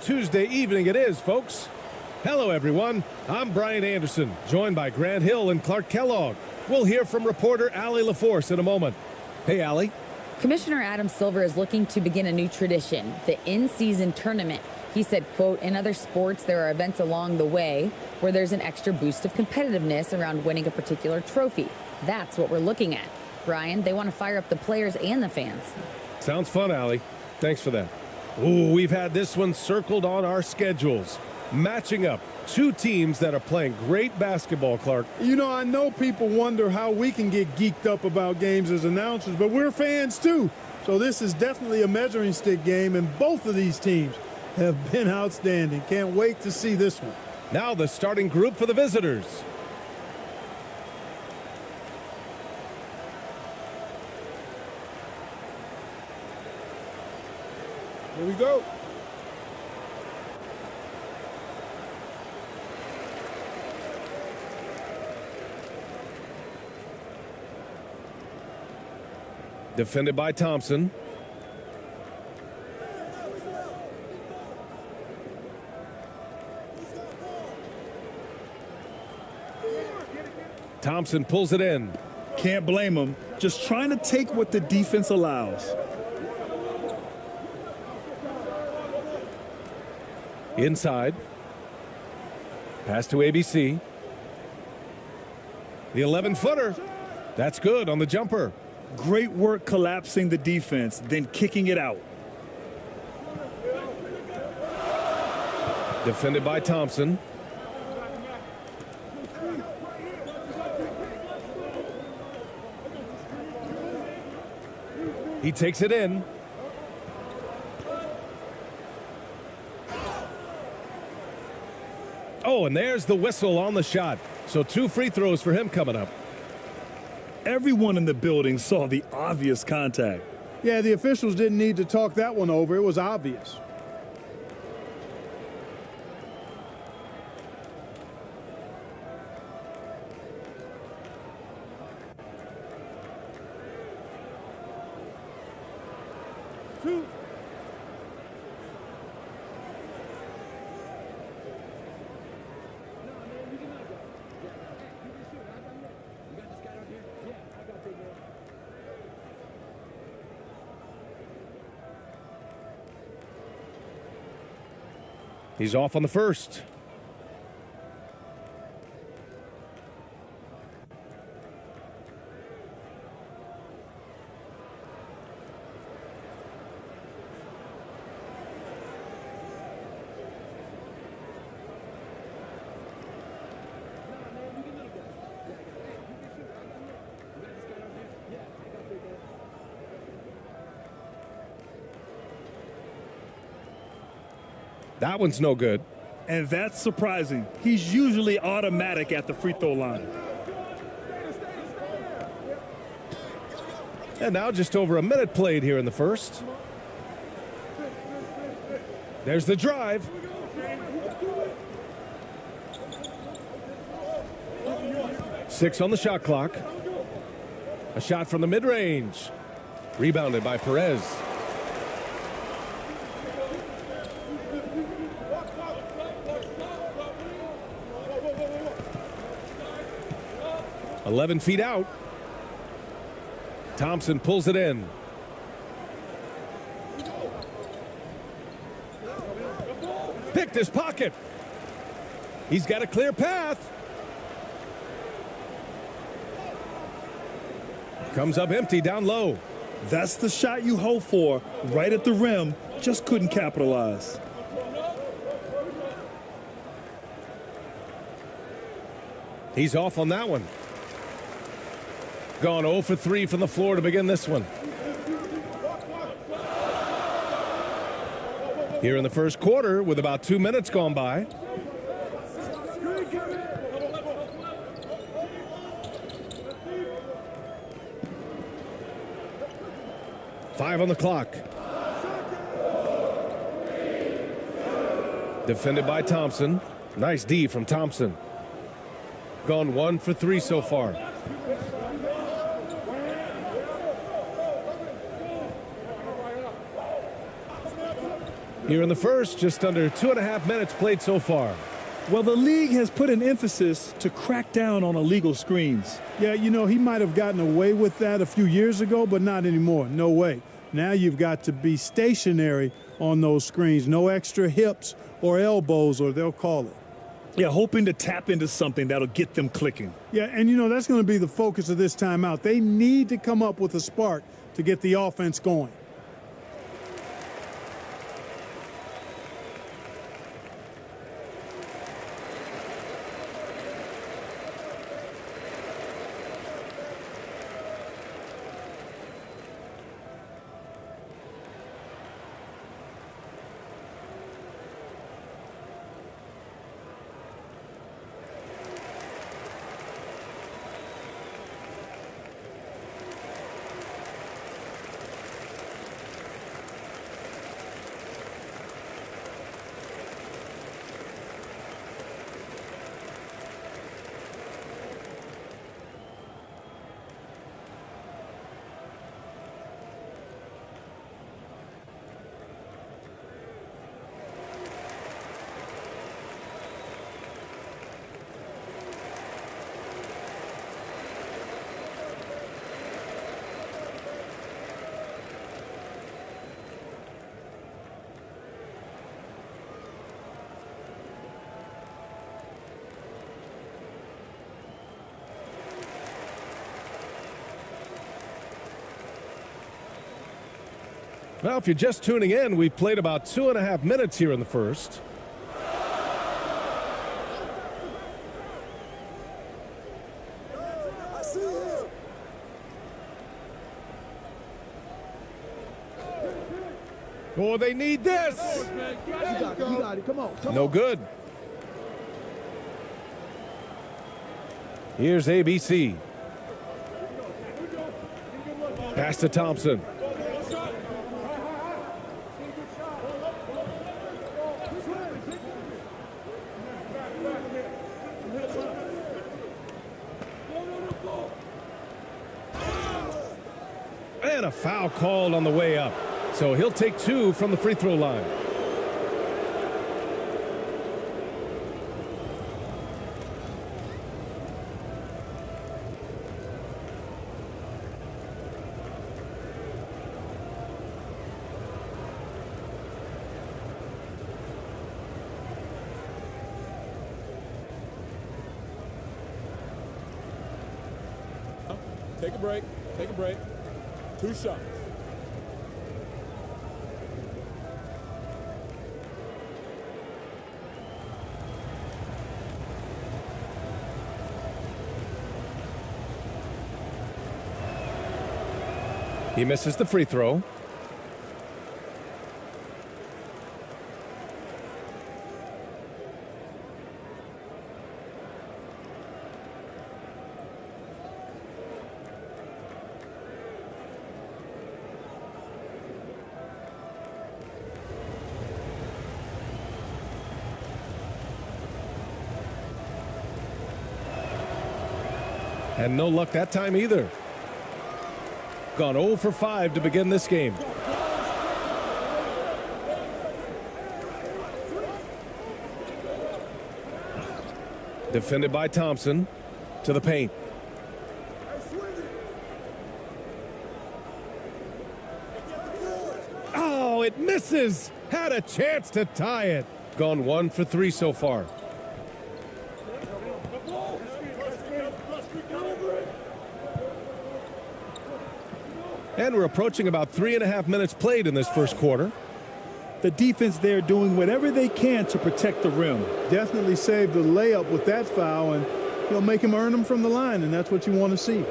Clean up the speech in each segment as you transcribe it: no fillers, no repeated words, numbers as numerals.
Tuesday evening it is, folks. Hello, everyone. I'm Brian Anderson, joined by Grant Hill and Clark Kellogg. We'll hear from reporter Allie LaForce in a moment. Hey, Allie. Commissioner Adam Silver is looking to begin a new tradition, the in-season tournament. He said, quote, in other sports, there are events along the way where there's an extra boost of competitiveness around winning a particular trophy. That's what we're looking at. Brian, they want to fire up the players and the fans. Sounds fun, Allie. Thanks for that. Ooh, we've had this one circled on our schedules. Matching up two teams that are playing great basketball, Clark. You know, I know people wonder how we can get geeked up about games as announcers, but we're fans too. So this is definitely a measuring stick game, and both of these teams have been outstanding. Can't wait to see this one. Now the starting group for the visitors. Here we go. Defended by Thompson. Thompson pulls it in. Can't blame him. Just trying to take what the defense allows. Inside. Pass to ABC. The 11-footer. That's good on the jumper. Great work collapsing the defense, then kicking it out. Defended by Thompson. He takes it in. Oh, and there's the whistle on the shot. So 2 free throws for him coming up. Everyone in the building saw the obvious contact. Yeah, the officials didn't need to talk that one over. It was obvious. He's off on the first. That one's no good. And that's surprising. He's usually automatic at the free throw line. And now just over a minute played here in the first. There's the drive. Six on the shot clock. A shot from the mid-range. Rebounded by Perez. "11 feet out." Thompson pulls it in. Picked his pocket. He's got a clear path. Comes up empty down low. That's the shot you hope for, right at the rim. Just couldn't capitalize. He's off on that one. Gone 0 for 3 from the floor to begin this one. Here in the first quarter with about 2 minutes gone by. Five on the clock. Defended by Thompson. Nice D from Thompson. Gone 1 for 3 so far. Here in the first, just under 2.5 minutes played so far. Well, the league has put an emphasis to crack down on illegal screens. Yeah, you know, he might have gotten away with that a few years ago, but not anymore. No way. Now you've got to be stationary on those screens. No extra hips or elbows, or they'll call it. Yeah, hoping to tap into something that'll get them clicking. Yeah, and you know, that's going to be the focus of this timeout. They need to come up with a spark to get the offense going. Well, if you're just tuning in, we've played about 2.5 minutes here in the first. Oh, they need this. You got it. Come on. No good. Here's ABC. Pass to Thompson. And a foul called on the way up. So he'll take 2 from the free throw line. Take a break. Take a break. 2 shots. He misses the free throw. And no luck that time either. Gone 0 for 5 to begin this game. Defended by Thompson to the paint. Oh, it misses. Had a chance to tie it. Gone 1 for 3 so far. And we're approaching about 3.5 minutes played in this first quarter. The defense there doing whatever they can to protect the rim. Definitely saved the layup with that foul, and he'll make him earn them from the line, and that's what you want to see.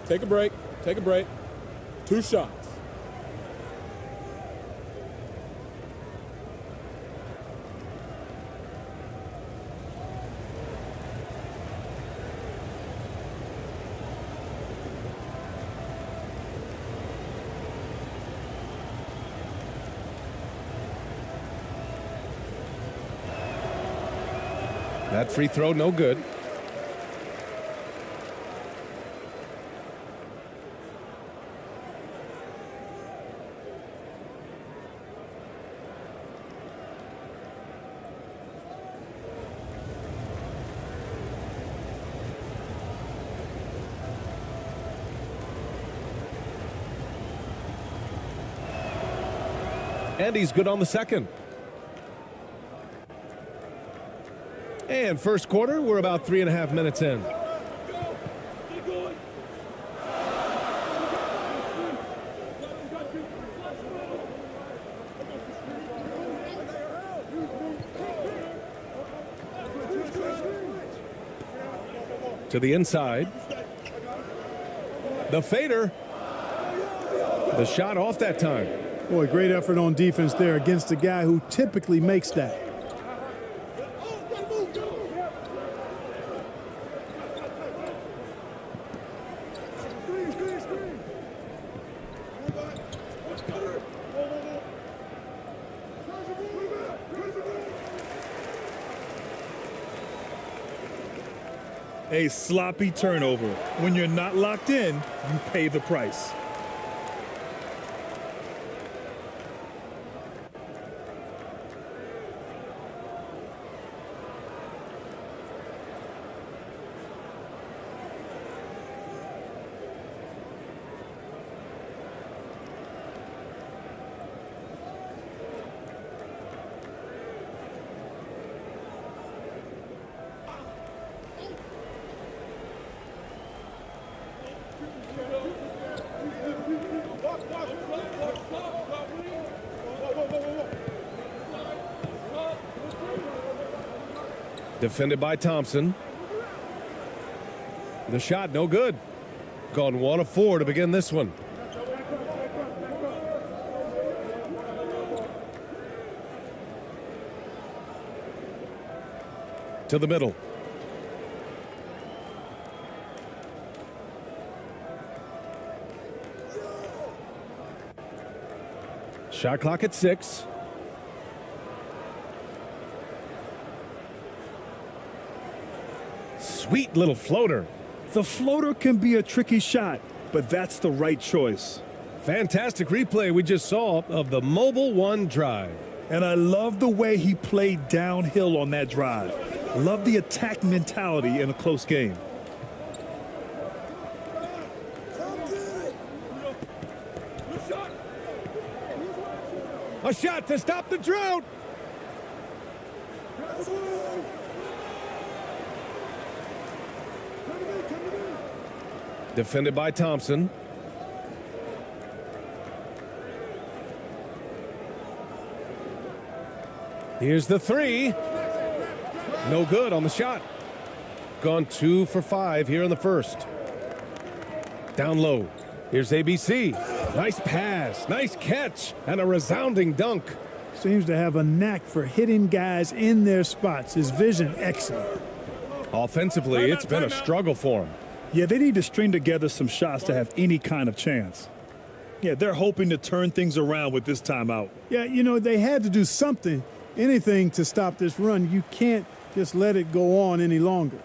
Take a break. Take a break. 2 shots. That free throw, no good. And he's good on the second. And first quarter, we're about 3.5 minutes in. To the inside. The fader. The shot off that time. Boy, great effort on defense there against a guy who typically makes that. A sloppy turnover. When you're not locked in, you pay the price. Defended by Thompson. The shot, no good. Gone 1 of 4 to begin this one. To the middle. Shot clock at 6. Sweet little floater. The floater can be a tricky shot, but that's the right choice. Fantastic replay we just saw of the Mobile One drive. And I love the way he played downhill on that drive. Love the attack mentality in a close game. A shot to stop the drought. Defended by Thompson. Here's the 3. No good on the shot. Gone 2 for 5 here in the first. Down low. Here's ABC. Nice pass, nice catch, and a resounding dunk. Seems to have a knack for hitting guys in their spots. His vision, excellent. Offensively, it's been a struggle for him. Yeah, they need to string together some shots to have any kind of chance. Yeah, they're hoping to turn things around with this timeout. Yeah, you know, they had to do something, anything to stop this run. You can't just let it go on any longer.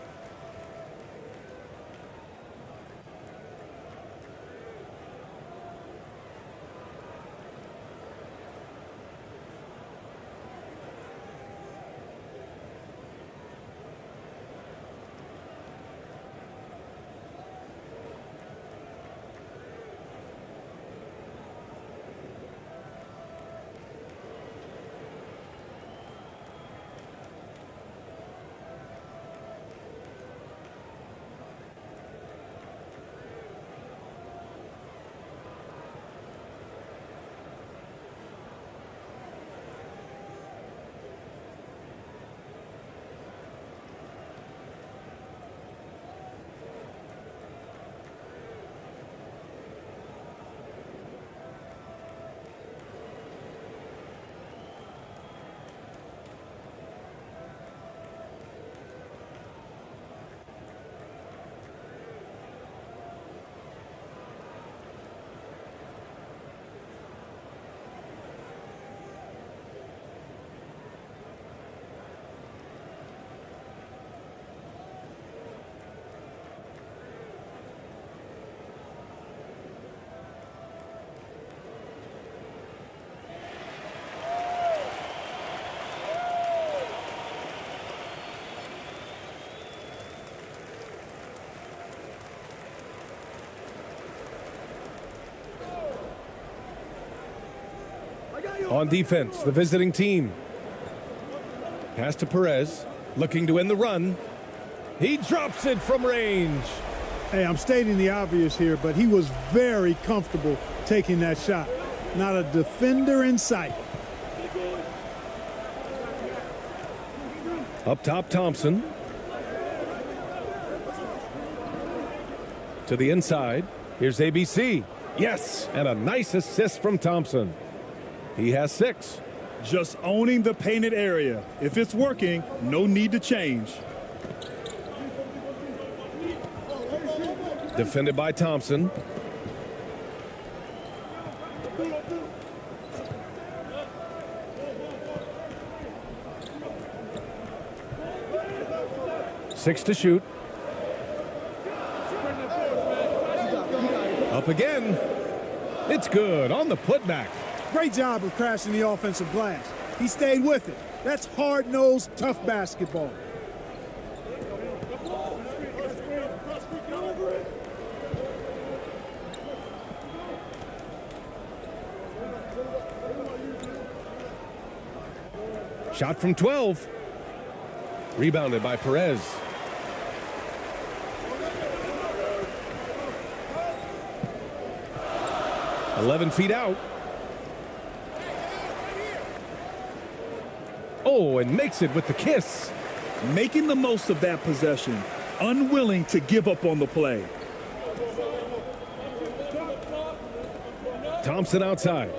On defense, the visiting team. Pass to Perez, looking to end the run. He drops it from range. Hey, I'm stating the obvious here, but he was very comfortable taking that shot. Not a defender in sight. Up top, Thompson. To the inside. Here's ABC. Yes, and a nice assist from Thompson. He has 6. Just owning the painted area. If it's working, no need to change. Defended by Thompson. Six to shoot. Up again. It's good on the putback. Great job of crashing the offensive glass. He stayed with it. That's hard-nosed, tough basketball. Shot from 12. Rebounded by Perez. "11 feet out. Oh, and makes it with the kiss. Making the most of that possession. Unwilling to give up on the play. Thompson outside.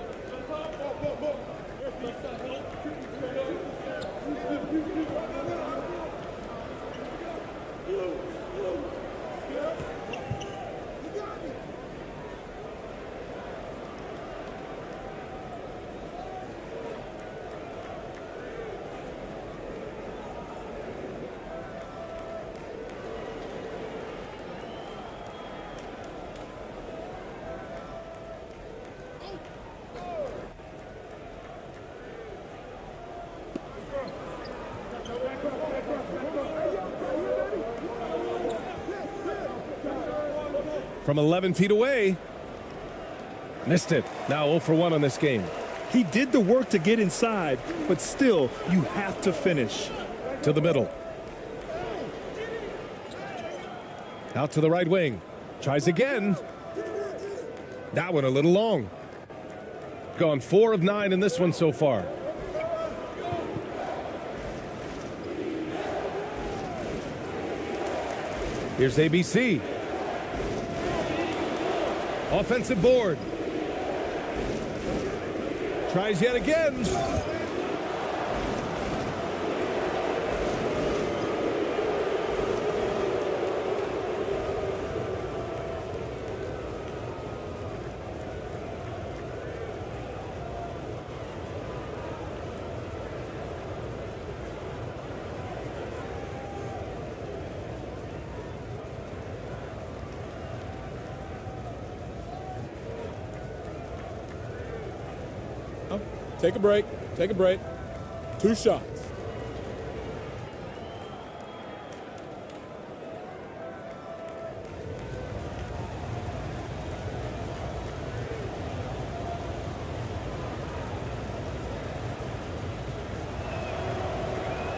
From 11 feet away. Missed it. Now 0 for 1 on this game. He did the work to get inside, but still, you have to finish. To the middle. Out to the right wing. Tries again. That one a little long. Gone 4 of 9 in this one so far. Here's ABC. Offensive board. Tries yet again. Take a break. Take a break. 2 shots.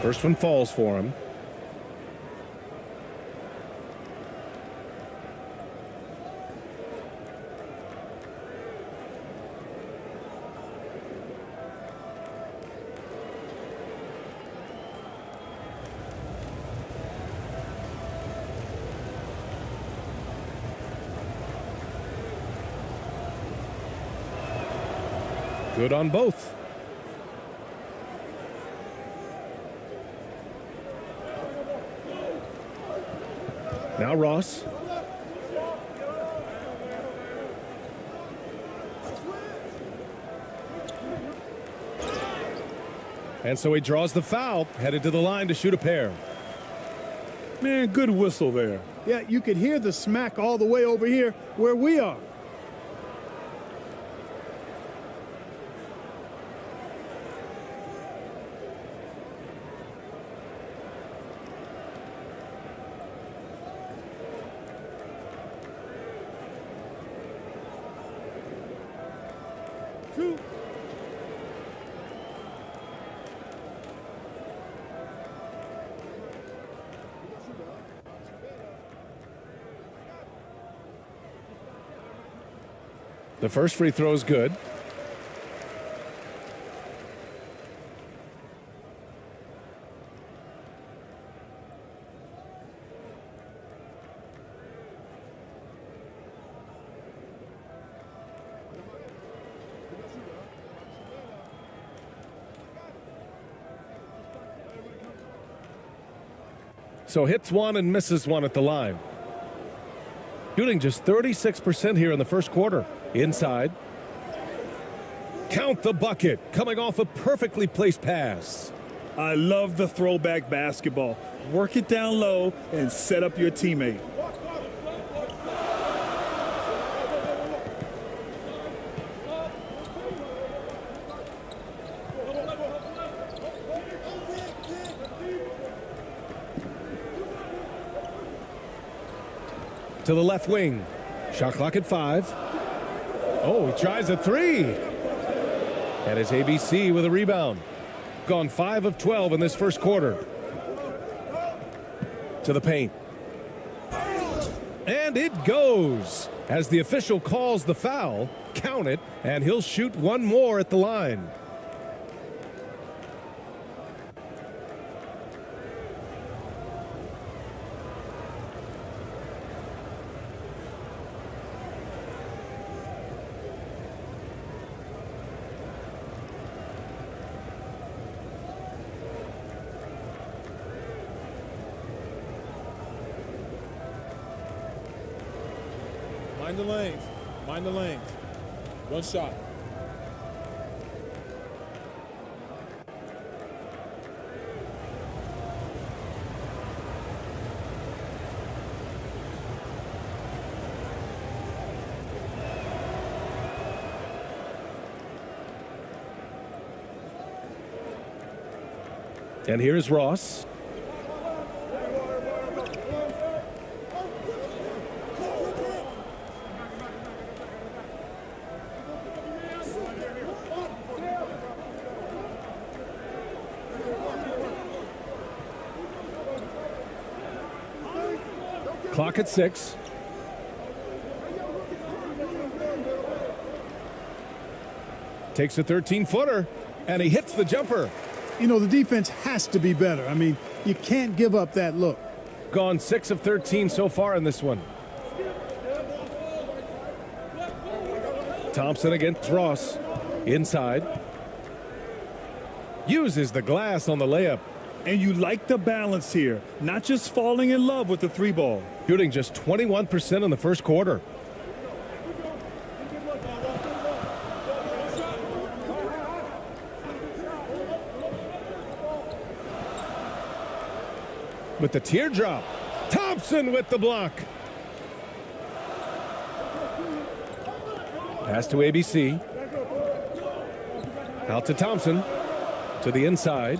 First one falls for him. Good on both. Now Ross. And so he draws the foul, headed to the line to shoot a pair. Man, good whistle there. Yeah, you could hear the smack all the way over here where we are. The first free throw is good. So hits one and misses one at the line. Shooting just 36% here in the first quarter. Inside. Count the bucket. Coming off a perfectly placed pass. I love the throwback basketball. Work it down low and set up your teammate. To the left wing. Shot clock at 5. Oh, he tries a 3. And it's ABC with a rebound. Gone 5 of 12 in this first quarter. To the paint. And it goes. As the official calls the foul, count it, and he'll shoot one more at the line. Mind the lanes. Mind the lanes. One shot. And here's Ross. Clock at 6. Takes a 13-footer, and he hits the jumper. You know, the defense has to be better. I mean, you can't give up that look. Gone 6 of 13 so far in this one. Thompson against Ross. Inside. Uses the glass on the layup. And you like the balance here, not just falling in love with the 3 ball. Shooting just 21% in the first quarter. With the teardrop. Thompson with the block. Pass to ABC. Out to Thompson. To the inside.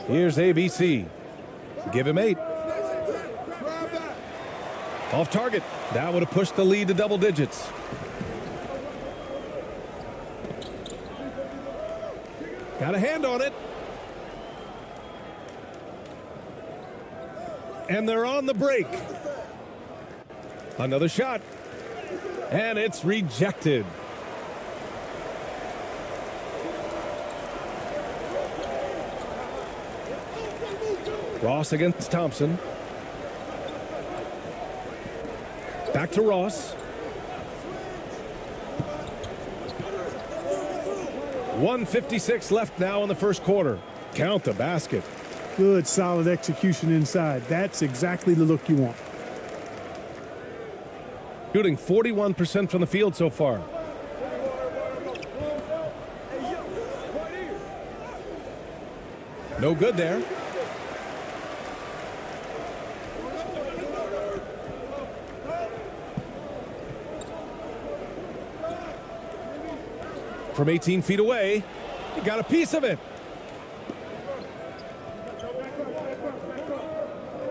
Here's ABC. Give him 8. Off target. That would have pushed the lead to double digits. Got a hand on it. And they're on the break. Another shot. And it's rejected. Ross against Thompson. Back to Ross. 1:56 left now in the first quarter. Count the basket. Good, solid execution inside. That's exactly the look you want. Shooting 41% from the field so far. No good there. From 18 feet away, he got a piece of it.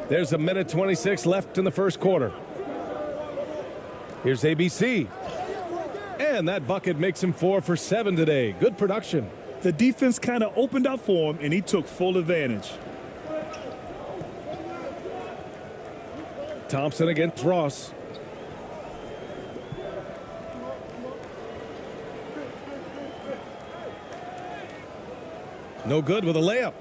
There's 1:26 left in the first quarter. Here's ABC. And that bucket makes him 4 for 7 today. Good production. The defense kind of opened up for him, and he took full advantage. Thompson against Ross. No good with a layup.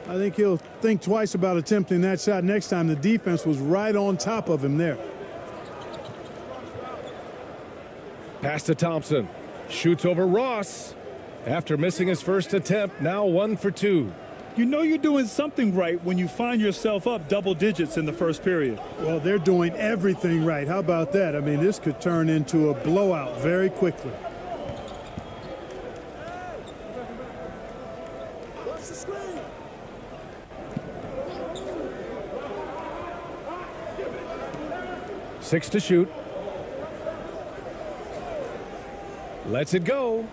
I think he'll think twice about attempting that shot next time. The defense was right on top of him there. Pass to Thompson. Shoots over Ross. After missing his first attempt, now 1 for 2. You know you're doing something right when you find yourself up double digits in the first period. Well, they're doing everything right. How about that? I mean, this could turn into a blowout very quickly. Watch the screen. Six to shoot. Lets it go.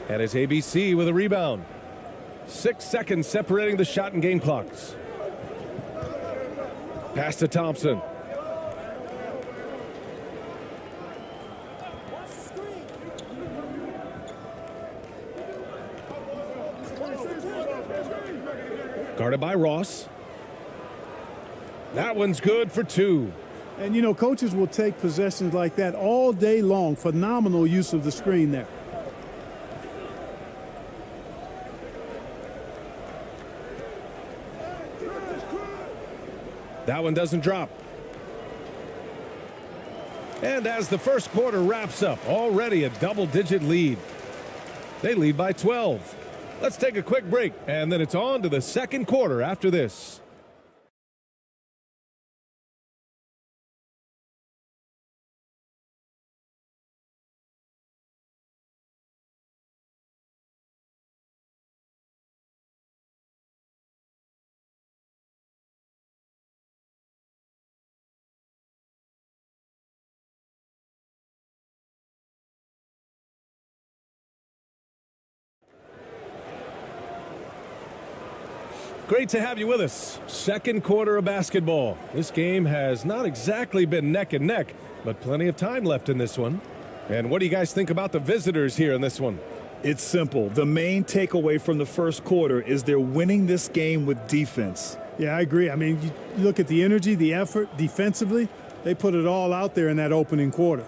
And it's ABC with a rebound. 6 seconds separating the shot and game clocks. Pass to Thompson. Watch the screen. Guarded by Ross. That one's good for 2. And, you know, coaches will take possessions like that all day long. Phenomenal use of the screen there. That one doesn't drop. And as the first quarter wraps up, already a double-digit lead. They lead by 12. Let's take a quick break, and then it's on to the second quarter after this. Great to have you with us. Second quarter of basketball. This game has not exactly been neck and neck, but plenty of time left in this one. And what do you guys think about the visitors here in this one? It's simple. The main takeaway from the first quarter is they're winning this game with defense. Yeah, I agree. I mean, you look at the energy, the effort defensively. They put it all out there in that opening quarter.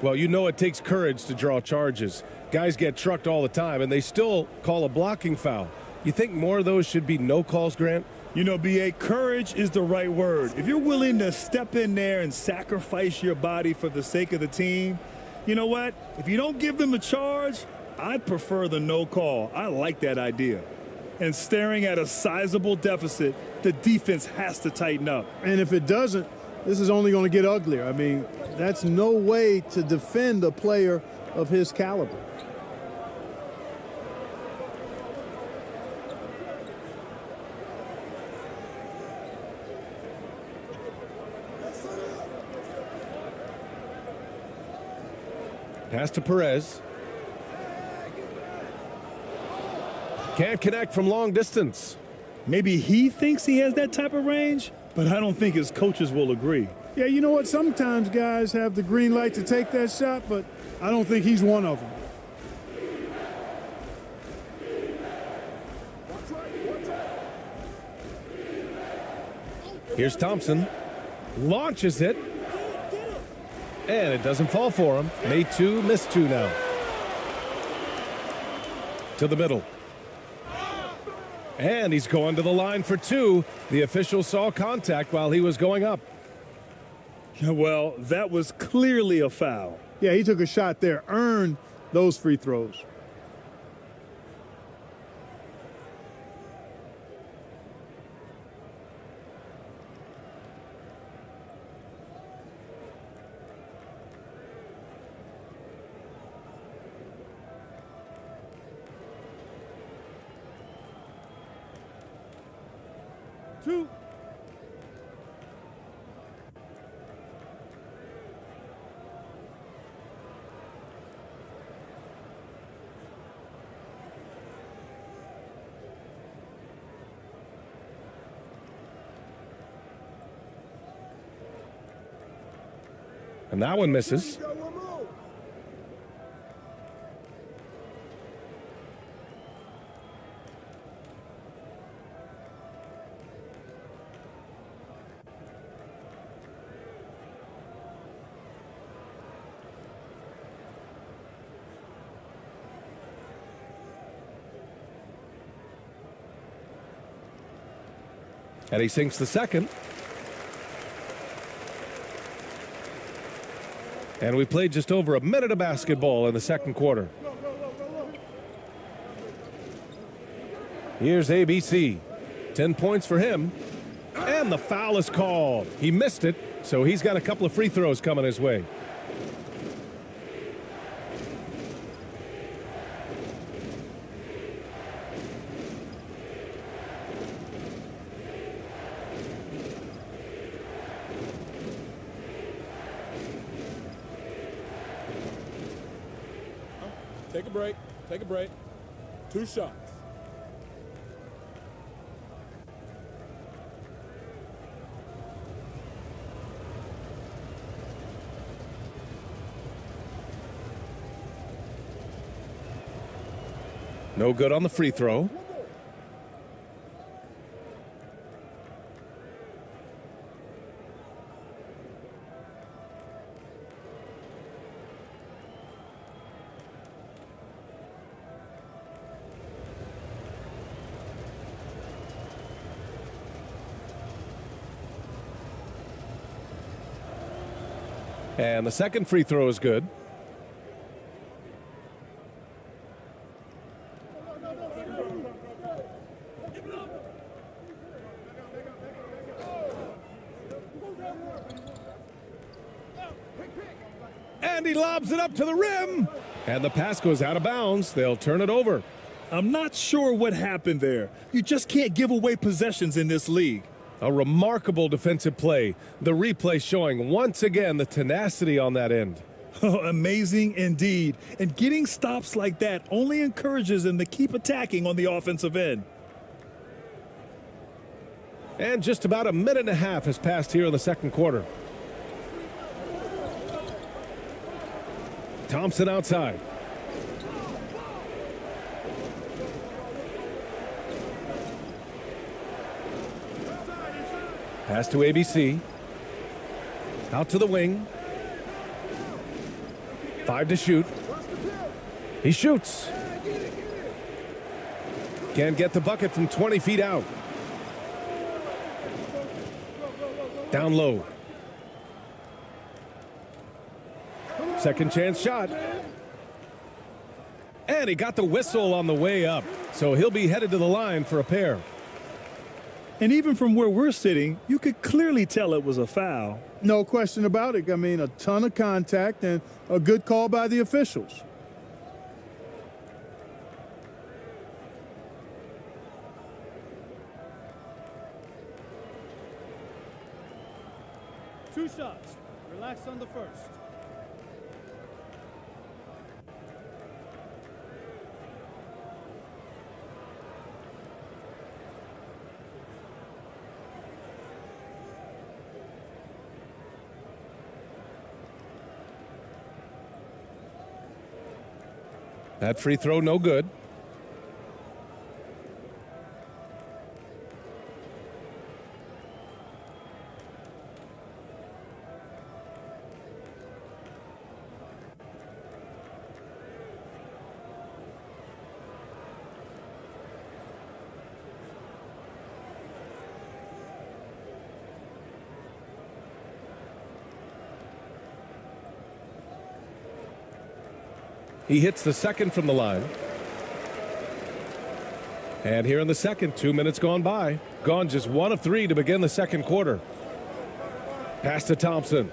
Well, you know it takes courage to draw charges. Guys get trucked all the time, and they still call a blocking foul. You think more of those should be no calls, Grant? You know, BA, courage is the right word. If you're willing to step in there and sacrifice your body for the sake of the team, you know what? If you don't give them a charge, I'd prefer the no call. I like that idea. And staring at a sizable deficit, the defense has to tighten up. And if it doesn't, this is only going to get uglier. I mean, that's no way to defend a player of his caliber. Pass to Perez. Can't connect from long distance. Maybe he thinks he has that type of range, but I don't think his coaches will agree. Yeah, you know what? Sometimes guys have the green light to take that shot, but I don't think he's one of them. Here's Thompson. Launches it. And it doesn't fall for him. Made 2, missed 2 now. To the middle. And he's going to the line for 2. The official saw contact while he was going up. Well, that was clearly a foul. Yeah, he took a shot there, earned those free throws. Two. And that one misses. And he sinks the second. And we played just over a minute of basketball in the second quarter. Here's ABC. 10 points for him. And the foul is called. He missed it, so he's got a couple of free throws coming his way. Take a break. Take a break. 2 shots. No good on the free throw. And the second free throw is good. And he lobs it up to the rim. And the pass goes out of bounds. They'll turn it over. I'm not sure what happened there. You just can't give away possessions in this league. A remarkable defensive play. The replay showing once again the tenacity on that end. Oh, amazing indeed. And getting stops like that only encourages them to keep attacking on the offensive end. And just about a minute and a half has passed here in the second quarter. Thompson outside. Pass to ABC. Out to the wing. 5 to shoot. He shoots. Can't get the bucket from 20 feet out. Down low. Second chance shot. And he got the whistle on the way up. So he'll be headed to the line for a pair. And even from where we're sitting, you could clearly tell it was a foul. No question about it. I mean, a ton of contact and a good call by the officials. Two shots. Relax on the first. That free throw no good. He hits the second from the line. And here in the second, 2 minutes gone by. Gone just 1 of 3 to begin the second quarter. Pass to Thompson.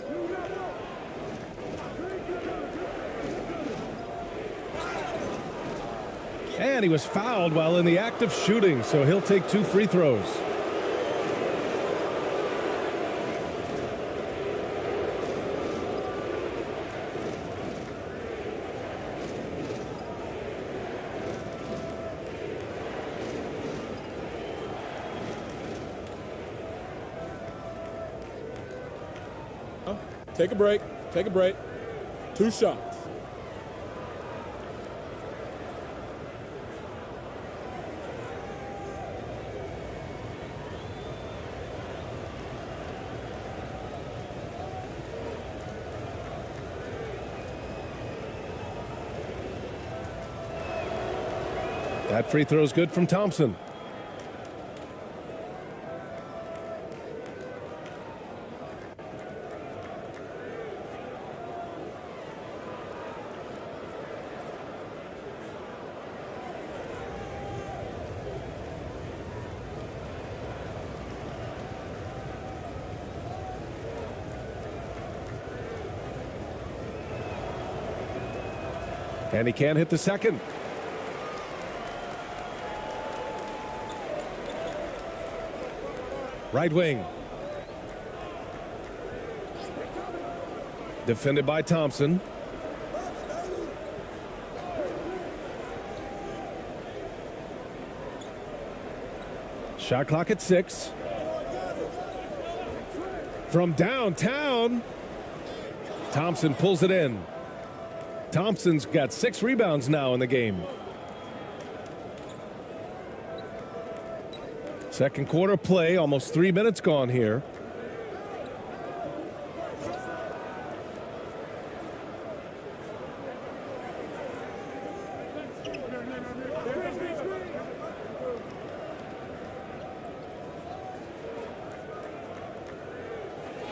And he was fouled while in the act of shooting, so he'll take 2 free throws. Take a break. Take a break. 2 shots. That free throw is good from Thompson. And he can't hit the second. Right wing. Defended by Thompson. Shot clock at 6. From downtown, Thompson pulls it in. Thompson's got 6 rebounds now in the game. Second quarter play, almost 3 minutes gone here.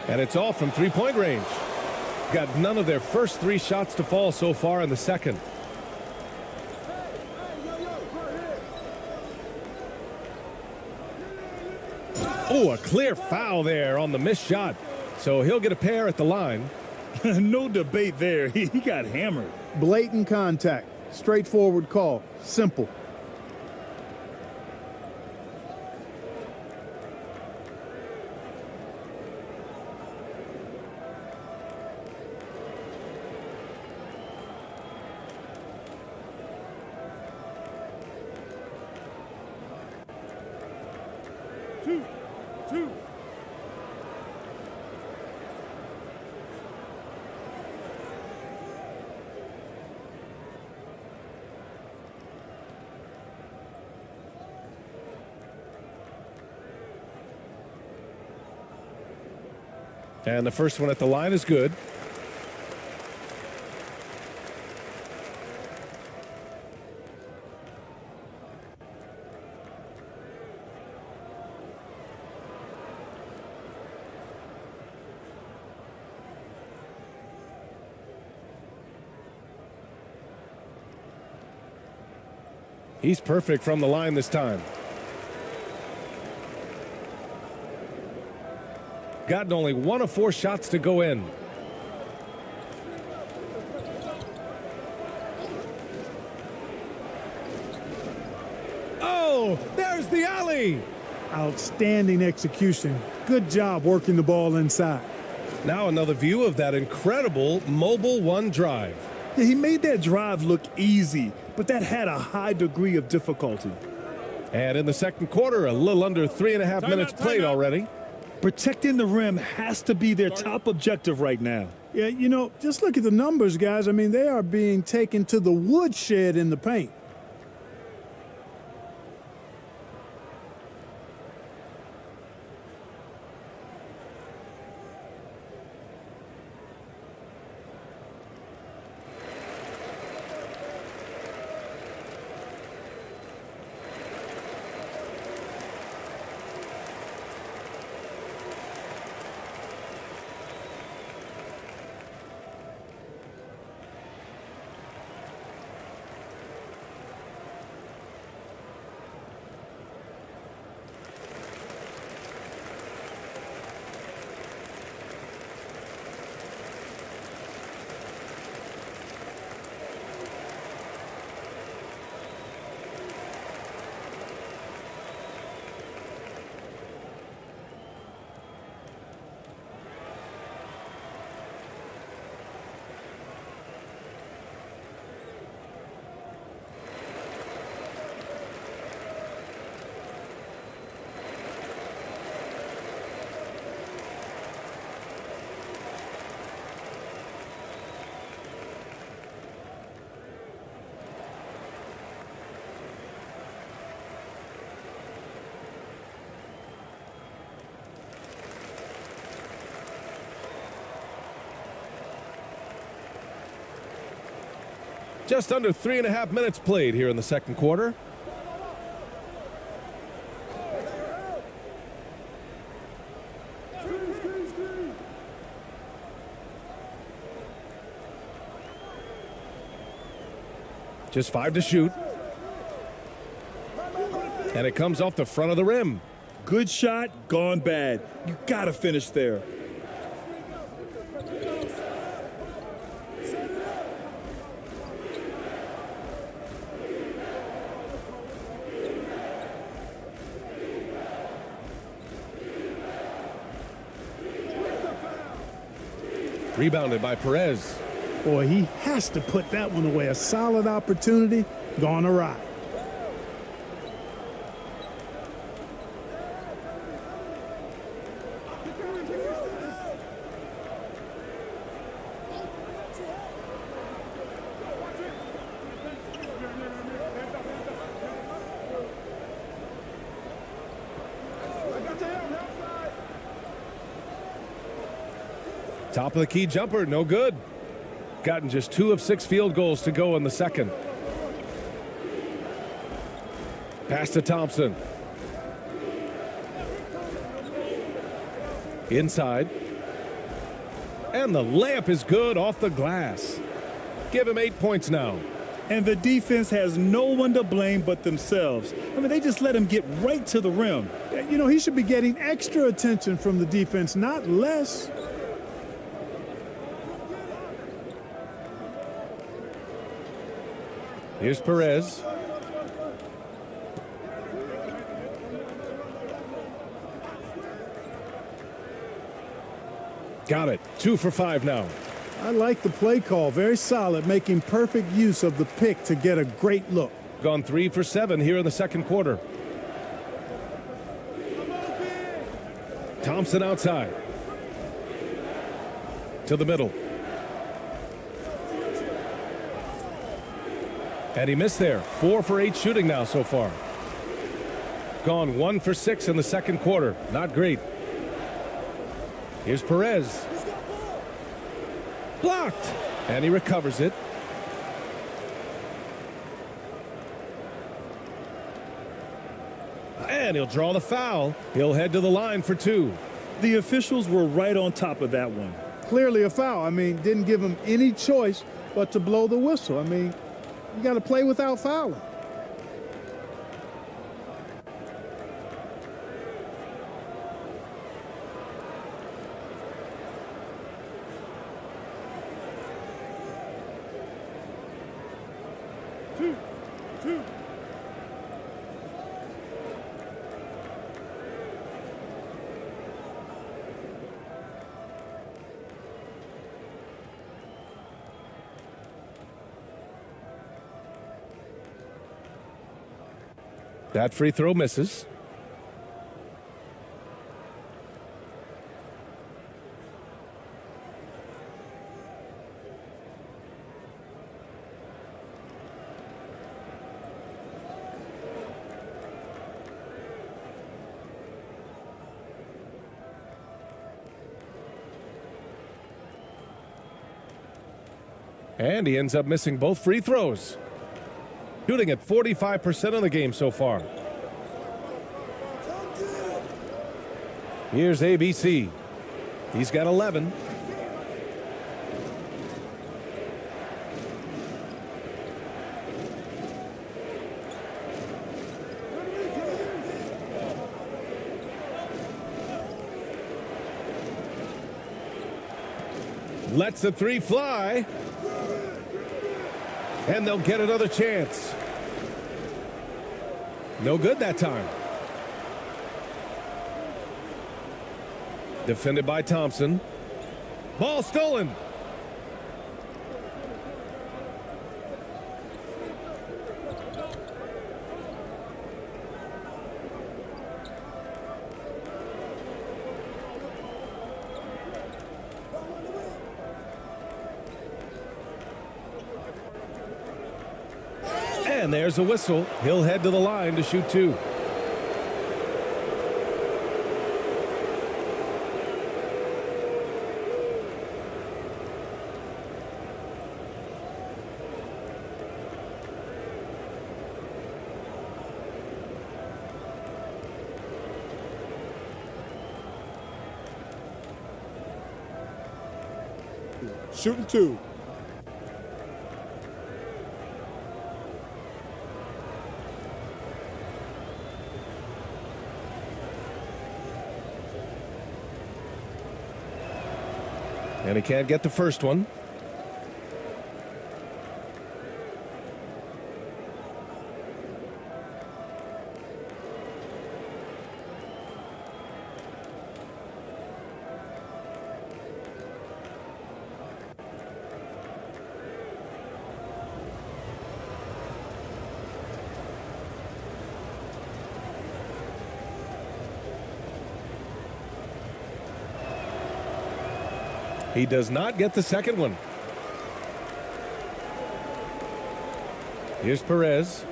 And it's all from three-point range. Got none of their first 3 shots to fall so far in the second. Oh, a clear foul there on the missed shot. So he'll get a pair at the line. No debate there. He got hammered. Blatant contact. Straightforward call. Simple. Two. And the first one at the line is good. He's perfect from the line this time. Gotten only 1 of 4 shots to go in. Oh, there's the alley. Outstanding execution. Good job working the ball inside. Now another view of that incredible mobile 1 drive. Yeah, he made that drive look easy, but that had a high degree of difficulty. And in the second quarter, a little under 3.5 minutes played already. Protecting the rim has to be their top objective right now. Yeah, you know, just look at the numbers, guys. I mean, they are being taken to the woodshed in the paint. Just under 3.5 minutes played here in the second quarter. Just 5 to shoot. And it comes off the front of the rim. Good shot, gone bad. You gotta finish there. Rebounded by Perez. Boy, he has to put that one away. A solid opportunity gone awry. Top of the key jumper, no good. Gotten just 2 of 6 field goals to go in the second. Pass to Thompson. Inside. And the layup is good off the glass. Give him 8 points now. And the defense has no one to blame but themselves. I mean, they just let him get right to the rim. You know, he should be getting extra attention from the defense, not less. Here's Perez. Got it. 2 for 5 now. I like the play call. Very solid, making perfect use of the pick to get a great look. Gone 3 for 7 here in the second quarter. Thompson outside. To the middle. And he missed there. 4 for 8 shooting now so far. Gone 1 for 6 in the second quarter. Not great. Here's Perez. Blocked. And he recovers it. And he'll draw the foul. He'll head to the line for 2. The officials were right on top of that one. Clearly a foul. I mean, didn't give him any choice but to blow the whistle. I mean, you got to play without fouling. Two. That free throw misses. And he ends up missing both free throws. Shooting at 45% of the game so far. Here's ABC. He's got 11. Lets the 3 fly. And they'll get another chance. No good that time. Defended by Thompson. Ball stolen. And there's a whistle. He'll head to the line to shoot 2. Shooting 2. And he can't get the first one. He does not get the second one. Here's Perez.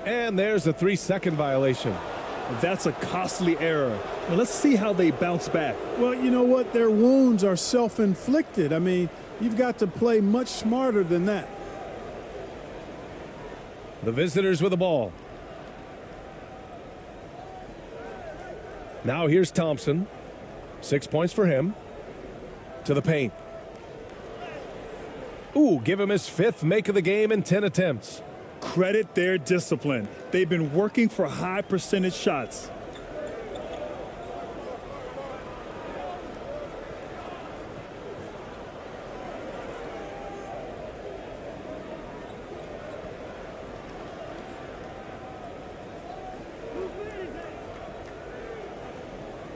And there's a 3-second violation. That's a costly error. Now let's see how they bounce back. Well, you know what? Their wounds are self-inflicted. I mean, you've got to play much smarter than that. The visitors with the ball. Now here's Thompson. 6 points for him. To the paint. Ooh, give him his 5th make of the game in 10 attempts. Credit their discipline. They've been working for high percentage shots.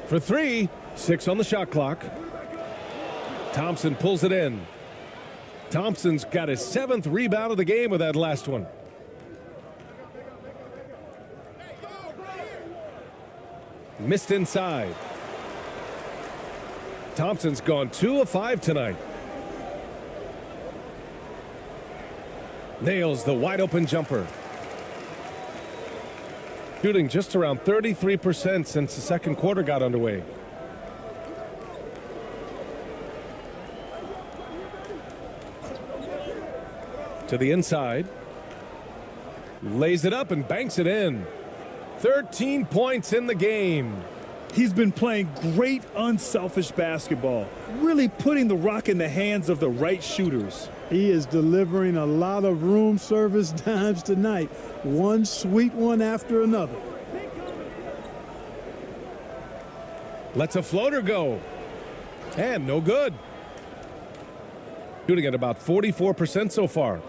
For 3, 6 on the shot clock. Thompson pulls it in. Thompson's got his 7th rebound of the game with that last one. Missed inside. Thompson's gone 2 of 5 tonight. Nails the wide open jumper. Shooting just around 33% since the second quarter got underway. To the inside. Lays it up and banks it in. 13 points in the game. He's been playing great unselfish basketball, really putting the rock in the hands of the right shooters. He is delivering a lot of room service dimes tonight. One sweet one after another. Lets a floater go. And no good. Shooting at about 44% so far.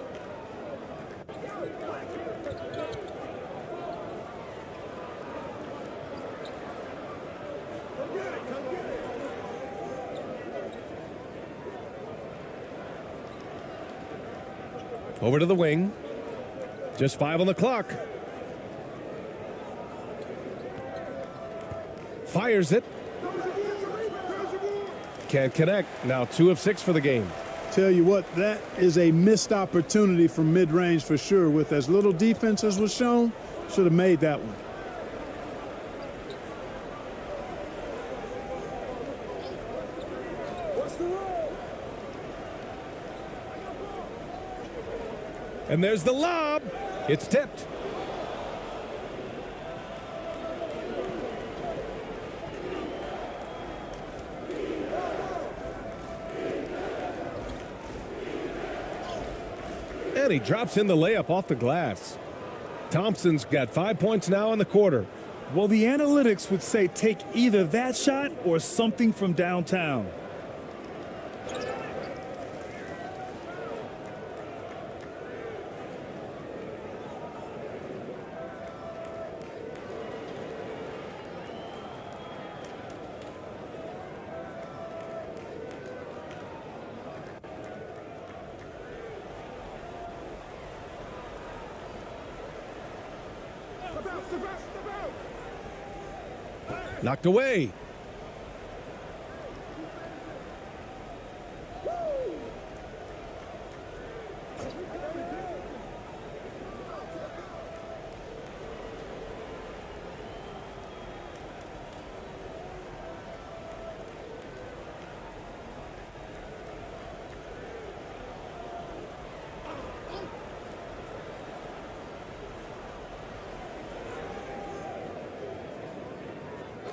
Over to the wing. Just 5 on the clock. Fires it. Can't connect. Now 2 of 6 for the game. Tell you what, that is a missed opportunity from mid-range for sure. With as little defense as was shown, should have made that one. And there's the lob. It's tipped. And he drops in the layup off the glass. Thompson's got 5 points now in the quarter. Well, the analytics would say take either that shot or something from downtown. Knocked away.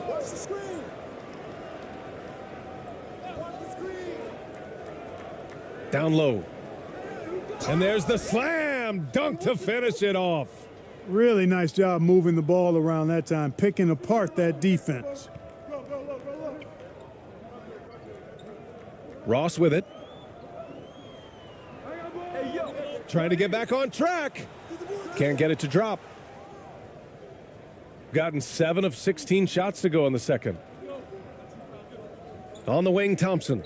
Watch the screen. Watch the screen. Down low. And there's the slam dunk to finish it off. Really nice job moving the ball around that time, picking apart that defense. Ross with it. Trying to get back on track. Can't get it to drop. Gotten 7 of 16 shots to go in the second. On the wing, Thompson.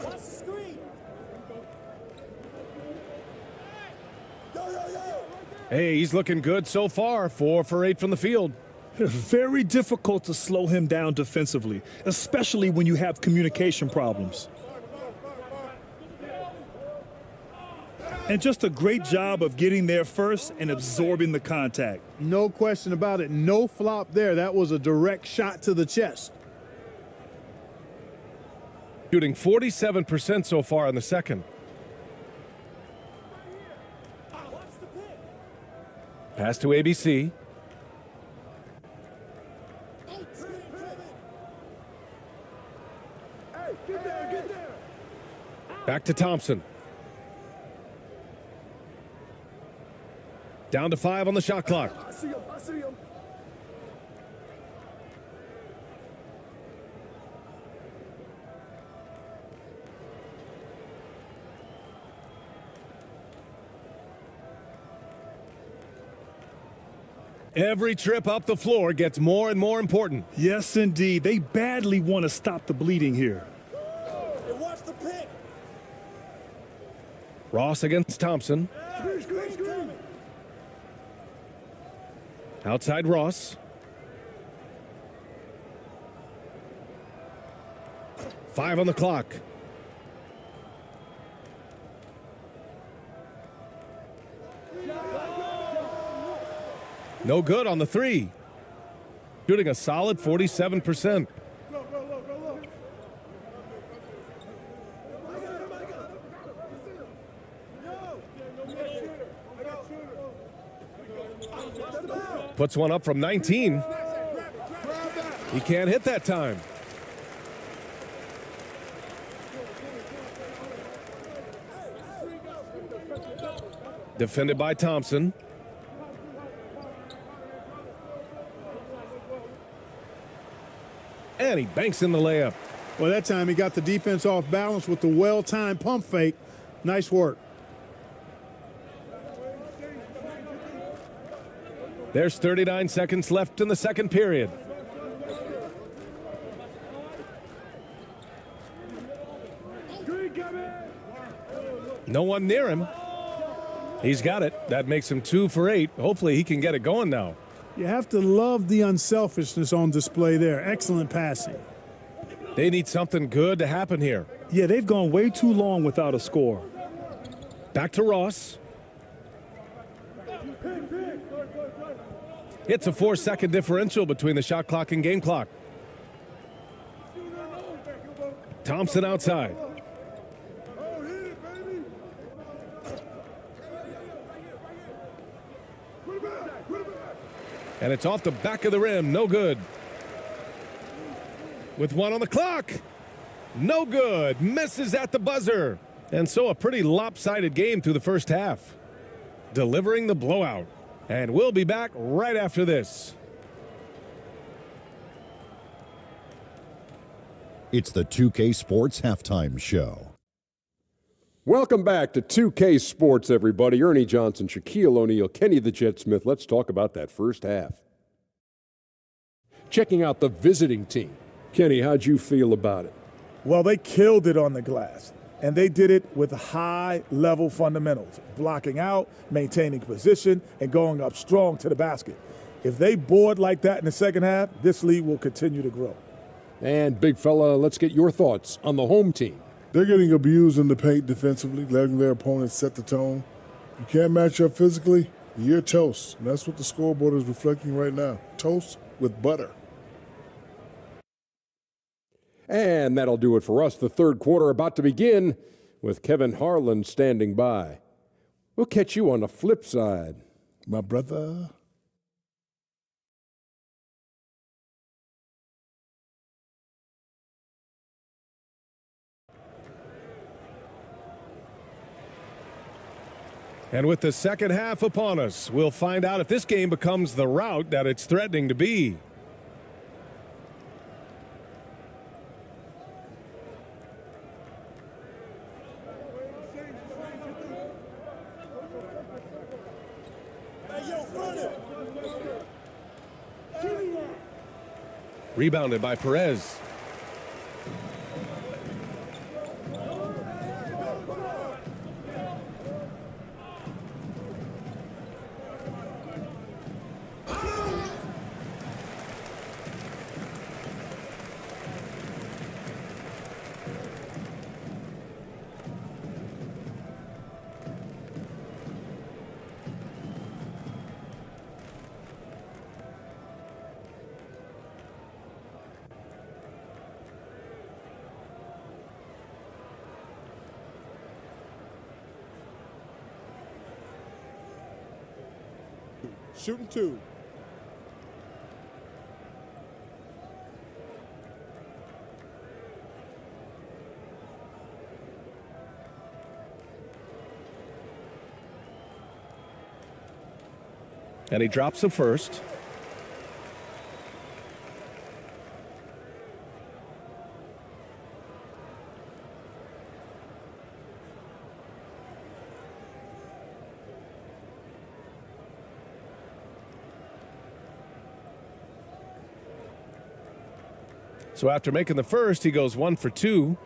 Watch the screen. Yo, yo, yo. Hey, he's looking good so far. 4 for 8 from the field. Very difficult to slow him down defensively, especially when you have communication problems. And just a great job of getting there first and absorbing the contact. No question about it. No flop there. That was a direct shot to the chest. Shooting 47% so far in the second. Pass to ABC. Back to Thompson. Down to 5 on the shot clock. I see him. I see him. Every trip up the floor gets more and more important. Yes, indeed. They badly want to stop the bleeding here. Hey, watch the pick. Ross against Thompson. Outside Ross. 5 on the clock. No good on the 3. Shooting a solid 47%. Puts one up from 19. He can't hit that time. Defended by Thompson. And he banks in the layup. Well, that time he got the defense off balance with the well-timed pump fake. Nice work. There's 39 seconds left in the second period. No one near him. He's got it. That makes him 2 for 8. Hopefully he can get it going now. You have to love the unselfishness on display there. Excellent passing. They need something good to happen here. Yeah, they've gone way too long without a score. Back to Ross. It's a 4-second differential between the shot clock and game clock. Thompson outside. And it's off the back of the rim. No good. With 1 on the clock. No good. Misses at the buzzer. And so a pretty lopsided game through the first half. Delivering the blowout. And we'll be back right after this. It's the 2K Sports Halftime Show. Welcome back to 2K Sports, everybody. Ernie Johnson, Shaquille O'Neal, Kenny the Jet Smith. Let's talk about that first half. Checking out the visiting team. Kenny, how'd you feel about it? Well, they killed it on the glass, and they did it with high-level fundamentals, blocking out, maintaining position, and going up strong to the basket. If they board like that in the second half, this league will continue to grow. And, big fella, let's get your thoughts on the home team. They're getting abused in the paint defensively, letting their opponents set the tone. You can't match up physically, you're toast. And that's what the scoreboard is reflecting right now. Toast with butter. And that'll do it for us. The third quarter about to begin with Kevin Harlan standing by. We'll catch you on the flip side. My brother. And with the second half upon us, we'll find out if this game becomes the rout that it's threatening to be. Rebounded by Perez. Shooting 2. And he drops the first. So after making the first, he goes 1 for 2.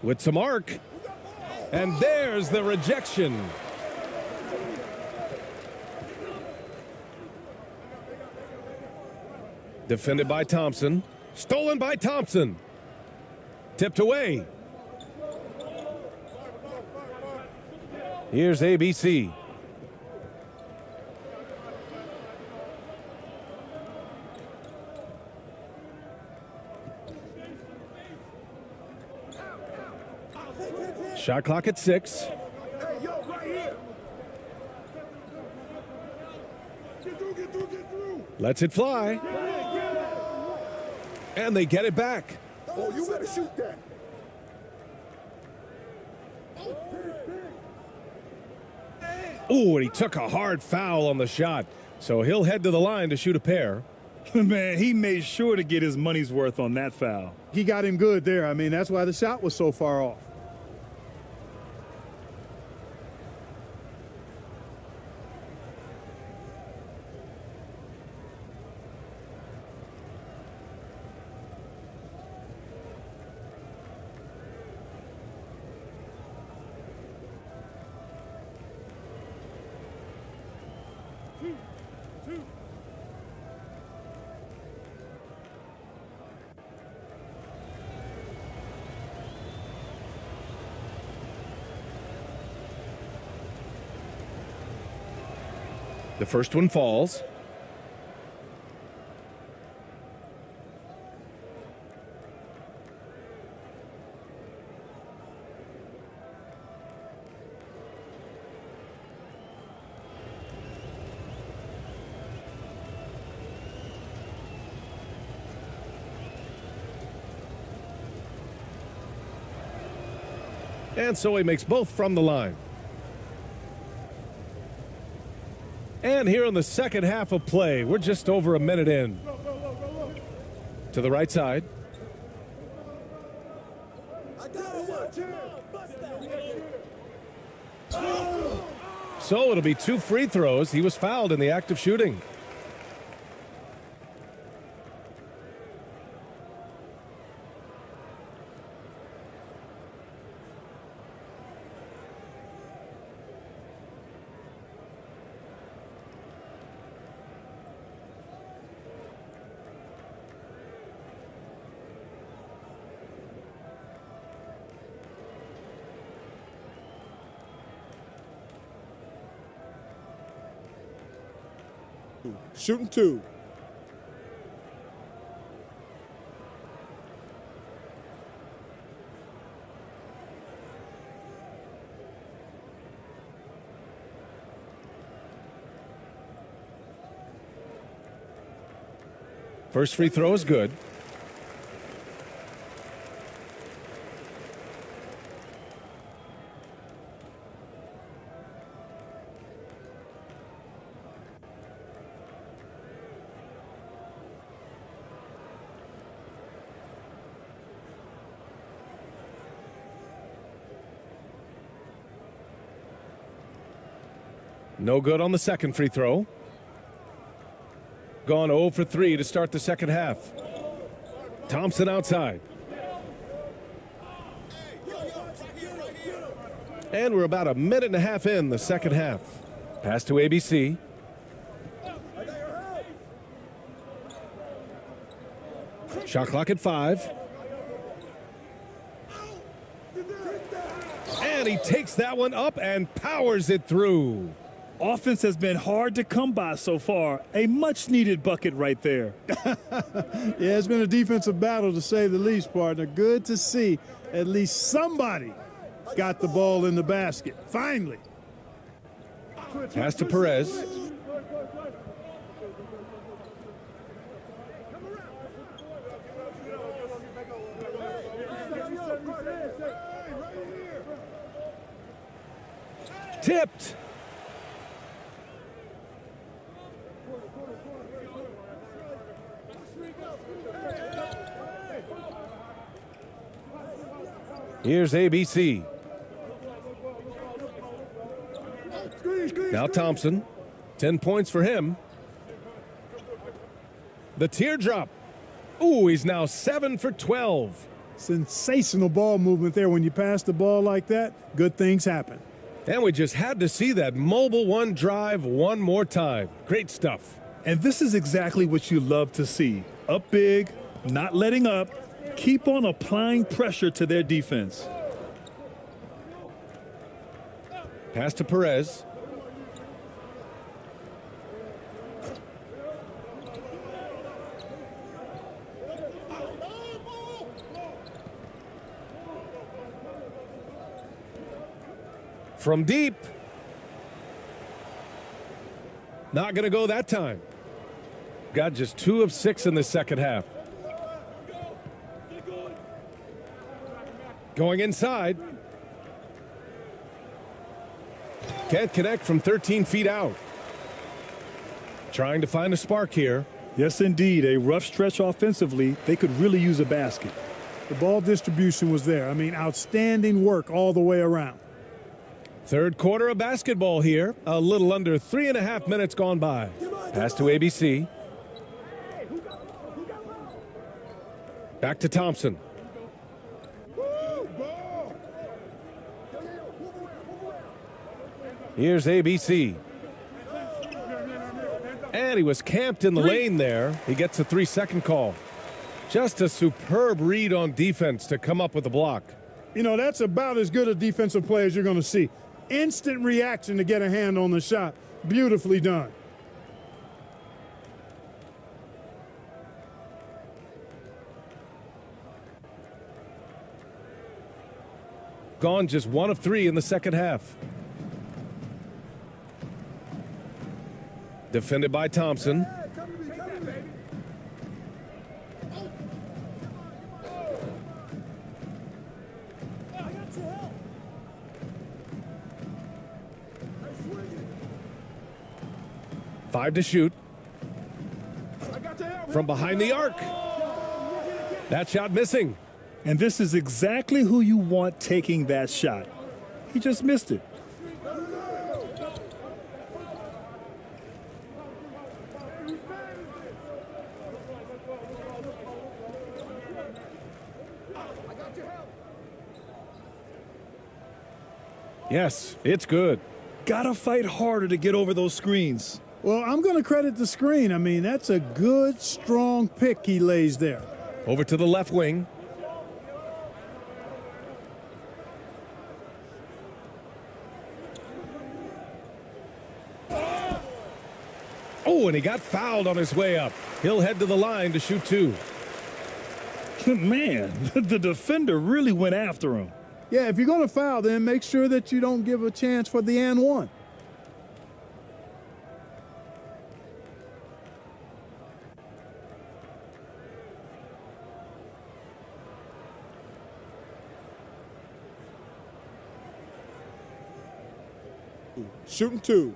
With some arc. And there's the rejection. Defended by Thompson. Stolen by Thompson. Tipped away. Here's ABC. Shot clock at 6. Hey, yo, right here. Get through. Lets it fly. And they get it back. Oh, you better shoot that. Ooh, and he took a hard foul on the shot. So he'll head to the line to shoot a pair. Man, he made sure to get his money's worth on that foul. He got him good there. I mean, that's why the shot was so far off. The first one falls. And so he makes both from the line. And here in the second half of play, we're just over a minute in. To the right side. So it'll be 2 free throws. He was fouled in the act of shooting. Shooting 2. First free throw is good. No good on the second free throw. Gone 0 for 3 to start the second half. Thompson outside. And we're about a minute and a half in the second half. Pass to ABC. Shot clock at 5. And he takes that one up and powers it through. Offense has been hard to come by so far. A much-needed bucket right there. Yeah, it's been a defensive battle to say the least, partner. Good to see at least somebody got the ball in the basket. Finally. Pass to Perez. Tipped. Here's ABC. Now Thompson. 10 points for him. The teardrop. Ooh, he's now 7 for 12. Sensational ball movement there. When you pass the ball like that, good things happen. And we just had to see that mobile one drive one more time. Great stuff. And this is exactly what you love to see. Up big, not letting up, keep on applying pressure to their defense. Pass to Perez. From deep. Not going to go that time. Got just 2 of 6 in the second half. Going inside. Can't connect from 13 feet out. Trying to find a spark here. Yes, indeed. A rough stretch offensively. They could really use a basket. The ball distribution was there. I mean, outstanding work all the way around. Third quarter of basketball here. A little under 3.5 minutes gone by. Pass to ABC. Back to Thompson. Here's ABC. And he was camped in the lane there. He gets a 3-second call. Just a superb read on defense to come up with a block. You know, that's about as good a defensive play as you're going to see. Instant reaction to get a hand on the shot. Beautifully done. Gone just 1 of 3 in the second half. Defended by Thompson. Five to shoot. From behind the arc. That shot missing. And this is exactly who you want taking that shot. He just missed it. Yes, it's good. Gotta fight harder to get over those screens. Well, I'm going to credit the screen. I mean, that's a good, strong pick he lays there. Over to the left wing. Oh, and he got fouled on his way up. He'll head to the line to shoot 2. Man, the defender really went after him. Yeah, if you're going to foul, then make sure that you don't give a chance for the and one. Shooting 2.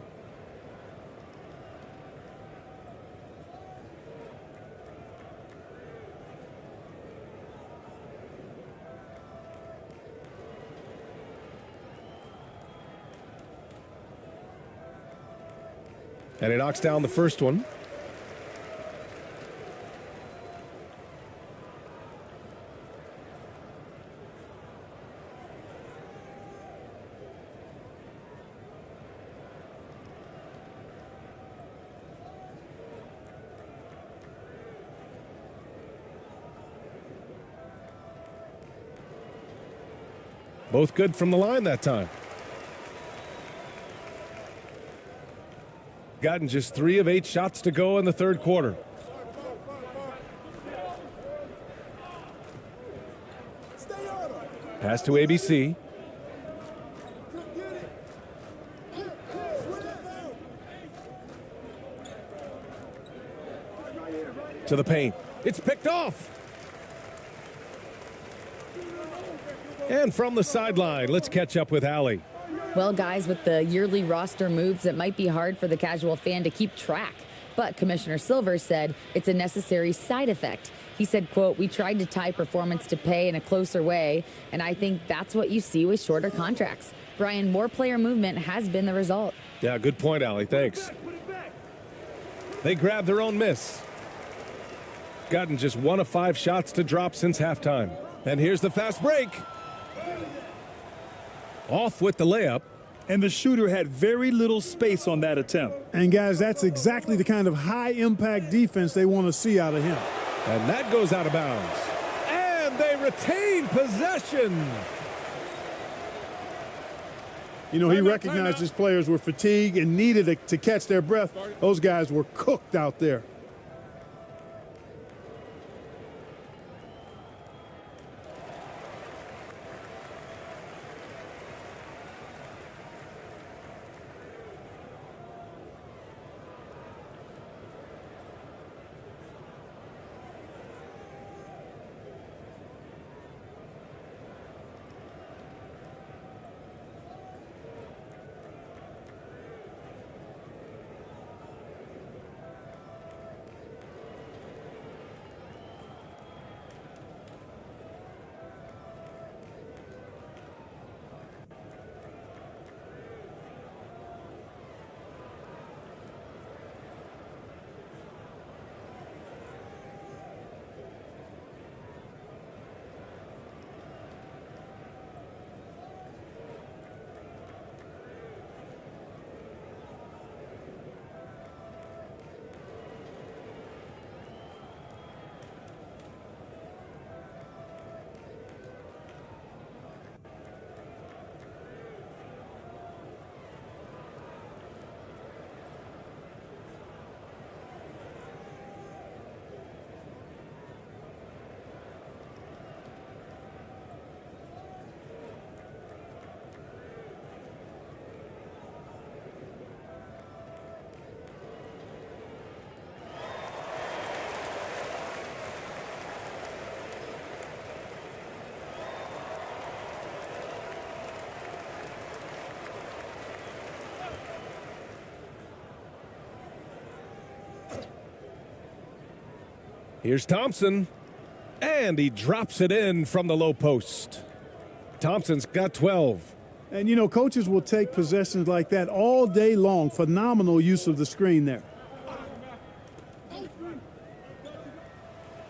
And he knocks down the first one. Both good from the line that time. Gotten just 3 of 8 shots to go in the third quarter. Pass to ABC. To the paint. It's picked off. And from the sideline, let's catch up with Allie. Well, guys, with the yearly roster moves, it might be hard for the casual fan to keep track. But Commissioner Silver said it's a necessary side effect. He said, quote, "We tried to tie performance to pay in a closer way, and I think that's what you see with shorter contracts." Brian, more player movement has been the result. Yeah, good point, Allie. Thanks. They grabbed their own miss. Gotten just 1 of 5 shots to drop since halftime. And here's the fast break. Off with the layup. And the shooter had very little space on that attempt. And, guys, that's exactly the kind of high-impact defense they want to see out of him. And that goes out of bounds. And they retain possession. You know, he recognized his players were fatigued and needed to catch their breath. Those guys were cooked out there. Here's Thompson, and he drops it in from the low post. Thompson's got 12. And, you know, coaches will take possessions like that all day long. Phenomenal use of the screen there.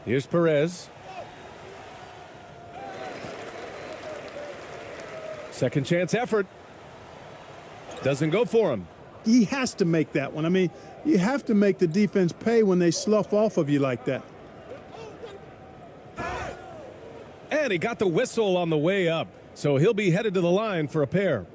Here's Perez. Second chance effort. Doesn't go for him. He has to make that one. I mean, you have to make the defense pay when they slough off of you like that. And he got the whistle on the way up, so he'll be headed to the line for a pair.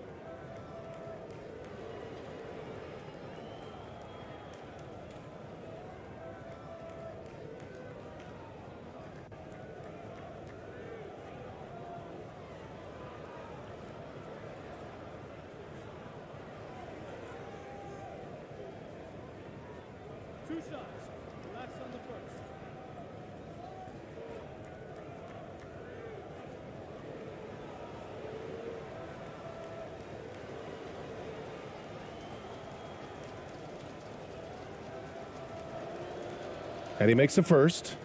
Two shots. Relax on the first. And he makes the first.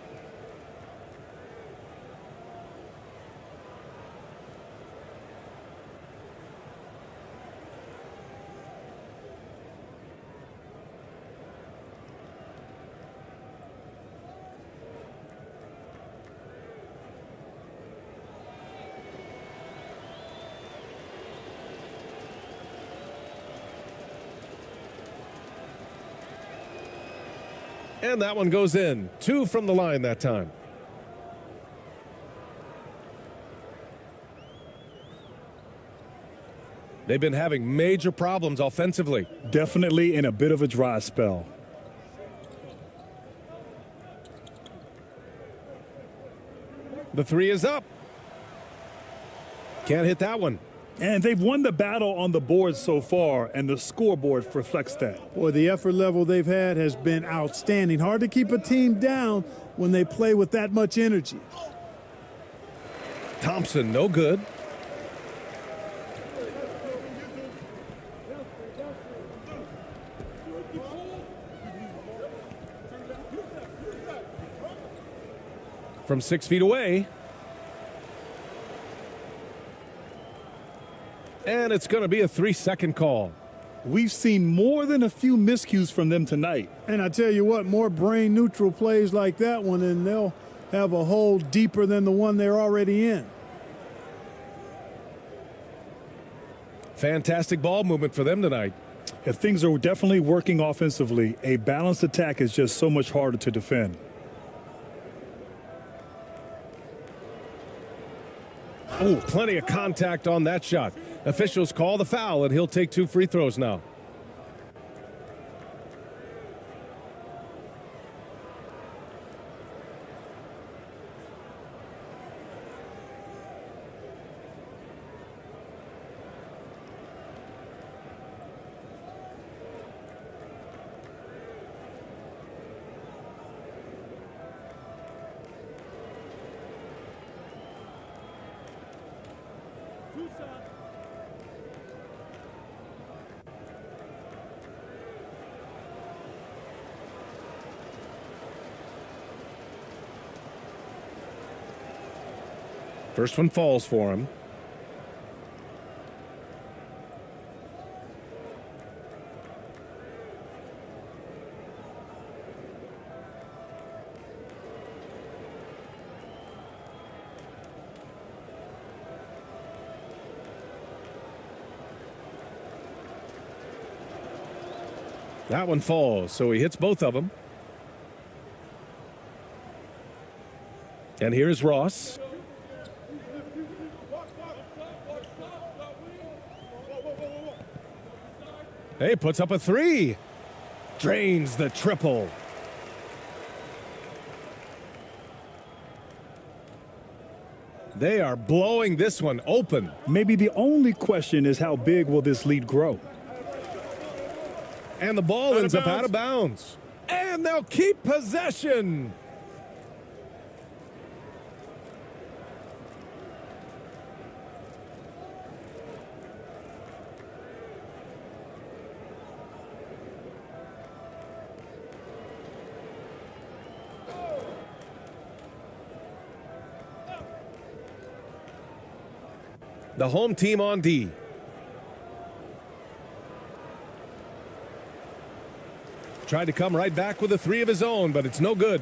And that one goes in. 2 from the line that time. They've been having major problems offensively. Definitely in a bit of a dry spell. The three is up. Can't hit that one. And they've won the battle on the board so far, and the scoreboard reflects that. Boy, the effort level they've had has been outstanding. Hard to keep a team down when they play with that much energy. Thompson, no good. From 6 feet away. And it's going to be a 3-second call. We've seen more than a few miscues from them tonight. And I tell you what, more brain neutral plays like that one, and they'll have a hole deeper than the one they're already in. Fantastic ball movement for them tonight. If things are definitely working offensively, a balanced attack is just so much harder to defend. Oh, plenty of contact on that shot. Officials call the foul, and he'll take 2 free throws now. First one falls for him. That one falls, so he hits both of them. And here's Ross. Hey, puts up a 3. Drains the triple. They are blowing this one open. Maybe the only question is how big will this lead grow? And the ball ends up out of bounds. And they'll keep possession. The home team on D. Tried to come right back with a 3 of his own, but it's no good.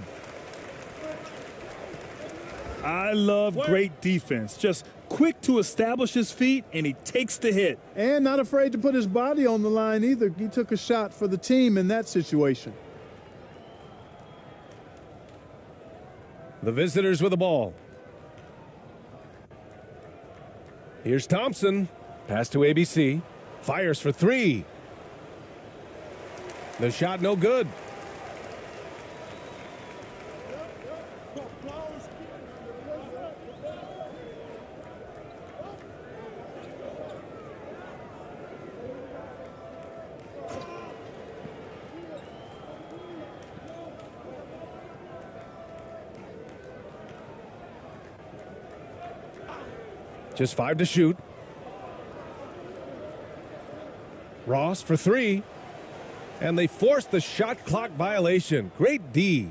I love great defense. Just quick to establish his feet, and he takes the hit. And not afraid to put his body on the line either. He took a shot for the team in that situation. The visitors with the ball. Here's Thompson. Pass to ABC. Fires for 3. The shot no good. Just 5 to shoot. Ross for 3. And they force the shot clock violation. Great D.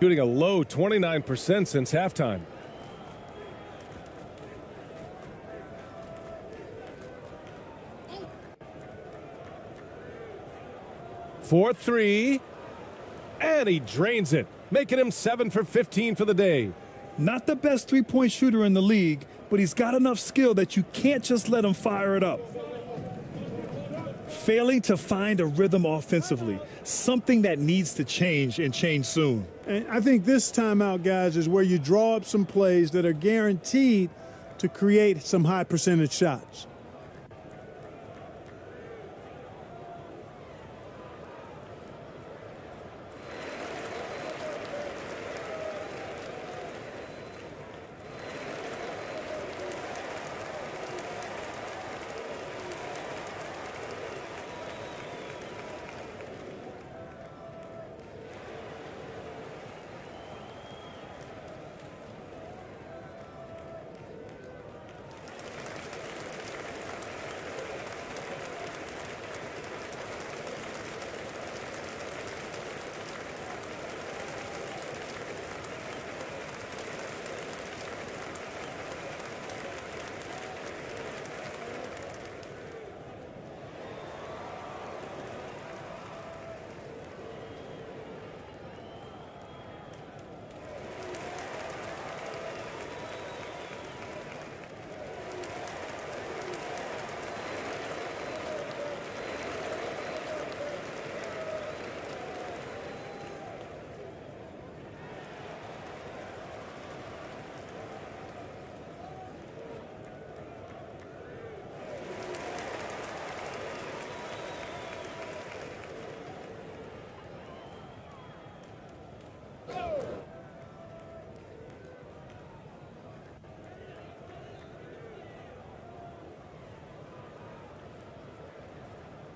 Shooting a low 29% since halftime. For 3. And he drains it, making him 7 for 15 for the day. Not the best three-point shooter in the league, but he's got enough skill that you can't just let him fire it up. Failing to find a rhythm offensively, something that needs to change and change soon. And I think this timeout, guys, is where you draw up some plays that are guaranteed to create some high percentage shots.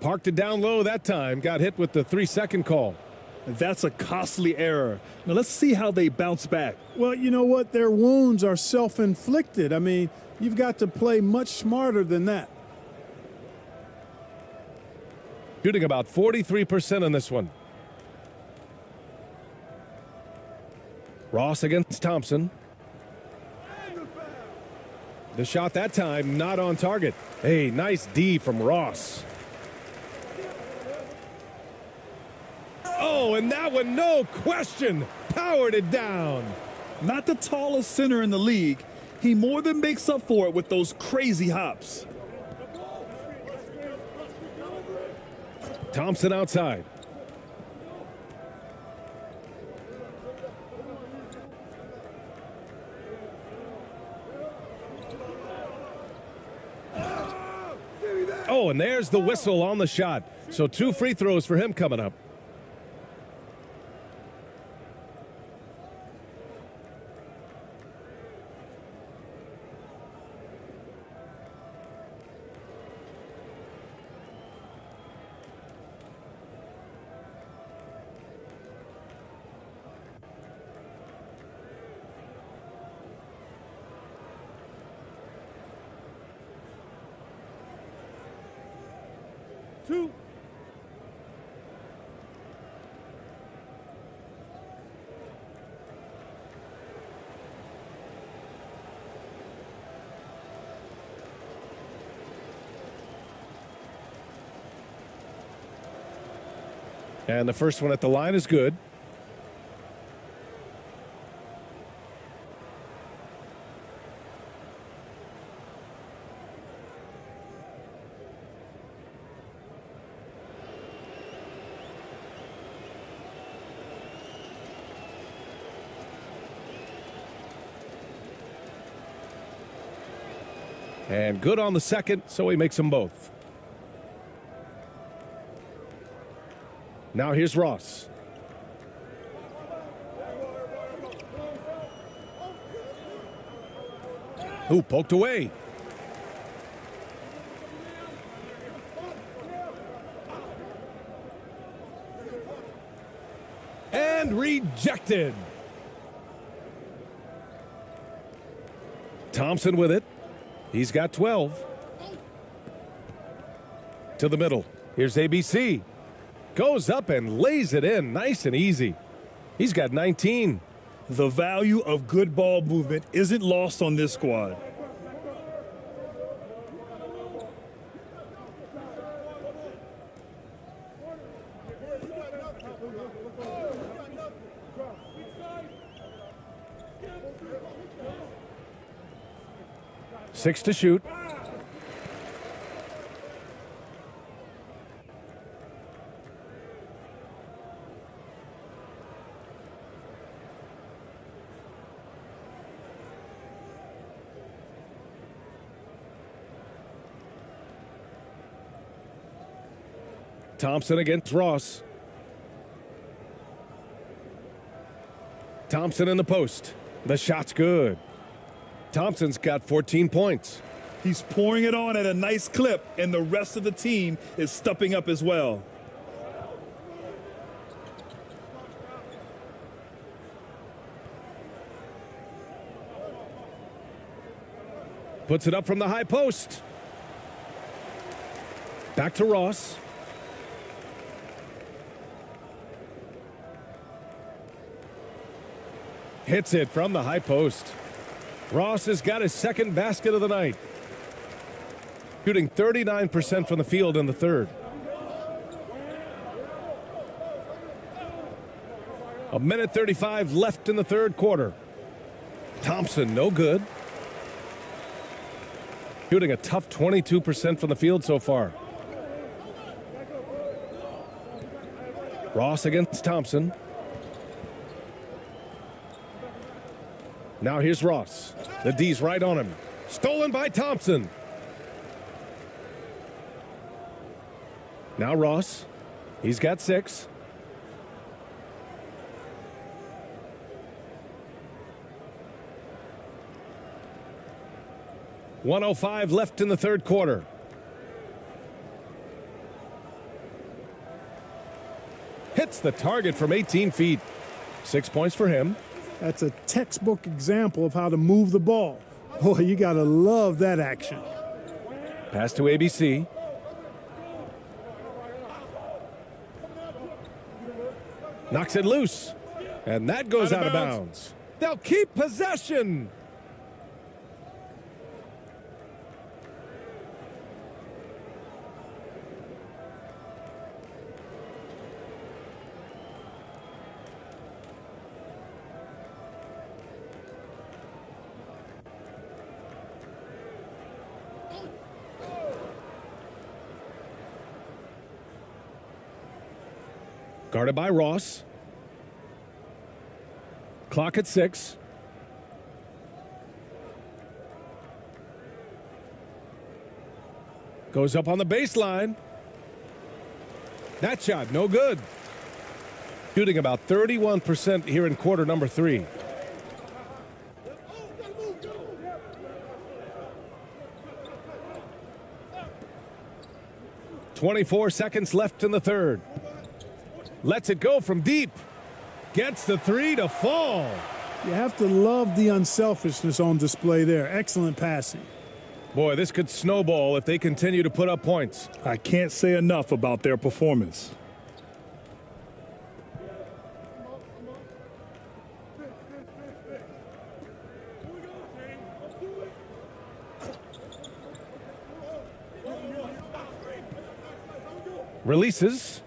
Parked it down low that time. Got hit with the 3-second call. That's a costly error. Now let's see how they bounce back. Well, you know what? Their wounds are self-inflicted. I mean, you've got to play much smarter than that. Shooting about 43% on this one. Ross against Thompson. The shot that time not on target. Hey, nice D from Ross. Oh, and that one, no question, powered it down. Not the tallest center in the league. He more than makes up for it with those crazy hops. Thompson outside. Oh, and there's the whistle on the shot. So 2 free throws for him coming up. Two. And the first one at the line is good. And good on the second, so he makes them both. Now here's Ross. Who poked away? And rejected. Thompson with it. He's got 12. To the middle. Here's ABC. Goes up and lays it in nice and easy. He's got 19. The value of good ball movement isn't lost on this squad. Six to shoot. Thompson against Ross. Thompson in the post. The shot's good. Thompson's got 14 points. He's pouring it on at a nice clip, and the rest of the team is stepping up as well. Puts it up from the high post. Back to Ross. Hits it from the high post. Ross has got his second basket of the night. Shooting 39% from the field in the third. A minute 35 left in the third quarter. Thompson, no good. Shooting a tough 22% from the field so far. Ross against Thompson. Now here's Ross. The D's right on him. Stolen by Thompson. Now Ross. He's got 6. .105 left in the third quarter. Hits the target from 18 feet. 6 points for him. That's a textbook example of how to move the ball. Boy, you got to love that action. Pass to ABC. Knocks it loose. And that goes out of bounds. They'll keep possession. Guarded by Ross. Clock at 6. Goes up on the baseline. That shot, no good. Shooting about 31% here in quarter number 3. .24 seconds left in the third. Lets it go from deep. Gets the 3 to fall. You have to love the unselfishness on display there. Excellent passing. Boy, this could snowball if they continue to put up points. I can't say enough about their performance. Releases.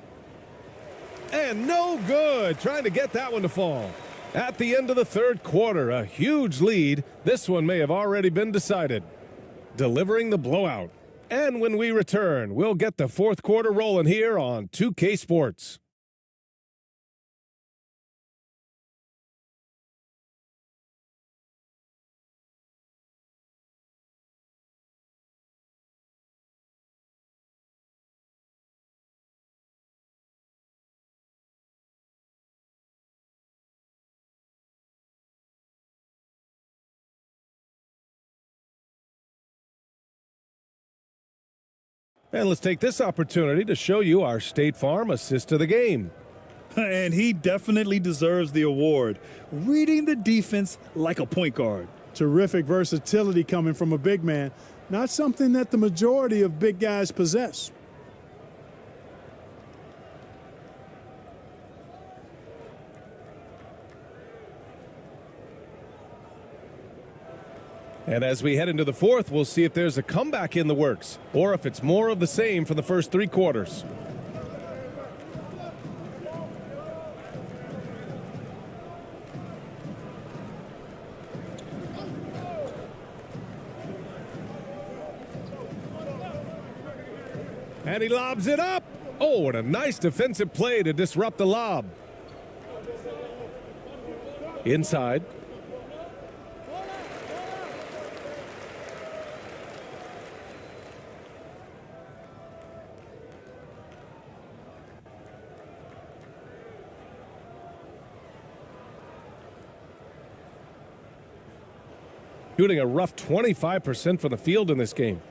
And no good. Trying to get that one to fall. At the end of the third quarter, a huge lead. This one may have already been decided. Delivering the blowout. And when we return, we'll get the fourth quarter rolling here on 2K Sports. And let's take this opportunity to show you our State Farm assist to the game. And he definitely deserves the award. Reading the defense like a point guard. Terrific versatility coming from a big man. Not something that the majority of big guys possess. And as we head into the fourth, we'll see if there's a comeback in the works or if it's more of the same from the first 3 quarters. And he lobs it up. Oh, and a nice defensive play to disrupt the lob. Inside. Shooting a rough 25% from the field in this game.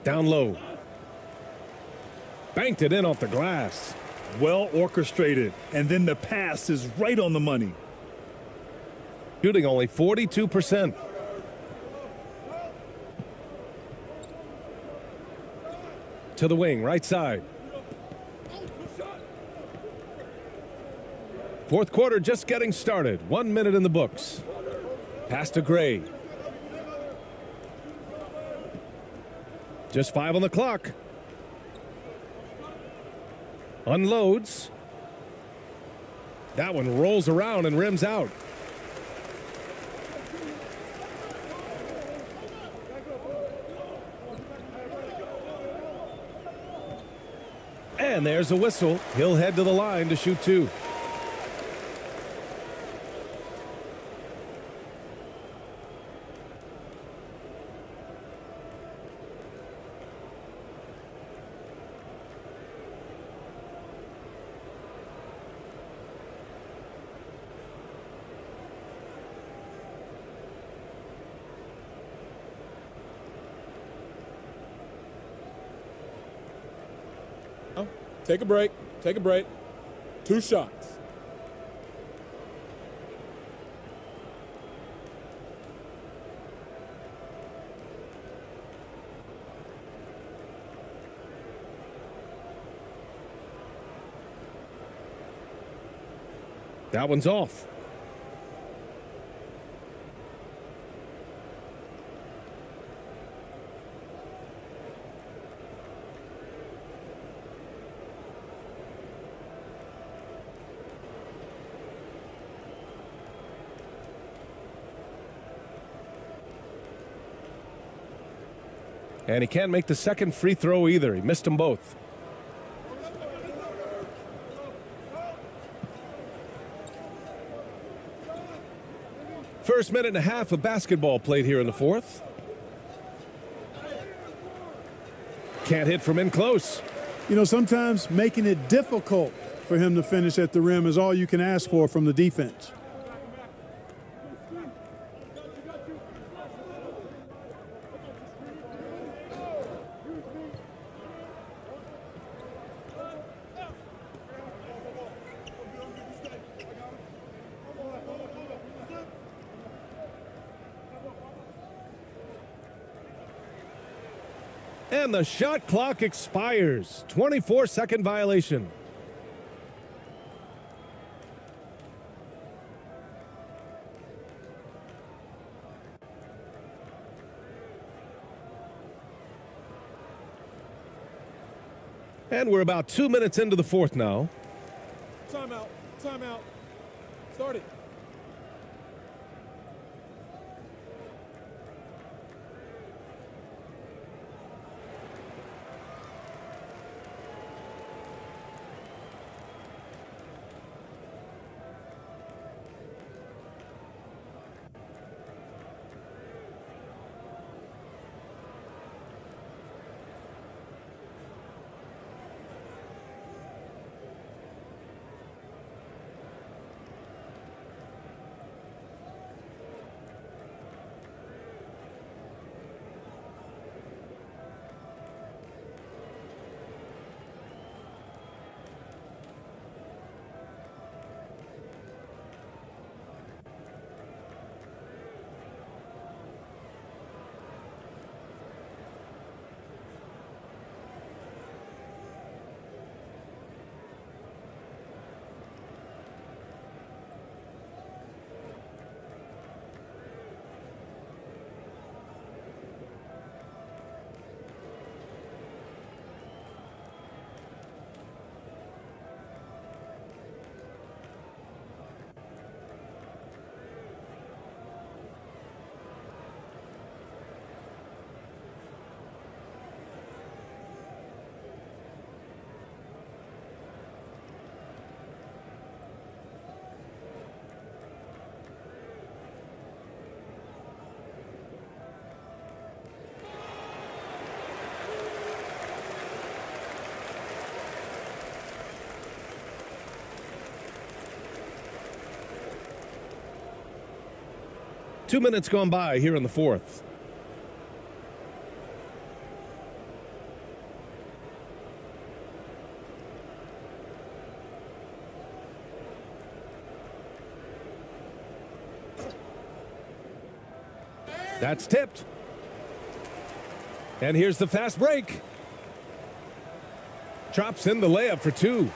Down low. Banked it in off the glass. Well orchestrated, and then the pass is right on the money. Shooting only 42%. To the wing, right side. Fourth quarter just getting started. 1 minute in the books. Pass to Gray. Just 5 on the clock. Unloads. That one rolls around and rims out. And there's a whistle. He'll head to the line to shoot 2. Take a break. Take a break. 2 shots. That one's off. And he can't make the second free throw either. He missed them both. First minute and a half of basketball played here in the fourth. Can't hit from in close. You know, sometimes making it difficult for him to finish at the rim is all you can ask for from the defense. And the shot clock expires. 24-second violation. And we're about 2 minutes into the fourth now. Timeout. Timeout. Start it. 2 minutes gone by here in the fourth. That's tipped. And here's the fast break. Drops in the layup for two.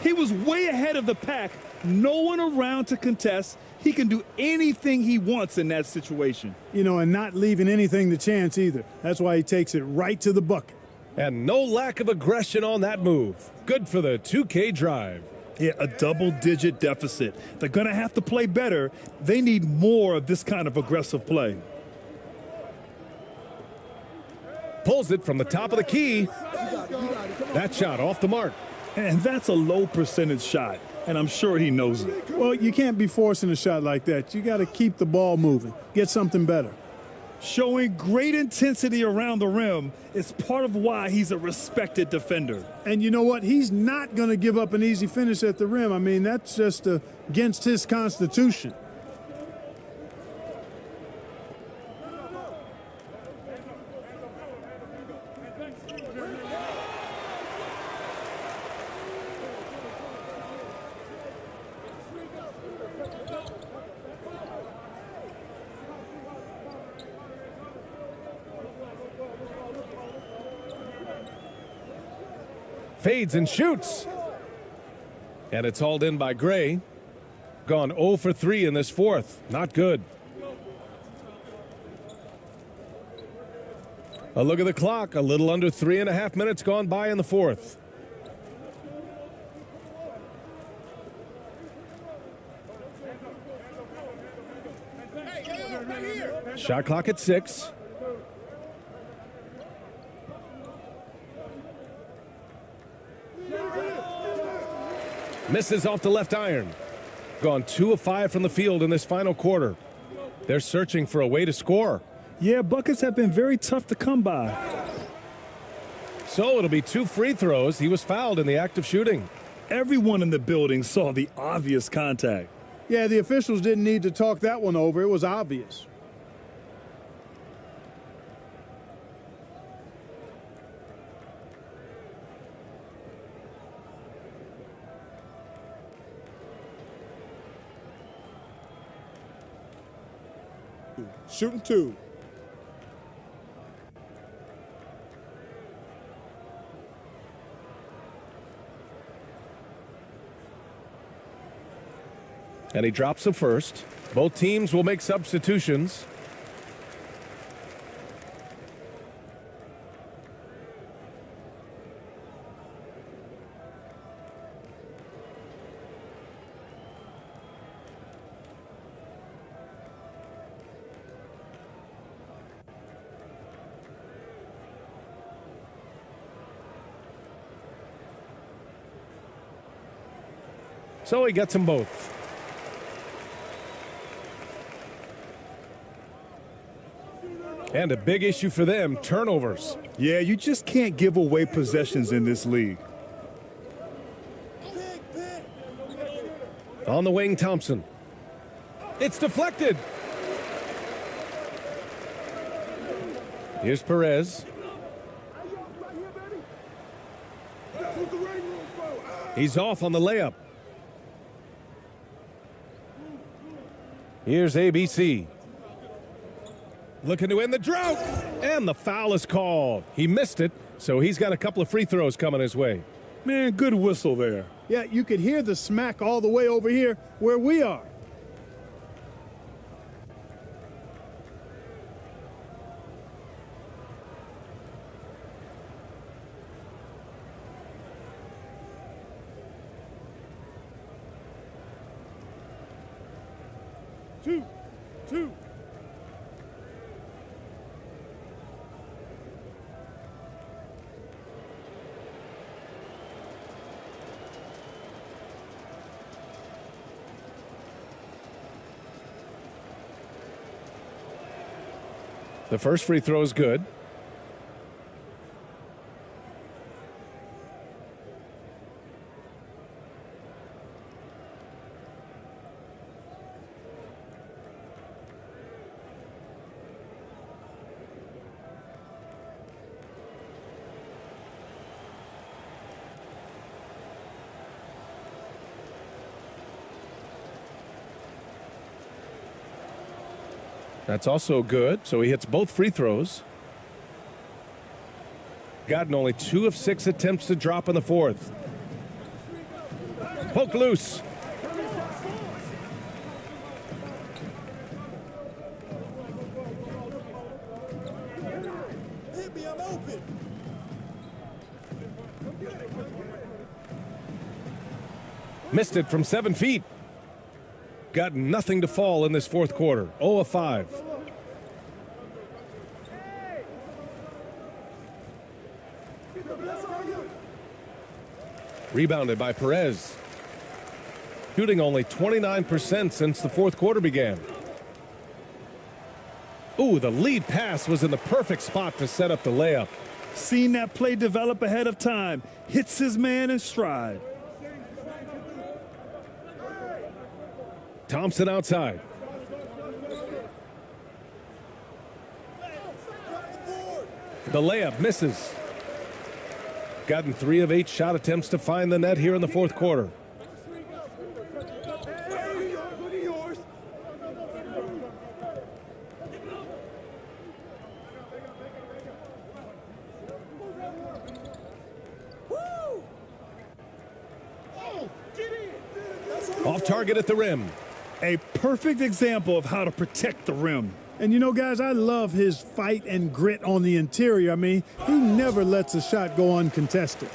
He was way ahead of the pack. No one around to contest. He can do anything he wants in that situation. You know, and not leaving anything to chance either. That's why he takes it right to the bucket. And no lack of aggression on that move. Good for the 2K drive. Yeah, a double-digit deficit. They're going to have to play better. They need more of this kind of aggressive play. Pulls it from the top of the key. That shot off the mark. And that's a low percentage shot, and I'm sure he knows it. Well, you can't be forcing a shot like that. You got to keep the ball moving, get something better. Showing great intensity around the rim is part of why he's a respected defender. And you know what? He's not going to give up an easy finish at the rim. I mean, that's just against his constitution. Fades and shoots. And it's hauled in by Gray. Gone 0 for 3 in this fourth. Not good. A look at the clock. A little under 3.5 minutes gone by in the fourth. Shot clock at 6. Misses off the left iron. Gone 2 of 5 from the field in this final quarter. They're searching for a way to score. Yeah, buckets have been very tough to come by. So it'll be 2 free throws. He was fouled in the act of shooting. Everyone in the building saw the obvious contact. Yeah, the officials didn't need to talk that one over. It was obvious. Shooting 2. And he drops the first. Both teams will make substitutions. So he gets them both. And a big issue for them, turnovers. Yeah, you just can't give away possessions in this league. On the wing, Thompson. It's deflected. Here's Perez. He's off on the layup. Here's ABC. Looking to end the drought. And the foul is called. He missed it, so he's got a couple of free throws coming his way. Man, good whistle there. Yeah, you could hear the smack all the way over here where we are. Two. The first free throw is good. That's also good, so he hits both free throws. Gotten only 2 of 6 attempts to drop in the fourth. Poke loose. Hit me, I'm open. Missed it from 7 feet. Got nothing to fall in this fourth quarter. 0 of 5. Rebounded by Perez. Shooting only 29% since the fourth quarter began. Ooh, the lead pass was in the perfect spot to set up the layup. Seen that play develop ahead of time. Hits his man in stride. Thompson outside. The layup misses. Gotten 3 of 8 shot attempts to find the net here in the fourth quarter. Off target at the rim. A perfect example of how to protect the rim. And you know, guys, I love his fight and grit on the interior. I mean, he never lets a shot go uncontested.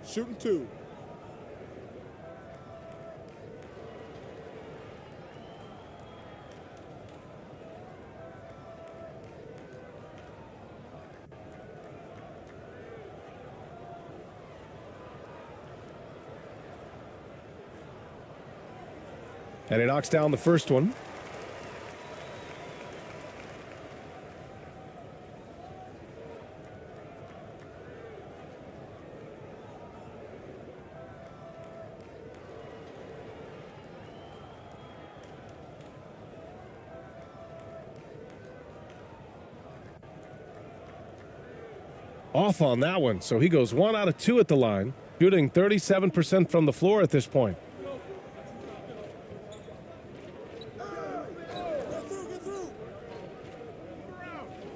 Shooting 2. And he knocks down the first one. Off on that one, so he goes 1 out of 2 at the line, shooting 37% from the floor at this point.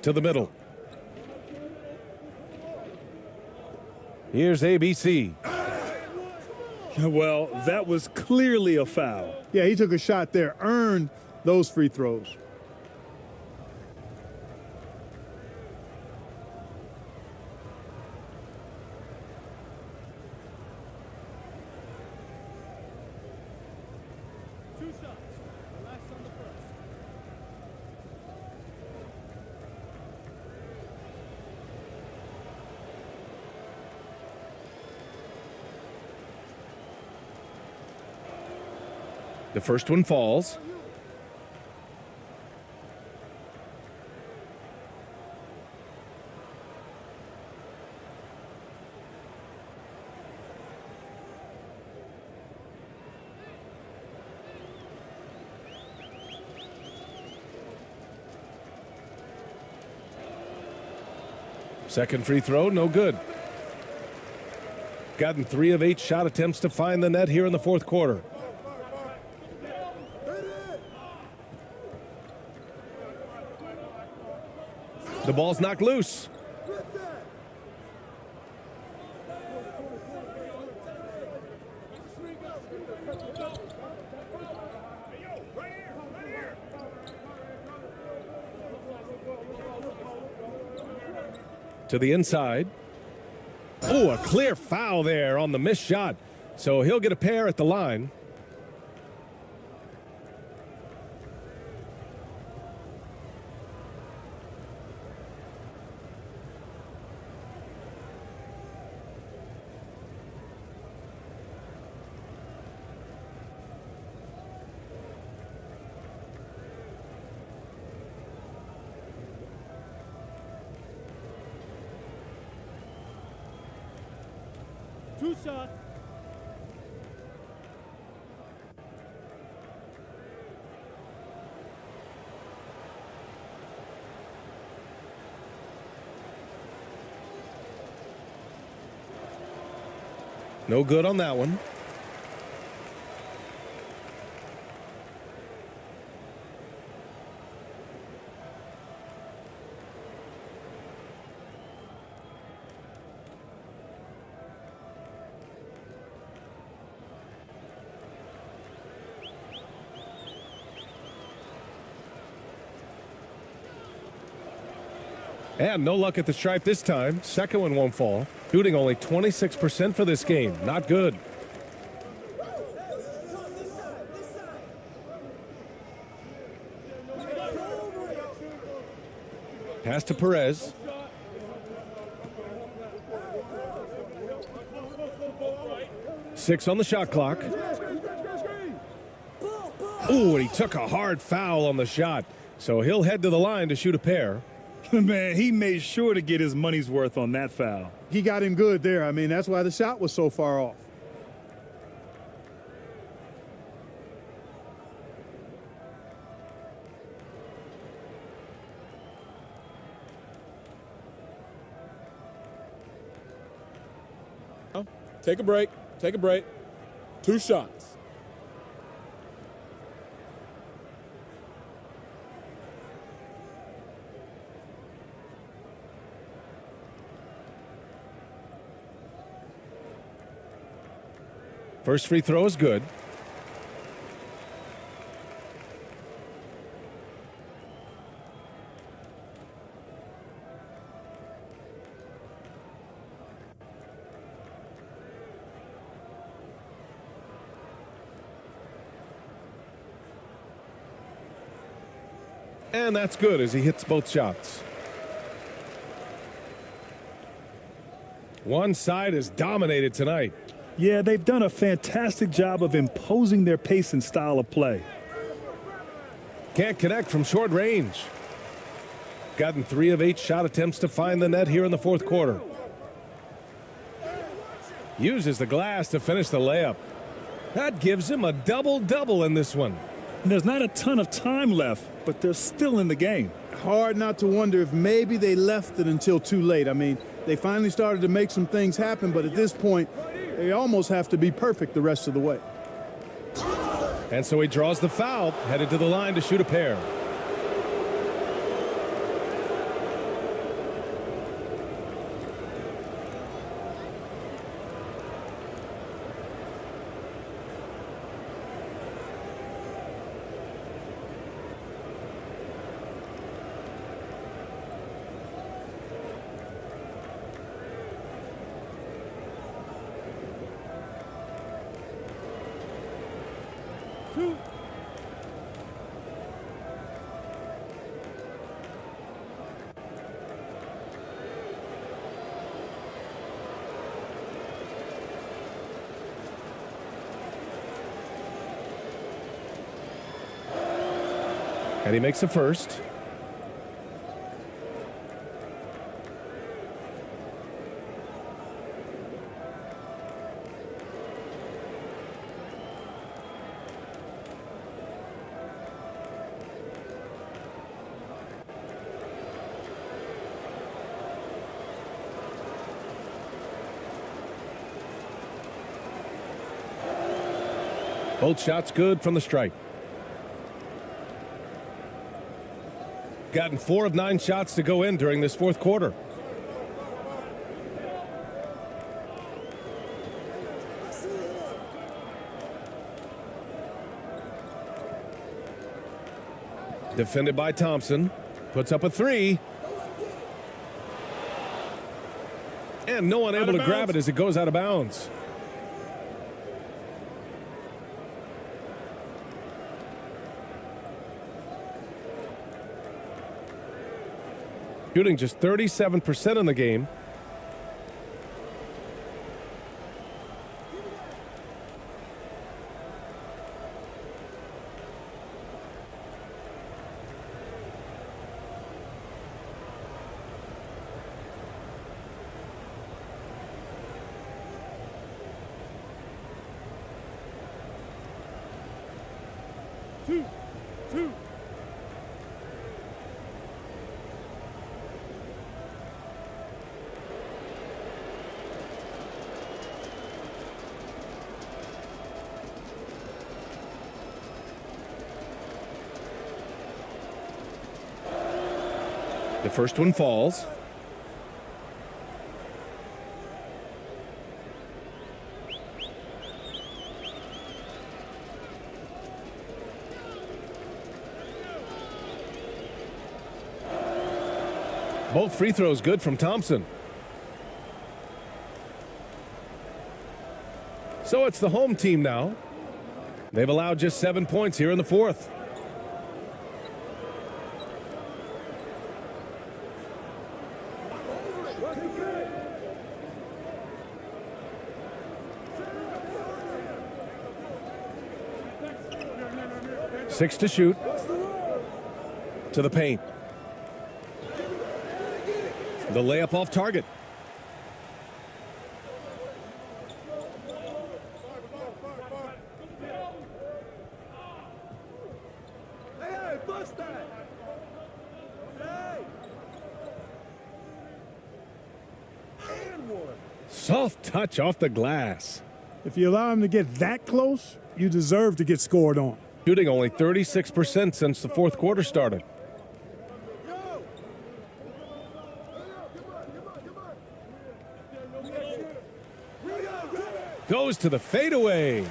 To the middle. Here's ABC. Well, that was clearly a foul. Yeah, he took a shot there, earned those free throws. The first one falls. Second free throw, no good. Gotten 3 of 8 shot attempts to find the net here in the fourth quarter. The ball's knocked loose. To the inside. Oh, a clear foul there on the missed shot. So he'll get a pair at the line. 2 shots. No good on that one. And no luck at the stripe this time. Second one won't fall. Shooting only 26% for this game. Not good. Pass to Perez. Six on the shot clock. Ooh, and he took a hard foul on the shot. So he'll head to the line to shoot a pair. Man, he made sure to get his money's worth on that foul. He got him good there. I mean, that's why the shot was so far off. Take a break. Take a break. 2 shots. First free throw is good. And that's good as he hits both shots. One side is dominated tonight. Yeah, they've done a fantastic job of imposing their pace and style of play. Can't connect from short range. Gotten 3 of 8 shot attempts to find the net here in the fourth quarter. Uses the glass to finish the layup. That gives him a double-double in this one. And there's not a ton of time left, but they're still in the game. Hard not to wonder if maybe they left it until too late. I mean, they finally started to make some things happen, but at this point, they almost have to be perfect the rest of the way. And so he draws the foul, headed to the line to shoot a pair. And he makes the first. Both shots good from the stripe. Gotten 4 of 9 shots to go in during this fourth quarter. Defended by Thompson. Puts up a 3. And no one able to grab it as it goes out of bounds. Shooting just 37% in the game. 2. The first one falls. Both free throws good from Thompson. So it's the home team now. They've allowed just 7 points here in the fourth. Six to shoot. To the paint. The layup off target. Hey, bust that! Hey! And one. Soft touch off the glass. If you allow him to get that close, you deserve to get scored on. Shooting only 36% since the fourth quarter started. Goes to the fadeaway.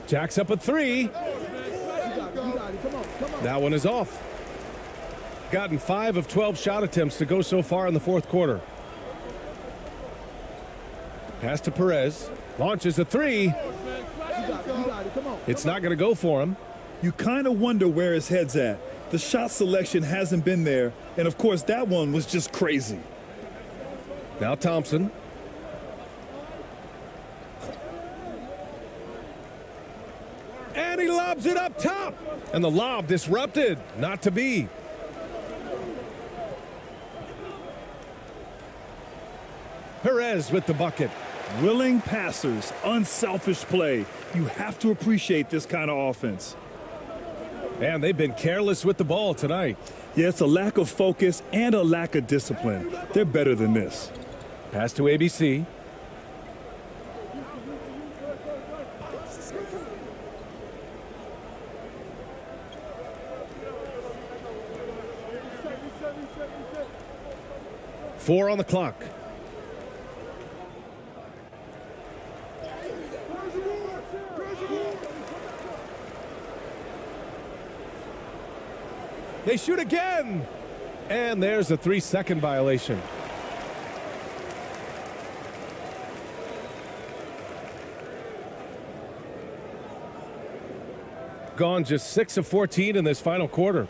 Jacks up a three. That one is off. Gotten 5 of 12 shot attempts to go so far in the fourth quarter. Pass to Perez. Launches a three. It's not going to go for him. You kind of wonder where his head's at. The shot selection hasn't been there. And, of course, that one was just crazy. Now Thompson. And he lobs it up top. And the lob disrupted. Not to be. Perez with the bucket. Willing passers, unselfish play. You have to appreciate this kind of offense. And they've been careless with the ball tonight. Yeah, it's a lack of focus and a lack of discipline. They're better than this. Pass to ABC. Four on the clock. They shoot again. And there's a 3-second violation. Gone just 6 of 14 in this final quarter.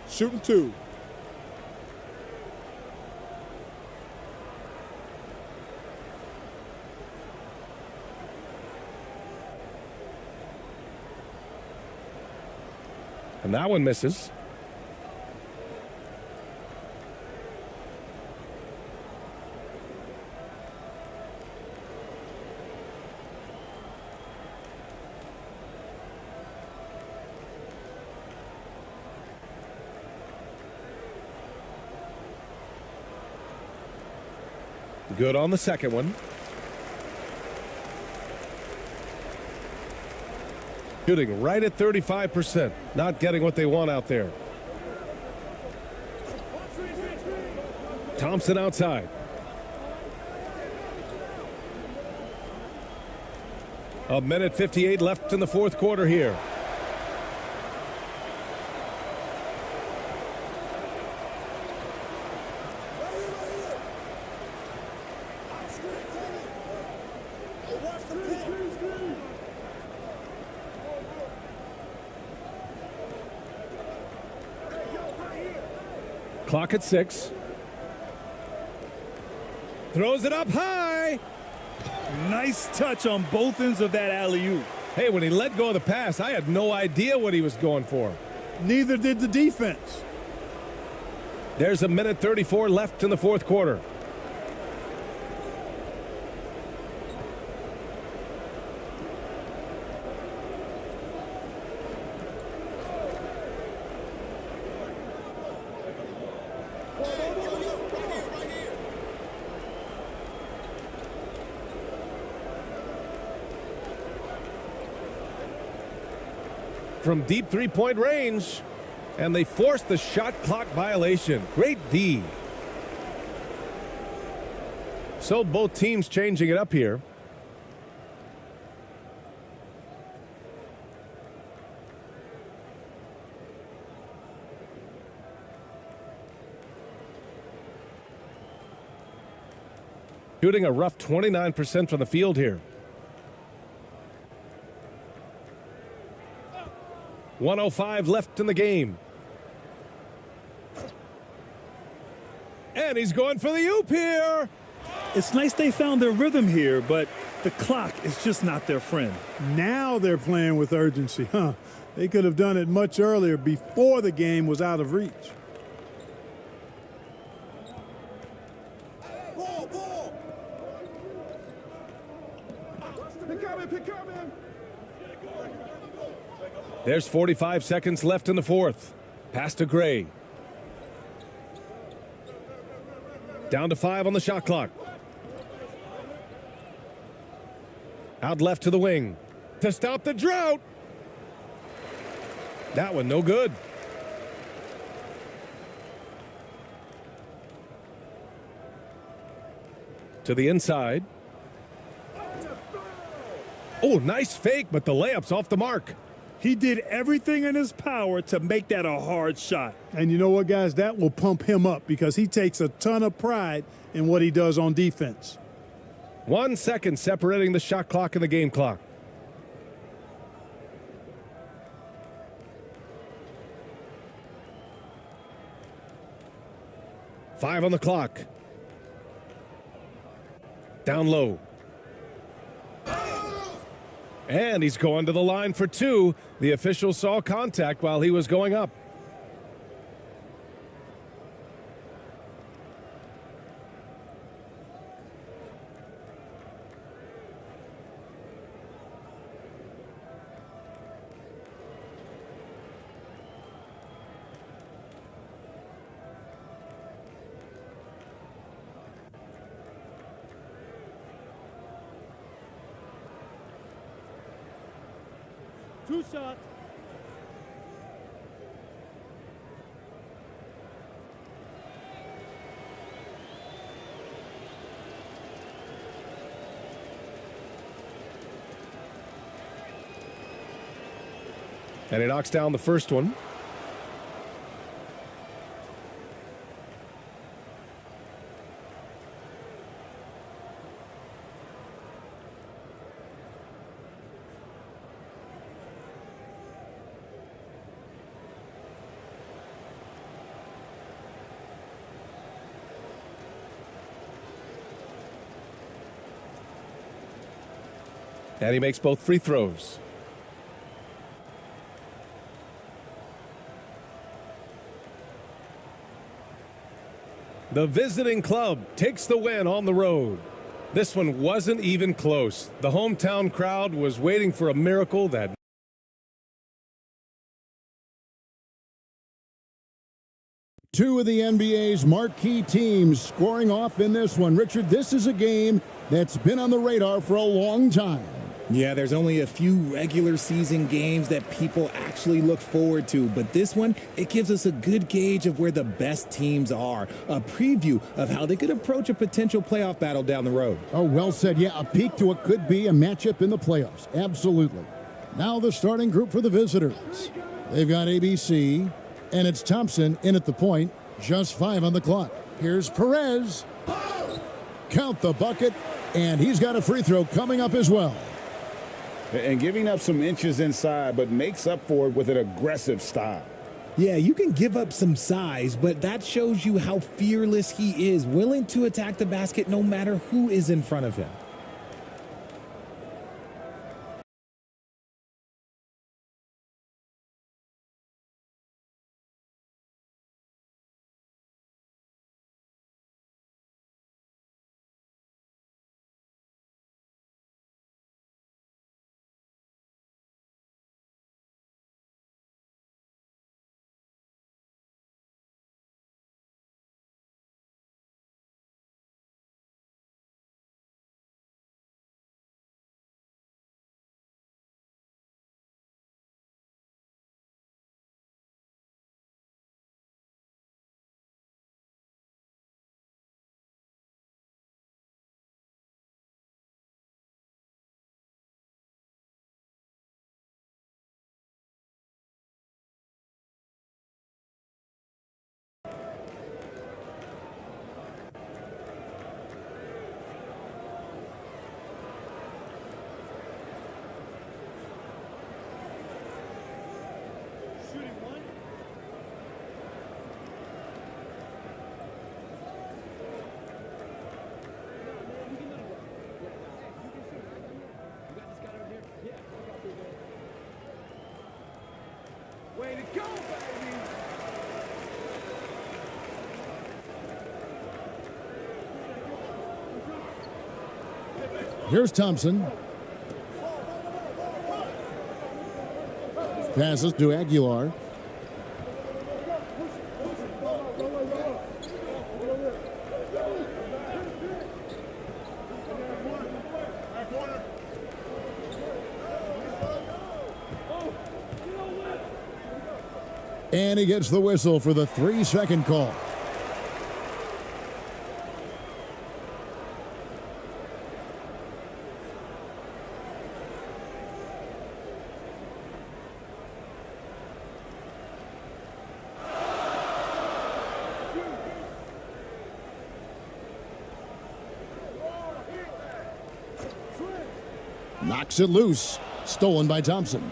Shooting 2. And that one misses. Good on the second one. Shooting right at 35%. Not getting what they want out there. Thompson outside. A minute 58 left in the fourth quarter here. Clock at 6. Throws it up high. Nice touch on both ends of that alley-oop. Hey, when he let go of the pass, I had no idea what he was going for. Neither did the defense. There's a minute 34 left in the fourth quarter. From deep three-point range, and they forced the shot clock violation. Great D. So both teams changing it up here. Shooting a rough 29% from the field here. 1:05 left in the game. And he's going for the oop here. It's nice they found their rhythm here, but the clock is just not their friend. Now they're playing with urgency, huh? They could have done it much earlier before the game was out of reach. Ball. Pick up, man. There's 45 seconds left in the fourth. Pass to Gray. Down to 5 on the shot clock. Out left to the wing. To stop the drought. That one no good. To the inside. Oh, nice fake, but the layup's off the mark. He did everything in his power to make that a hard shot. And you know what, guys? That will pump him up because he takes a ton of pride in what he does on defense. 1 second separating the shot clock and the game clock. Five on the clock. Down low. And he's going to the line for 2. The official saw contact while he was going up. Two shots. And he knocks down the first one. And he makes both free throws. The visiting club takes the win on the road. This one wasn't even close. The hometown crowd was waiting for a miracle that Two of the NBA's marquee teams scoring off in this one. Richard, this is a game that's been on the radar for a long time. Yeah, there's only a few regular season games that people actually look forward to, but this one, it gives us a good gauge of where the best teams are, a preview of how they could approach a potential playoff battle down the road. Oh, well said. Yeah, a peek to what could be a matchup in the playoffs. Absolutely. Now the starting group for the visitors. They've got ABC, and it's Thompson in at the point, just 5 on the clock. Here's Perez. count the bucket, and he's got a free throw coming up as well. And giving up some inches inside, but makes up for it with an aggressive style. Yeah, you can give up some size, but that shows you how fearless he is, willing to attack the basket no matter who is in front of him. Way to go, baby! Here's Thompson. Passes to Aguilar. And he gets the whistle for the 3-second call. Knocks it loose. Stolen by Thompson.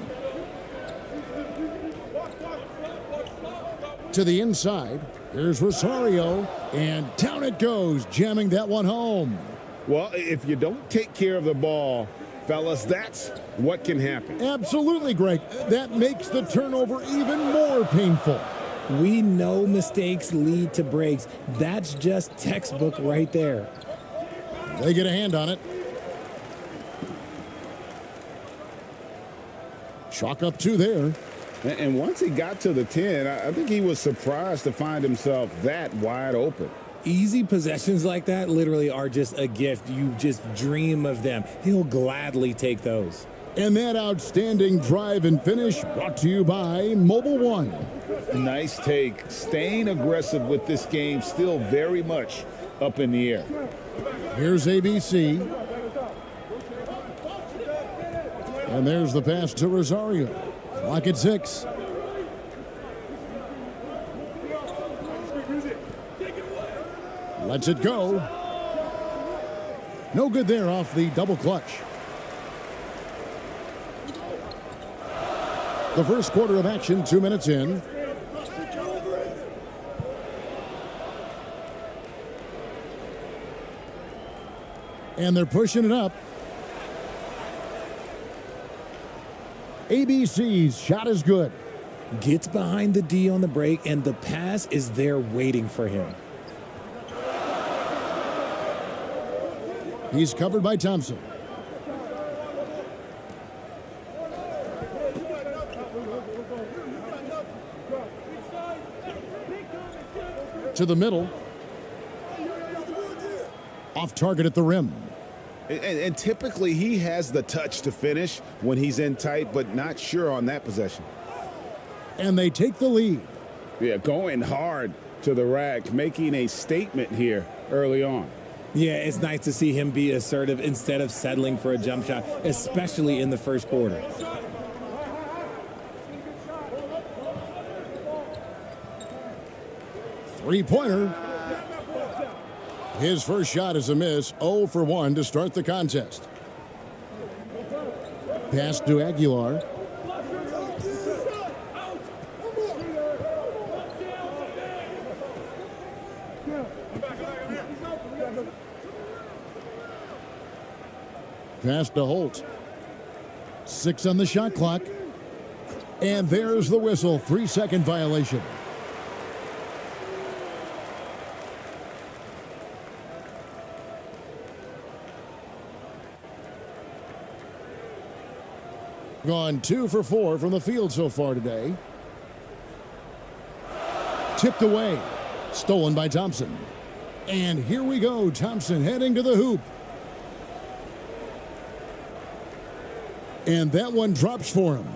To the inside. Here's Rosario. And down it goes, jamming that one home. Well, if you don't take care of the ball, fellas, that's what can happen. Absolutely, Greg. That makes the turnover even more painful. We know mistakes lead to breaks. That's just textbook right there. They get a hand on it. Chalk up 2 there. And once he got to the 10, I think he was surprised to find himself that wide open. Easy possessions like that literally are just a gift. You just dream of them. He'll gladly take those. And that outstanding drive and finish brought to you by Mobile One. Nice take. Staying aggressive with this game, still very much up in the air. Here's ABC. And there's the pass to Rosario. Clock at 6. Lets it go. No good there off the double clutch. The first quarter of action, 2 minutes in. And they're pushing it up. ABC's shot is good. Gets behind the D on the break, and the pass is there waiting for him. He's covered by Thompson. To the middle. Off target at the rim. And typically he has the touch to finish when he's in tight, but not sure on that possession. And they take the lead. Yeah, going hard to the rack, making a statement here early on. Yeah, it's nice to see him be assertive instead of settling for a jump shot, especially in the first quarter. Three-pointer. His first shot is a miss, 0 for 1 to start the contest. Pass to Aguilar. Pass to Holt. 6 on the shot clock. And there's the whistle, 3-second violation. Gone 2 for 4 from the field so far today. Tipped away. Stolen by Thompson. And here we go. Thompson heading to the hoop. And that one drops for him.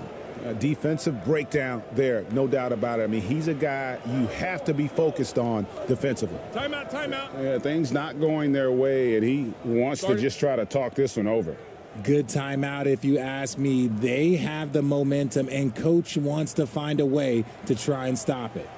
A defensive breakdown there, no doubt about it. I mean, he's a guy you have to be focused on defensively. Timeout, timeout. Yeah, things not going their way, and he wants to just try to talk this one over. Good timeout if you ask me. They have the momentum, and coach wants to find a way to try and stop it.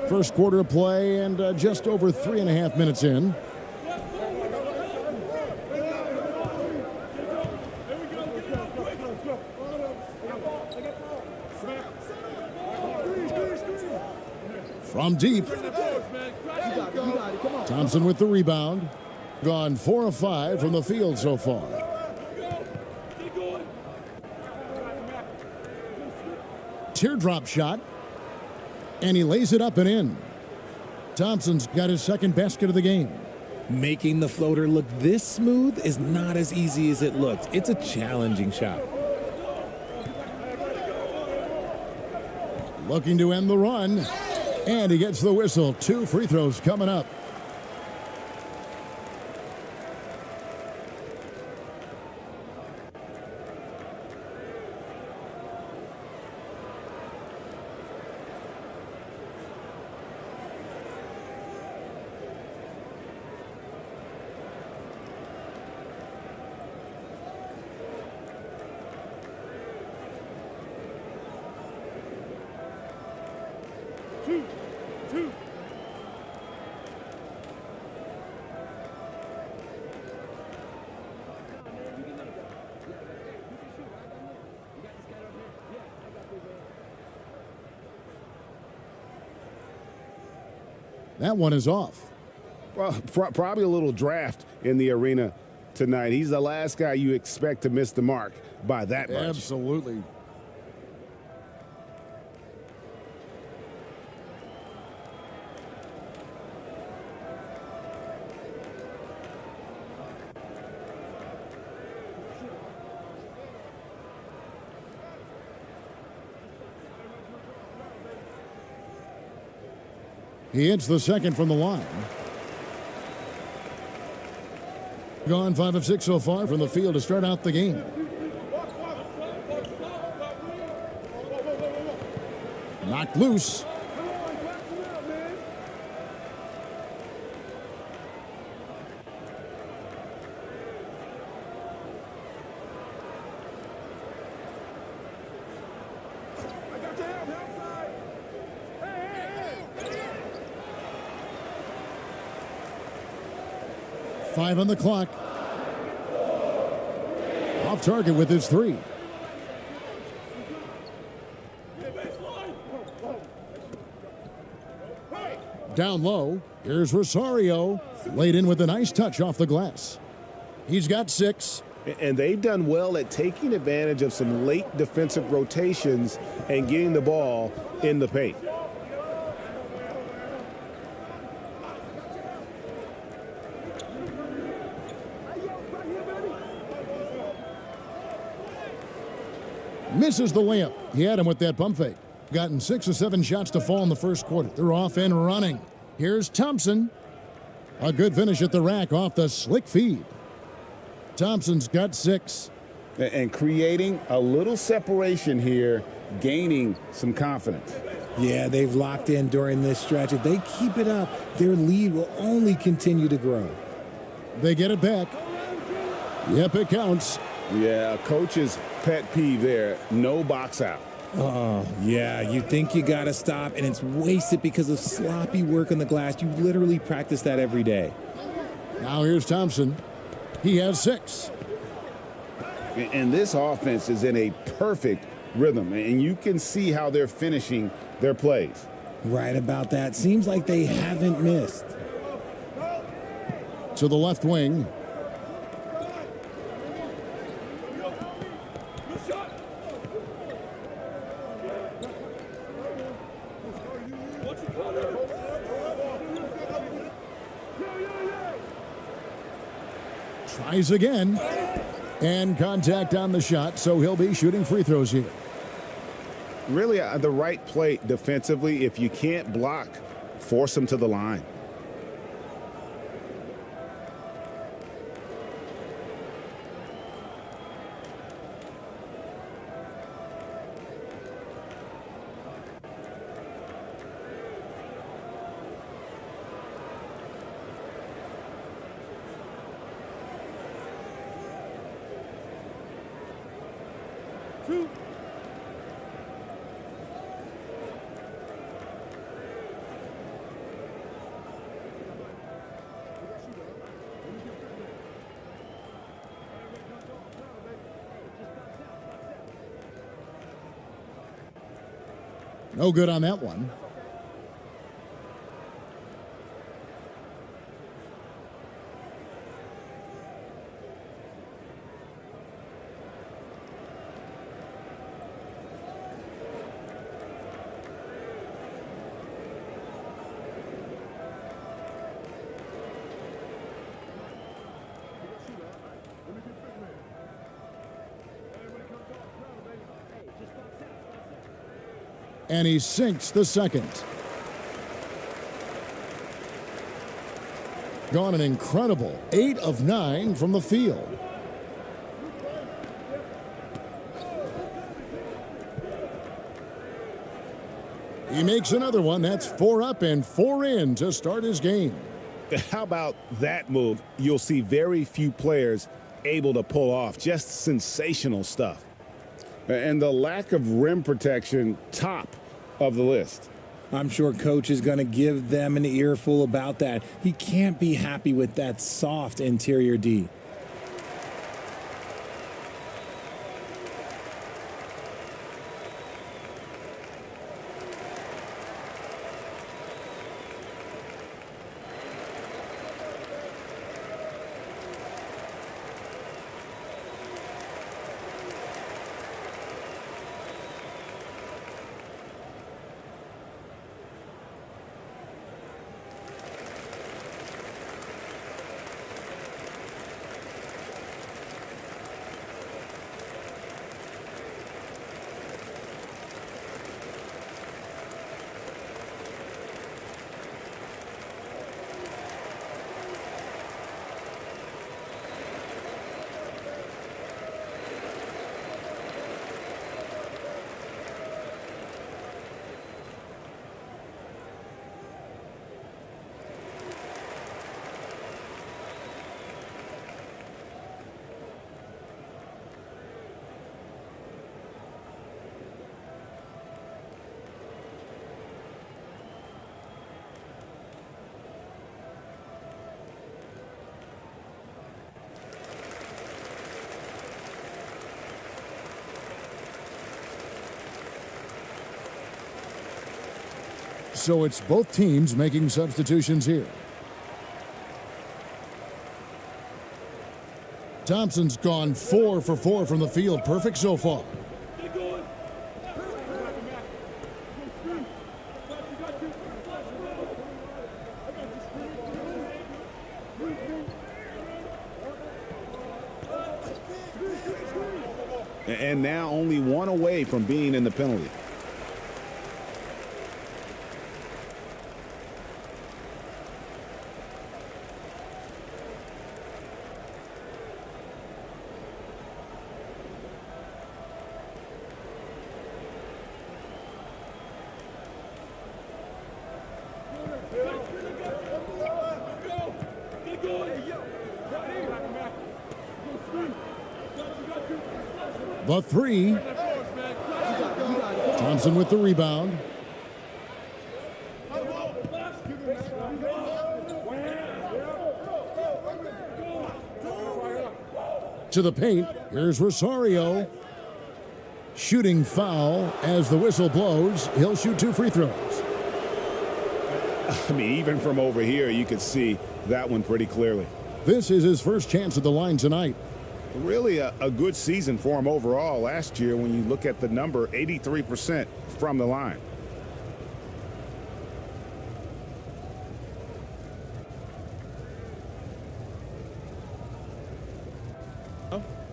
First quarter of play and just over 3.5 minutes in. From deep. Thompson with the rebound. Gone 4 of 5 from the field so far. Teardrop shot. And he lays it up and in. Thompson's got his second basket of the game. Making the floater look this smooth is not as easy as it looks. It's a challenging shot. Looking to end the run. And he gets the whistle. 2 free throws coming up. That one is off. Well, probably a little draft in the arena tonight. He's the last guy you expect to miss the mark by that much. Absolutely. He hits the second from the line. Gone 5 of 6 so far from the field to start out the game. Knocked loose. 5 on the clock. Off target with his 3. Down low, here's Rosario. Laid in with a nice touch off the glass. He's got 6. And they've done well at taking advantage of some late defensive rotations and getting the ball in the paint. Misses the layup. He had him with that pump fake. Gotten 6 or 7 shots to fall in the first quarter. They're off and running. Here's Thompson. A good finish at the rack off the slick feed. Thompson's got 6. And creating a little separation here, gaining some confidence. Yeah, they've locked in during this stretch. If they keep it up, their lead will only continue to grow. They get it back. Yep, it counts. Yeah, coach's pet peeve there. No box out. Oh, yeah, you think you got to stop, and it's wasted because of sloppy work on the glass. You literally practice that every day. Now here's Thompson. He has 6. And this offense is in a perfect rhythm, and you can see how they're finishing their plays. Right about that. Seems like they haven't missed. To the left wing. Tries again. And contact on the shot, so he'll be shooting free throws here. Really, the right play defensively. If you can't block, force them to the line. No good on that one. And he sinks the second. Gone an incredible 8 of 9 from the field. He makes another one. That's 4 up and 4 in to start his game. How about that move? You'll see very few players able to pull off. Just sensational stuff. And the lack of rim protection, top of the list. I'm sure coach is going to give them an earful about that. He can't be happy with that soft interior D. So it's both teams making substitutions here. Thompson's gone 4 for 4 from the field. Perfect so far. And now only one away from being in the penalty. The 3. Thompson with the rebound. To the paint. Here's Rosario. Shooting foul as the whistle blows. He'll shoot 2 free throws. I mean, even from over here, you could see that one pretty clearly. This is his first chance at the line tonight. Really a good season for him overall last year when you look at the number, 83% from the line.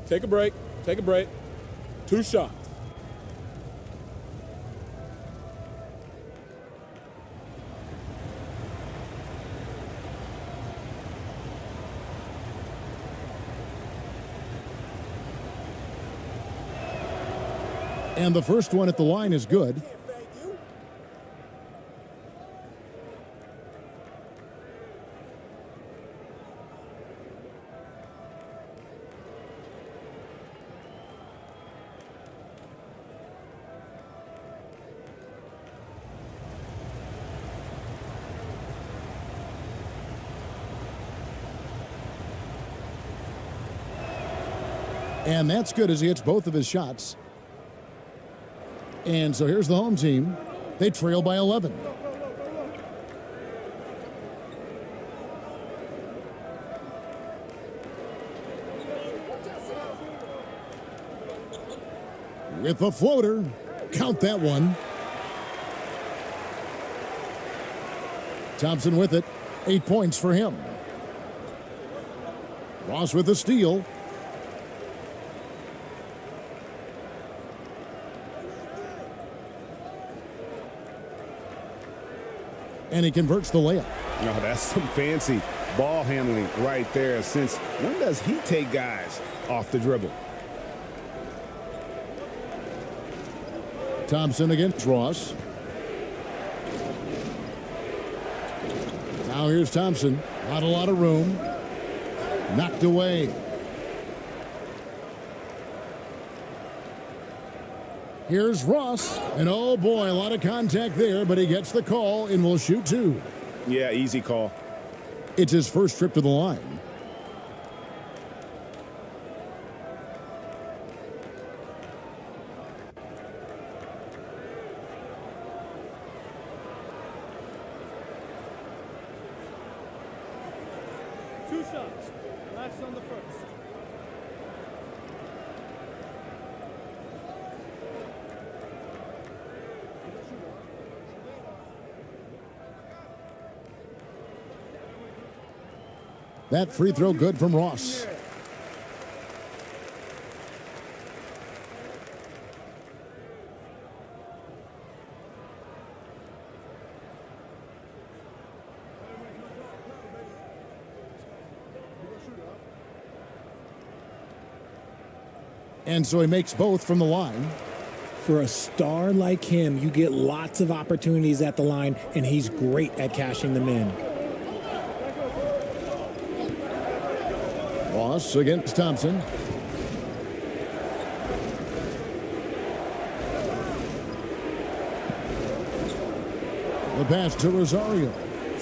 Take a break. Take a break. 2 shots. And the first one at the line is good. And that's good as he hits both of his shots. And so here's the home team. They trail by 11. With the floater. Count that one. Thompson with it. 8 points for him. Ross with the steal. And he converts the layup. No, that's some fancy ball handling right there. Since when does he take guys off the dribble? Thompson against Ross. Now here's Thompson. Not a lot of room. Knocked away. Here's Ross. And oh boy, a lot of contact there, but he gets the call and will shoot 2. Yeah, easy call. It's his first trip to the line. Two shots. Last on the first. That free throw good from Ross. And so he makes both from the line. For a star like him, you get lots of opportunities at the line, and he's great at cashing them in. Ross against Thompson. The pass to Rosario.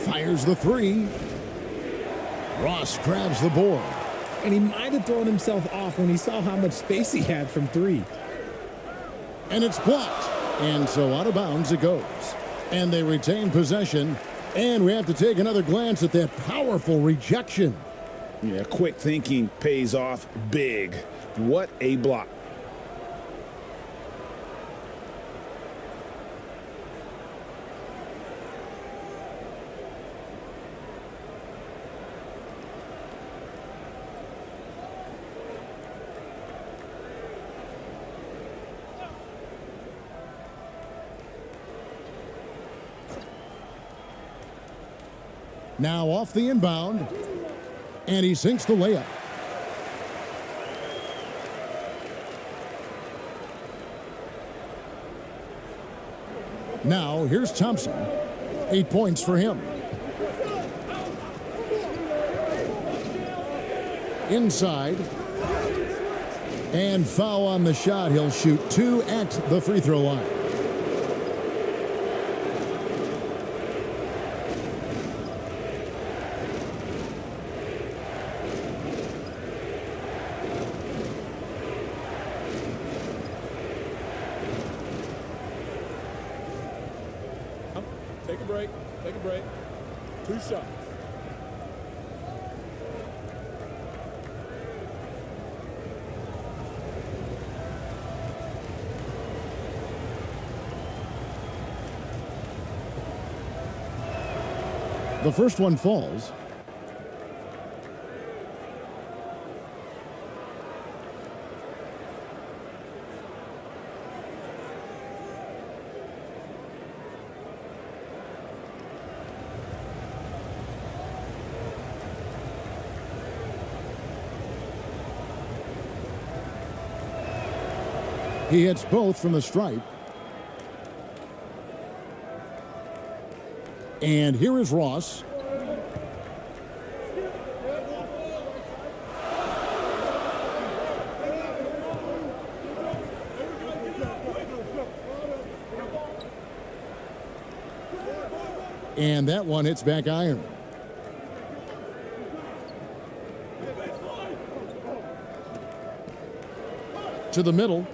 Fires the 3. Ross grabs the board. And he might have thrown himself off when he saw how much space he had from 3. And it's blocked. And so out of bounds it goes. And they retain possession. And we have to take another glance at that powerful rejection. Yeah, quick thinking pays off big. What a block. Now off the inbound, and he sinks the layup. Now here's Thompson. 8 points for him. Inside. And foul on the shot. He'll shoot 2 at the free throw line. Take a break. Take a break. 2 shots. The first one falls. He hits both from the stripe. And here is Ross. And that one hits back iron. To the middle.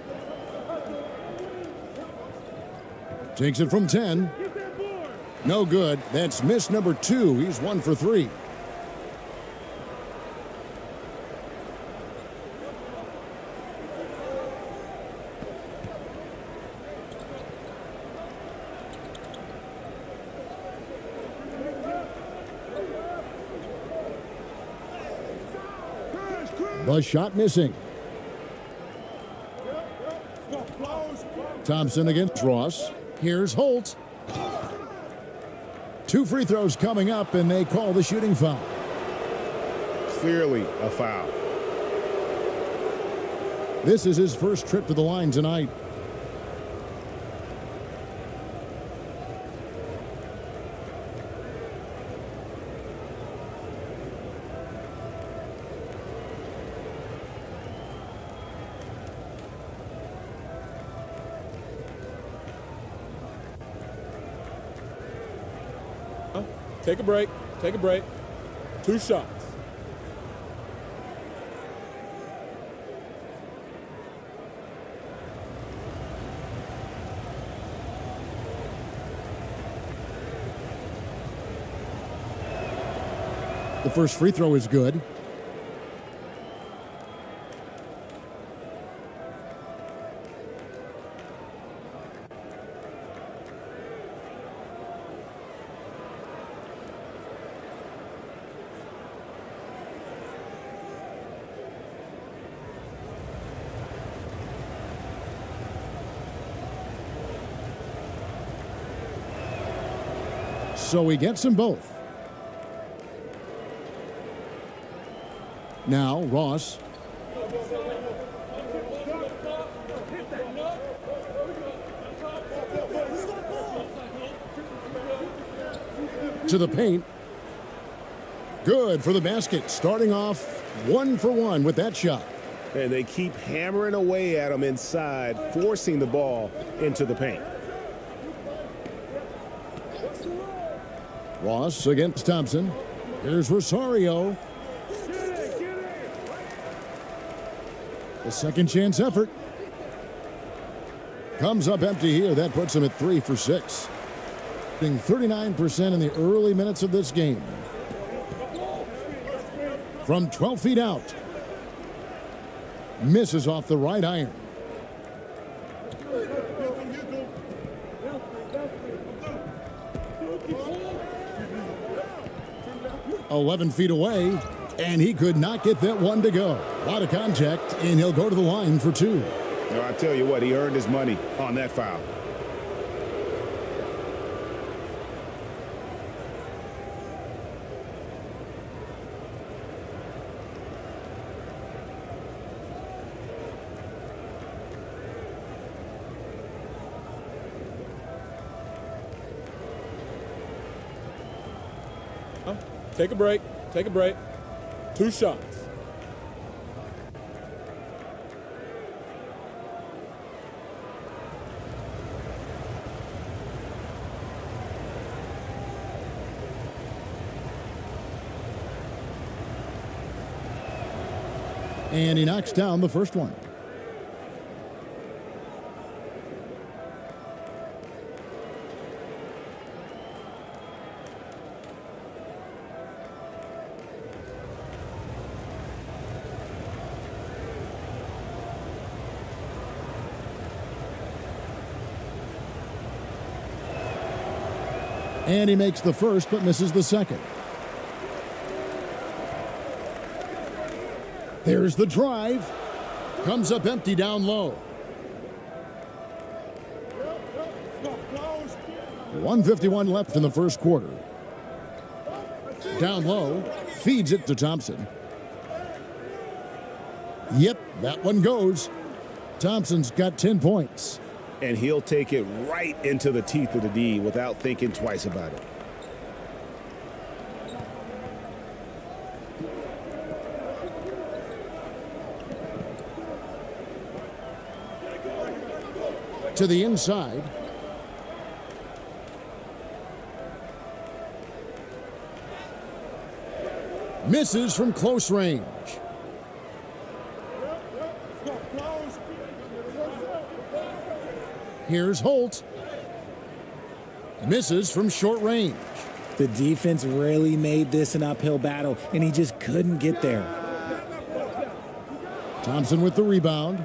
Takes it from 10. No good. That's miss number 2. He's 1 for 3. The shot missing. Thompson against Ross. Here's Holt. 2 free throws coming up, and they call the shooting foul. Clearly a foul. This is his first trip to the line tonight. Take a break. Take a break. 2 shots. The first free throw is good. So he gets them both. Now Ross. To the paint. Good for the basket. Starting off 1 for 1 with that shot. And they keep hammering away at him inside, forcing the ball into the paint. Ross against Thompson. Here's Rosario. The second chance effort. Comes up empty here. That puts him at 3 for 6. 39% in the early minutes of this game. From 12 feet out. Misses off the right iron. "11 feet away, and he could not get that one to go. A lot of contact, and he'll go to the line for two." No, I tell you what, he earned his money on that foul. Take a break. Take a break. 2 shots. And he knocks down the first one. And he makes the first, but misses the second. There's the drive. Comes up empty down low. 1:51 left in the first quarter. Down low. Feeds it to Thompson. Yep, that one goes. Thompson's got 10 points. And he'll take it right into the teeth of the D without thinking twice about it. To the inside. Misses from close range. Here's Holt. Misses from short range. The defense really made this an uphill battle, and he just couldn't get there. Thompson with the rebound.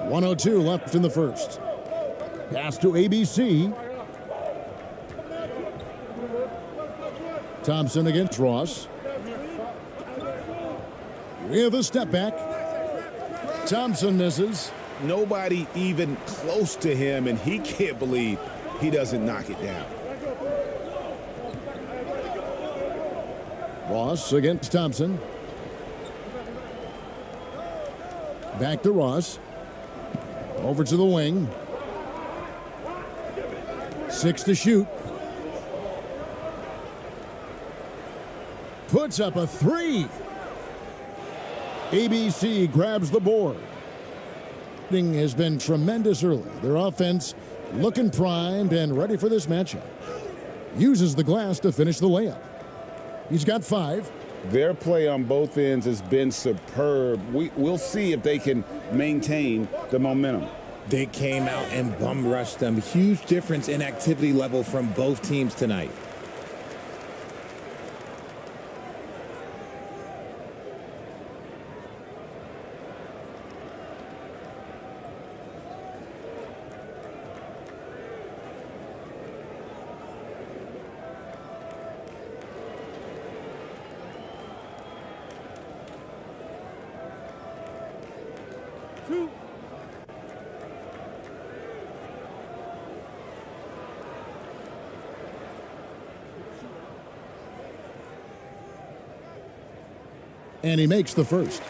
1:02 left in the first. Pass to ABC. Thompson against Ross. With a step back. Thompson misses. Nobody even close to him, and he can't believe he doesn't knock it down. Ross against Thompson. Back to Ross. Over to the wing. 6 to shoot. Puts up a 3. ABC grabs the board. Has been tremendous early. Their offense looking primed and ready for this matchup. Uses the glass to finish the layup. He's got 5. Their play on both ends has been superb. We'll see if they can maintain the momentum. They came out and bum rushed them. Huge difference in activity level from both teams tonight. And he makes the first.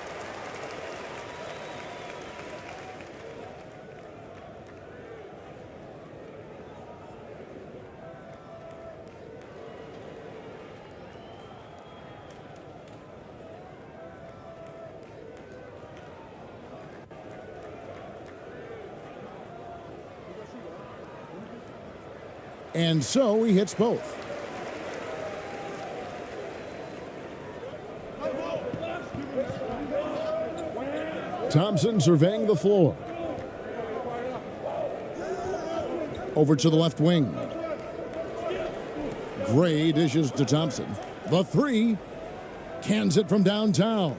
And so he hits both. Thompson surveying the floor. Over to the left wing. Gray dishes to Thompson. The three. Cans it from downtown.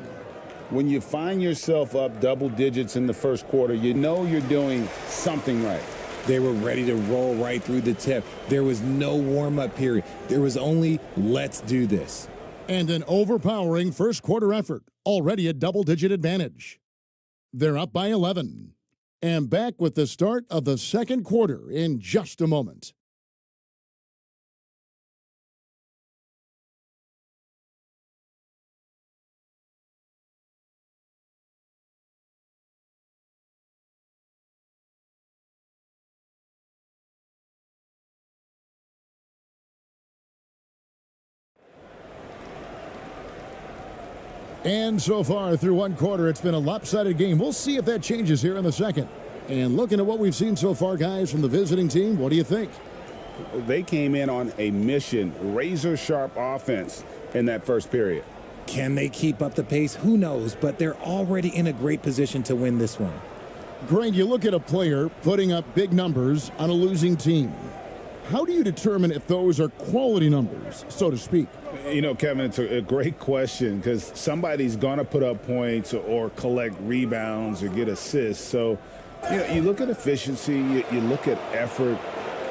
When you find yourself up double digits in the first quarter, you know you're doing something right. They were ready to roll right through the tip. There was no warm-up period. There was only, let's do this. And an overpowering first quarter effort. Already a double-digit advantage. They're up by 11. And back with the start of the second quarter in just a moment. And so far through one quarter, it's been a lopsided game. We'll see if that changes here in the second. And looking at what we've seen so far, guys, from the visiting team, what do you think? They came in on a mission, razor-sharp offense in that first period. Can they keep up the pace? Who knows, but they're already in a great position to win this one. Greg, you look at a player putting up big numbers on a losing team. How do you determine if those are quality numbers, so to speak? You know, Kevin, it's a great question because somebody's going to put up points or collect rebounds or get assists. So, you know, you look at efficiency, you look at effort,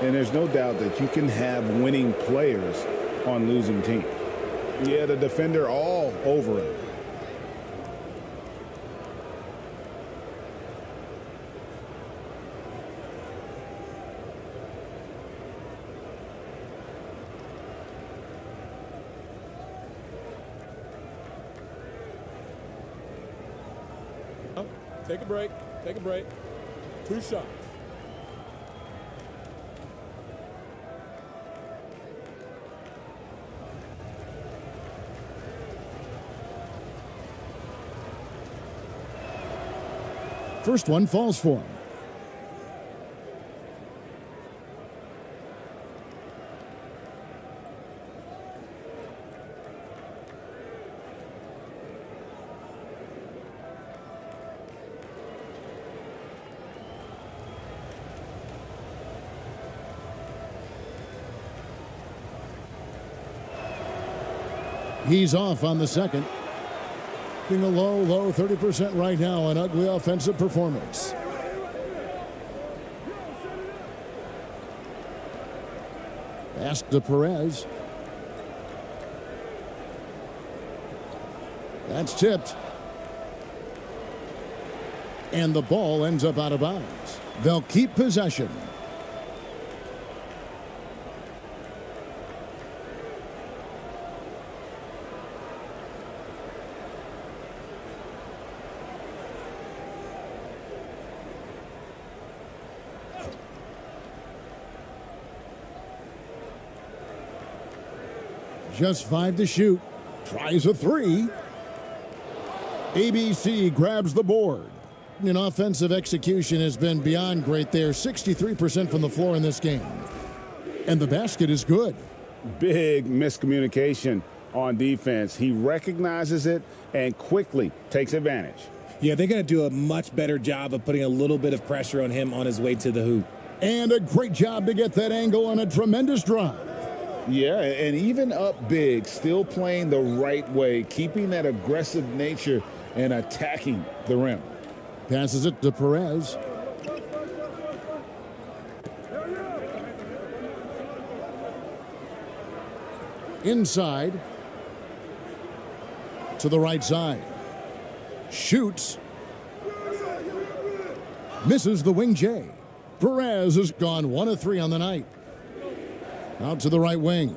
and there's no doubt that you can have winning players on losing teams. Yeah, the defender all over him. Take a break. Take a break. 2 shots. First one falls for him. He's off on the second. Being a low 30% right now, an ugly offensive performance. Pass to Perez. That's tipped. And the ball ends up out of bounds. They'll keep possession. Just 5 to shoot. Tries a 3. ABC grabs the board. An offensive execution has been beyond great there. 63% from the floor in this game. And the basket is good. Big miscommunication on defense. He recognizes it and quickly takes advantage. Yeah, they're going to do a much better job of putting a little bit of pressure on him on his way to the hoop. And a great job to get that angle on a tremendous drive. Yeah, and even up big, still playing the right way, keeping that aggressive nature and attacking the rim. Passes it to Perez. Inside. To the right side. Shoots. Misses the wing J. Perez has gone 1 of 3 on the night. Out to the right wing.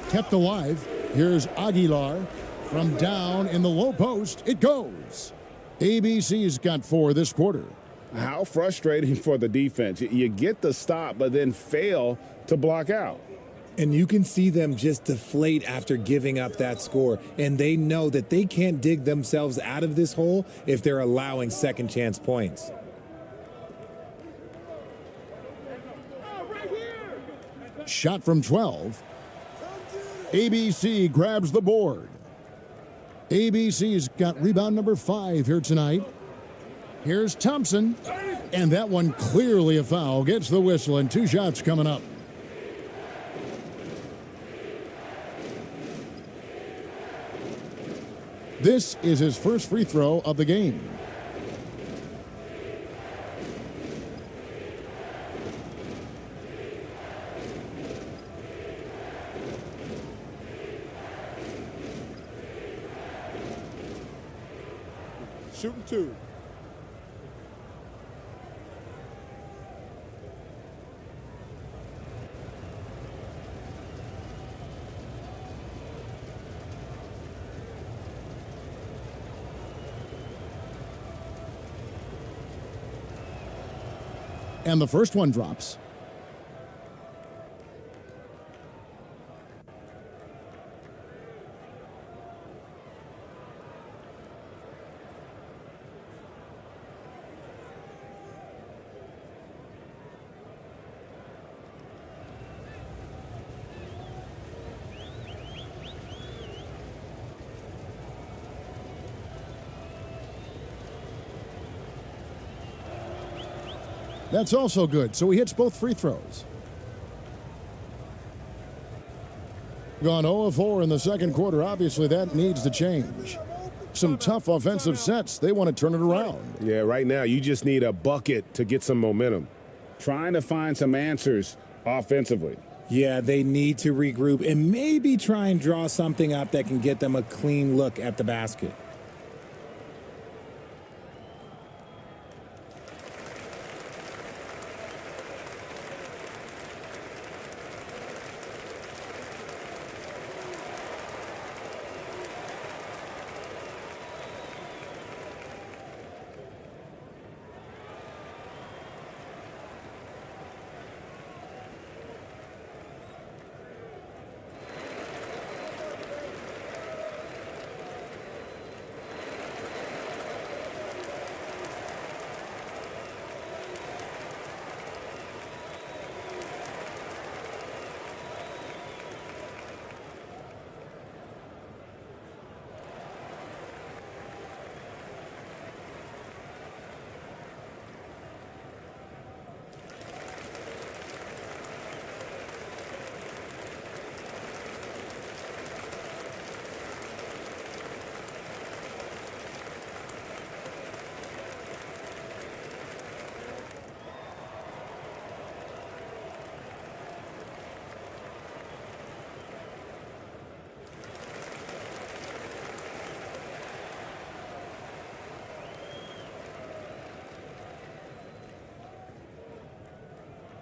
Kept alive. Here's Aguilar. From down in the low post, it goes. ABC's got 4 this quarter. How frustrating for the defense. You get the stop, but then fail to block out. And you can see them just deflate after giving up that score. And they know that they can't dig themselves out of this hole if they're allowing second chance points. Shot from 12. ABC grabs the board. ABC's got rebound number 5 here tonight. Here's Thompson, and that one clearly a foul. Gets the whistle, and 2 shots coming up. This is his first free throw of the game. Shooting 2. And the first one drops. That's also good, so he hits both free throws. Gone 0 of 4 in the second quarter. Obviously, that needs to change. Some tough offensive sets. They want to turn it around. Yeah, right now, you just need a bucket to get some momentum. Trying to find some answers offensively. Yeah, they need to regroup and maybe try and draw something up that can get them a clean look at the basket.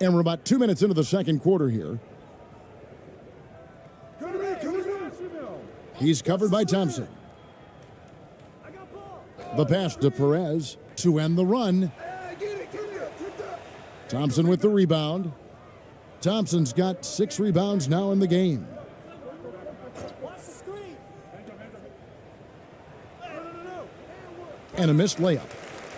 And we're about 2 minutes into the second quarter here. He's covered by Thompson. The pass to Perez to end the run. Thompson with the rebound. Thompson's got 6 rebounds now in the game. And a missed layup.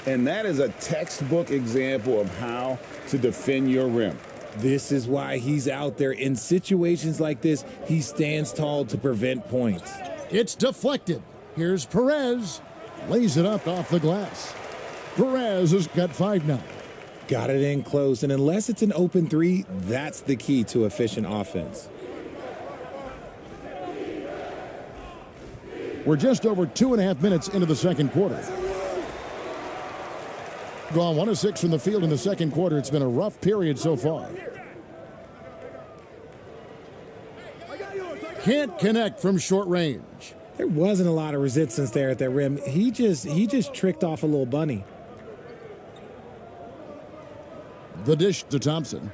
And that is a textbook example of how to defend your rim. This is why he's out there. In situations like this, he stands tall to prevent points. It's deflected. Here's Perez. Lays it up off the glass. Perez has got 5 now. Got it in close, and unless it's an open 3, that's the key to efficient offense. We're just over 2.5 minutes into the second quarter. Gone 1 of 6 from the field in the second quarter. It's been a rough period so far. Can't connect from short range. There wasn't a lot of resistance there at that rim. He just tricked off a little bunny. The dish to Thompson.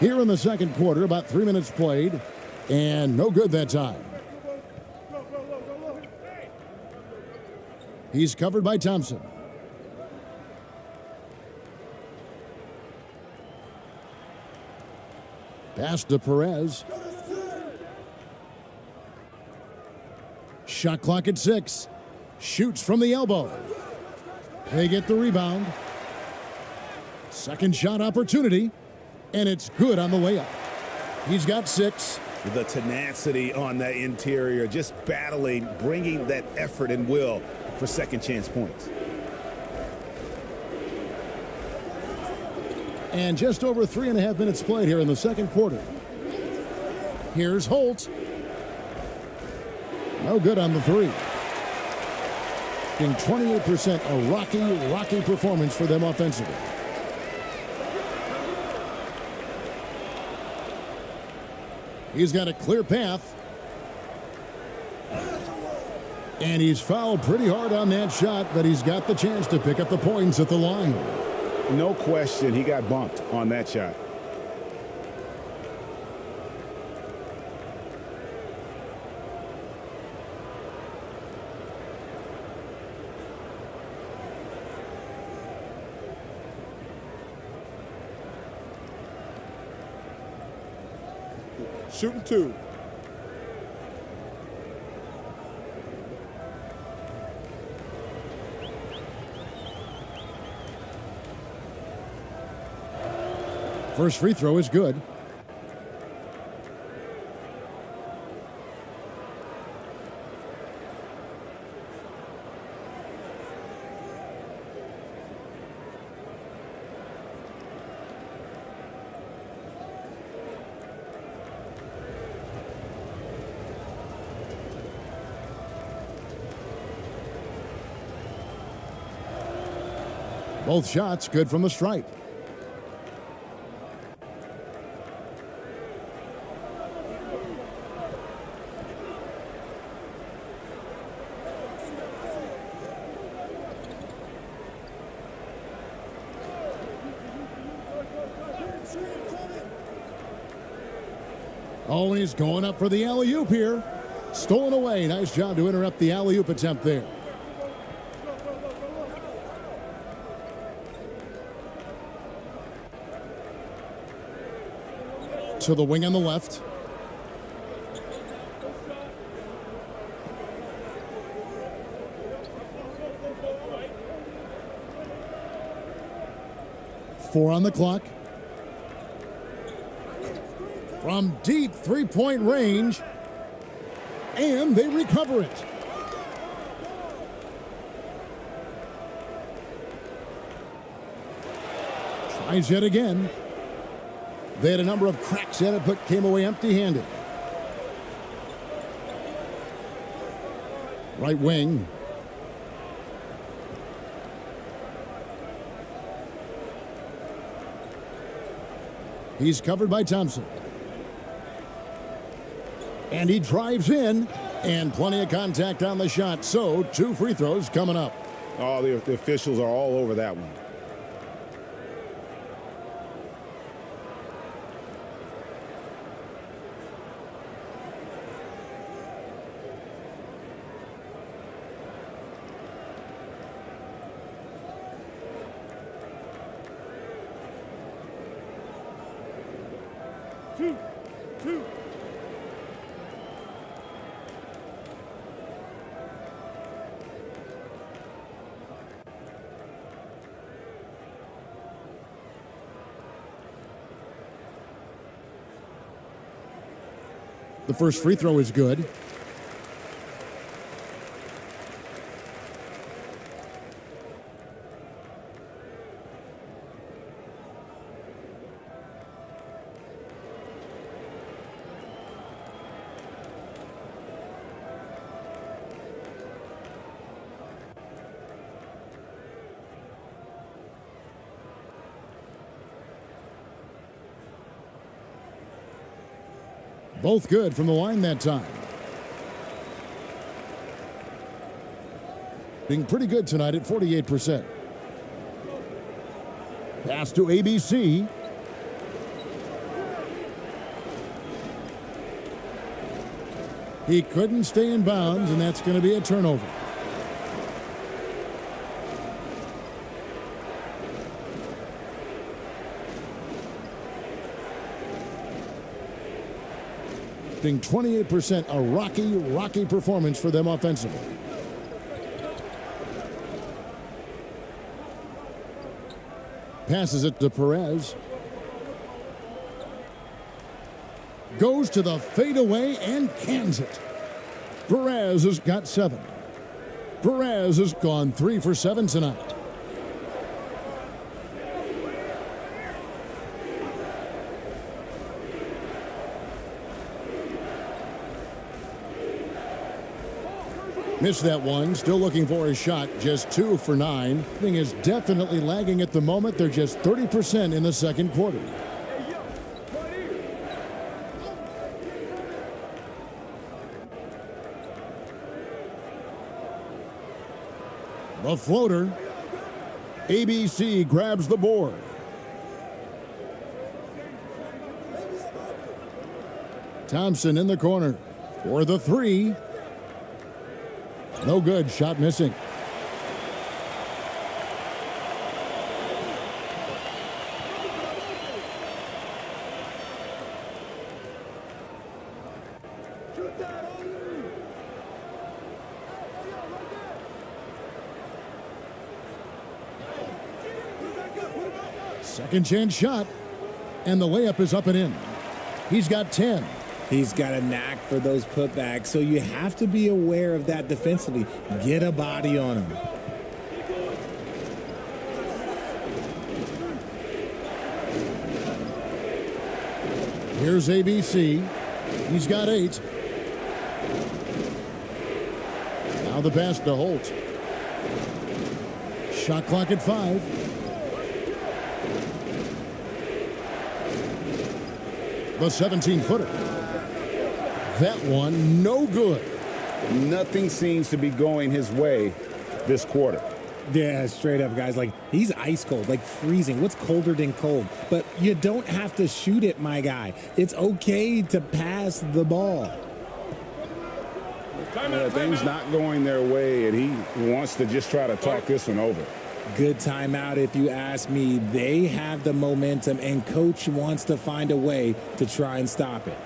Here in the second quarter, about 3 minutes played, and no good that time. He's covered by Thompson. Pass to Perez. Shot clock at 6. Shoots from the elbow. They get the rebound. Second shot opportunity, and it's good on the layup. He's got 6. The tenacity on that interior, just battling, bringing that effort and will for second chance points. And just over 3.5 minutes played here in the second quarter. Here's Holt. No good on the three. Being 28%, a rocky performance for them offensively. He's got a clear path. And he's fouled pretty hard on that shot, but he's got the chance to pick up the points at the line. No question, he got bumped on that shot. Shooting two. First free throw is good. Both shots good from the stripe. Oh, and he's going up for the alley-oop here. Stolen away. Nice job to interrupt the alley-oop attempt there. To the wing on the left. Four on the clock. From deep three-point range. And they recover it. Tries yet again. They had a number of cracks at it, but came away empty-handed. Right wing. He's covered by Thompson. And he drives in, and plenty of contact on the shot. So, 2 free throws coming up. Oh, the officials are all over that one. Two. The first free throw is good. Both good from the line that time. Being pretty good tonight at 48%. Pass to ABC. He couldn't stay in bounds, and that's going to be a turnover. Being 28%, a rocky performance for them offensively. Passes it to Perez. Goes to the fadeaway and cans it. Perez has got 7. Perez has gone 3 for 7 tonight. Missed that one. Still looking for his shot. Just 2 for 9. Thing is definitely lagging at the moment. They're just 30% in the second quarter. The floater. ABC grabs the board. Thompson in the corner for the 3. No good. Shot missing. Second chance shot. And the layup is up and in. He's got 10. He's got a knack for those putbacks, so you have to be aware of that defensively. Get a body on him. Here's ABC. He's got 8. Now the pass to Holt. Shot clock at 5. The 17-footer. That one, no good. Nothing seems to be going his way this quarter. Yeah, straight up, guys. Like, he's ice cold, like freezing. What's colder than cold? But you don't have to shoot it, my guy. It's okay to pass the ball. Things not going their way, and he wants to just try to talk this one over. Good timeout, if you ask me. They have the momentum, and coach wants to find a way to try and stop it.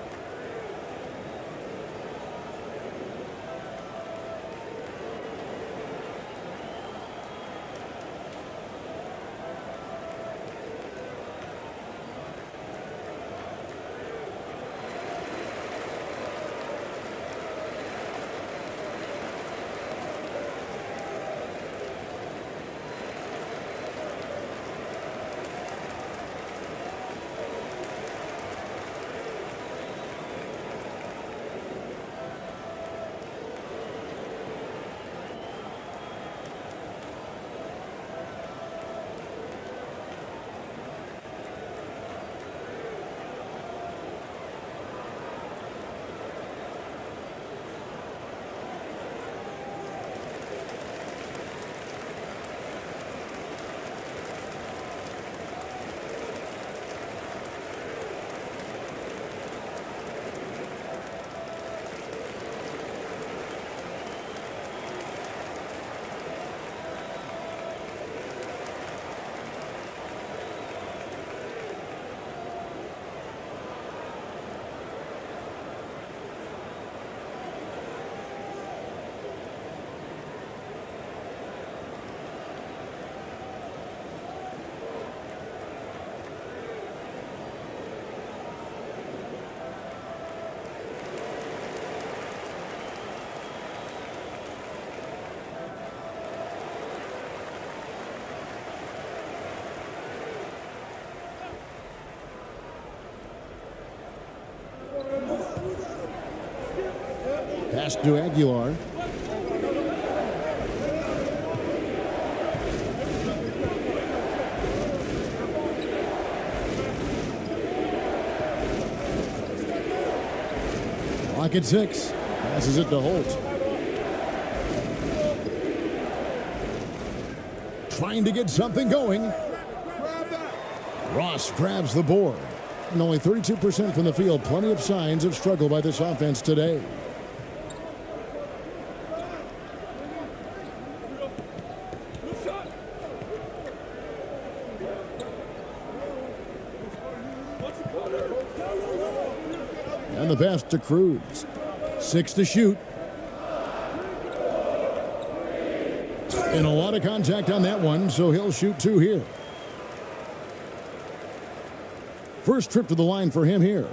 Pass to Aguilar. Clock at 6. Passes it to Holt. Trying to get something going. Ross grabs the board. And only 32% from the field. Plenty of signs of struggle by this offense today. And the pass to Cruz. 6 to shoot. And a lot of contact on that one, so he'll shoot 2 here. First trip to the line for him here.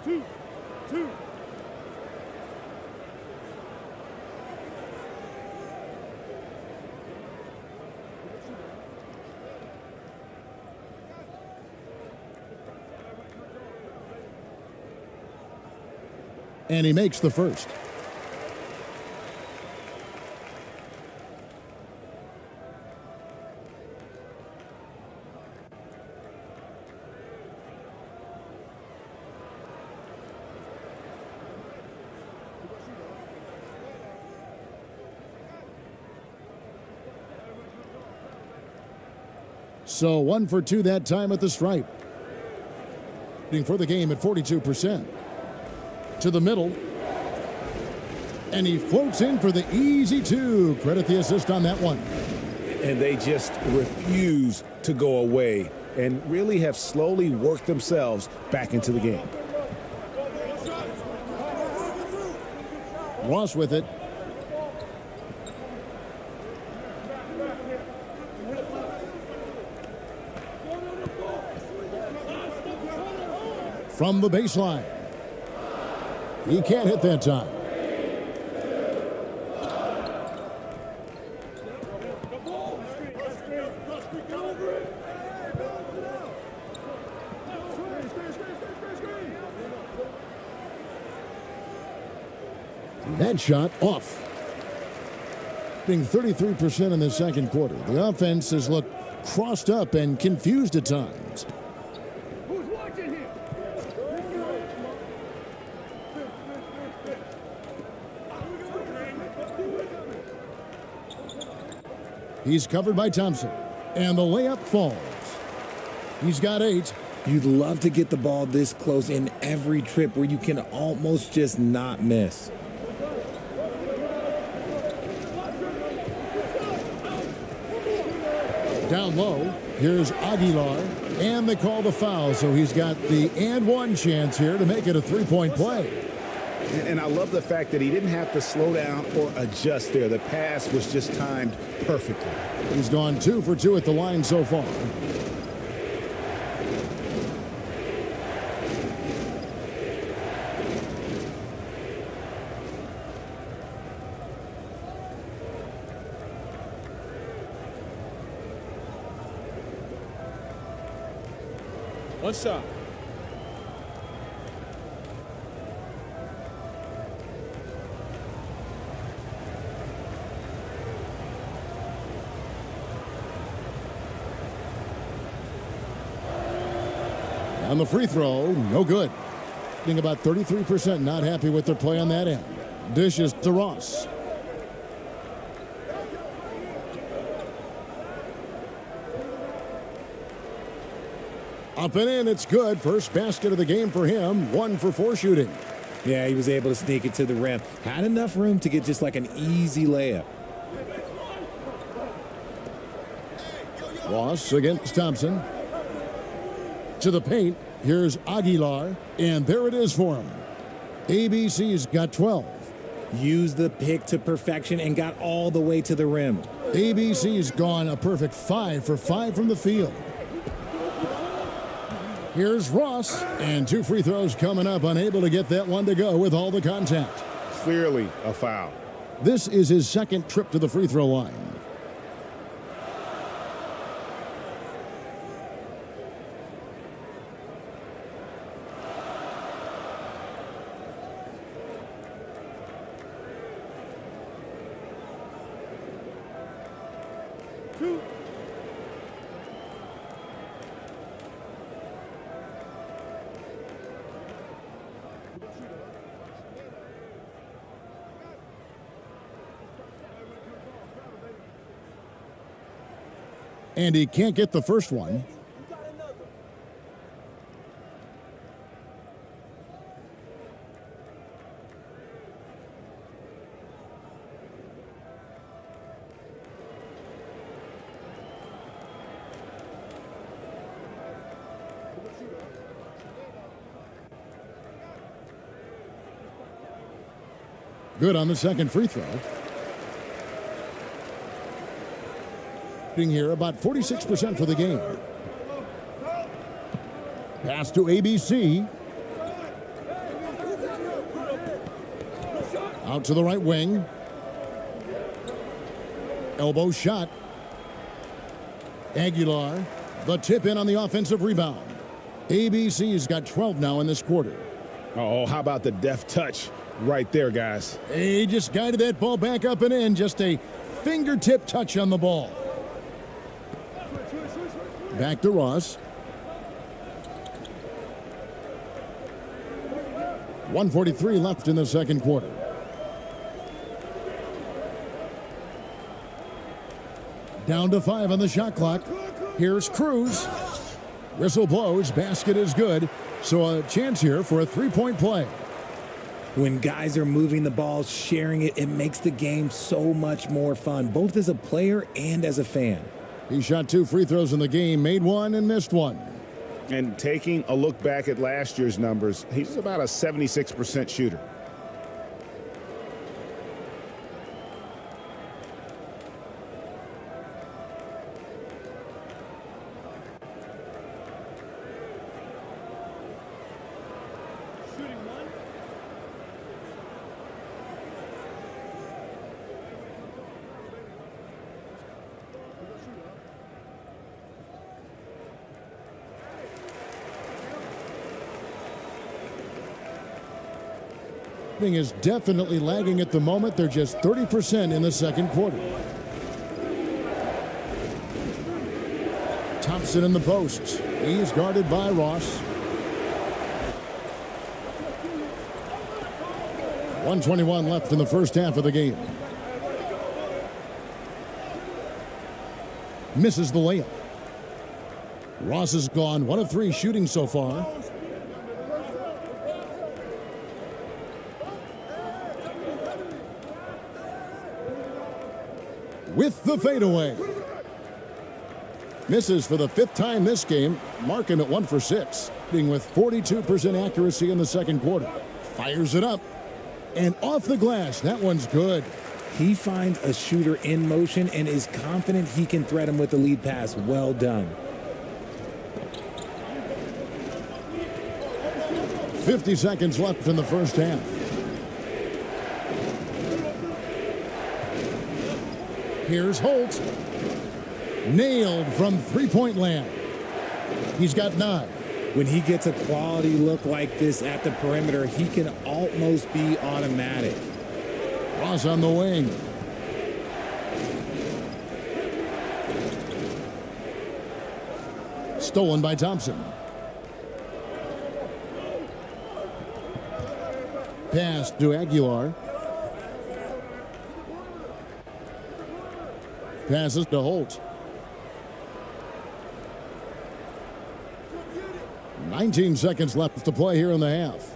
Two. And he makes the first. So 1 for 2 that time at the stripe. For the game at 42%. To the middle. And he floats in for the easy 2. Credit the assist on that one. And they just refuse to go away and really have slowly worked themselves back into the game. Ross with it. From the baseline. He can't hit that time. That shot off. Being 33% in the second quarter. The offense has looked crossed up and confused at times. Who's watching here? He's covered by Thompson. And the layup falls. He's got 8. You'd love to get the ball this close in every trip where you can almost just not miss. Down low, here's Aguilar, and they call the foul, so he's got the and one chance here to make it a three-point play. And I love the fact that he didn't have to slow down or adjust there. The pass was just timed perfectly. He's gone 2 for 2 at the line so far. One shot. On the free throw, no good. Being about 33%, not happy with their play on that end. Dishes to Ross. Up and in, it's good. First basket of the game for him. 1 for 4 shooting. Yeah, he was able to sneak it to the rim. Had enough room to get just like an easy layup. Ross against Thompson. To the paint. Here's Aguilar. And there it is for him. ABC's got 12. Used the pick to perfection and got all the way to the rim. ABC's gone a perfect 5 for 5 from the field. Here's Ross, and 2 free throws coming up, unable to get that one to go with all the contact. Clearly a foul. This is his second trip to the free throw line. And he can't get the first one. Good on the second free throw. Here about 46% for the game. Pass to ABC. Out to the right wing. Elbow shot. Aguilar, the tip in on the offensive rebound. ABC's got 12 now in this quarter. Oh, how about the deft touch right there, guys? He just guided that ball back up and in. Just a fingertip touch on the ball. Back to Ross. 1:43 left in the second quarter. Down to 5 on the shot clock. Here's Cruz. Whistle blows. Basket is good. So a chance here for a three-point play. When guys are moving the ball, sharing it, it makes the game so much more fun, both as a player and as a fan. He shot 2 free throws in the game, made 1 and missed 1. And taking a look back at last year's numbers, he's about a 76% shooter. Is definitely lagging at the moment. They're just 30% in the second quarter. Thompson in the post. He's guarded by Ross. 1:21 left in the first half of the game. Misses the layup. Ross is gone. 1 of 3 shooting so far. With the fadeaway. Misses for the 5th time this game. Marking at 1 for 6. Being with 42% accuracy in the second quarter. Fires it up. And off the glass. That one's good. He finds a shooter in motion and is confident he can thread him with the lead pass. Well done. 50 seconds left in the first half. Here's Holt. Nailed from three-point land. He's got 9. When he gets a quality look like this at the perimeter, he can almost be automatic. Ross on the wing. Stolen by Thompson. Pass to Aguilar. Passes to Holt. 19 seconds left to play here in the half.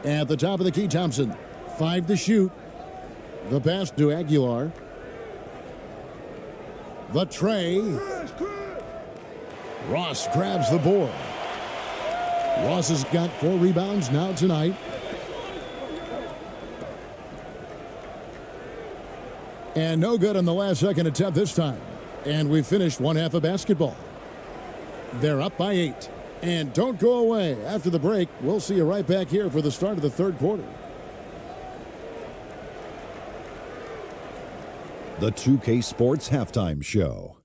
At the top of the key, Thompson. 5 to shoot. The pass to Aguilar. The tray. Ross grabs the board. Ross has got 4 rebounds now tonight. And no good on the last second attempt this time. And we've finished one half of basketball. They're up by 8. And don't go away. After the break, we'll see you right back here for the start of the third quarter. The 2K Sports Halftime Show.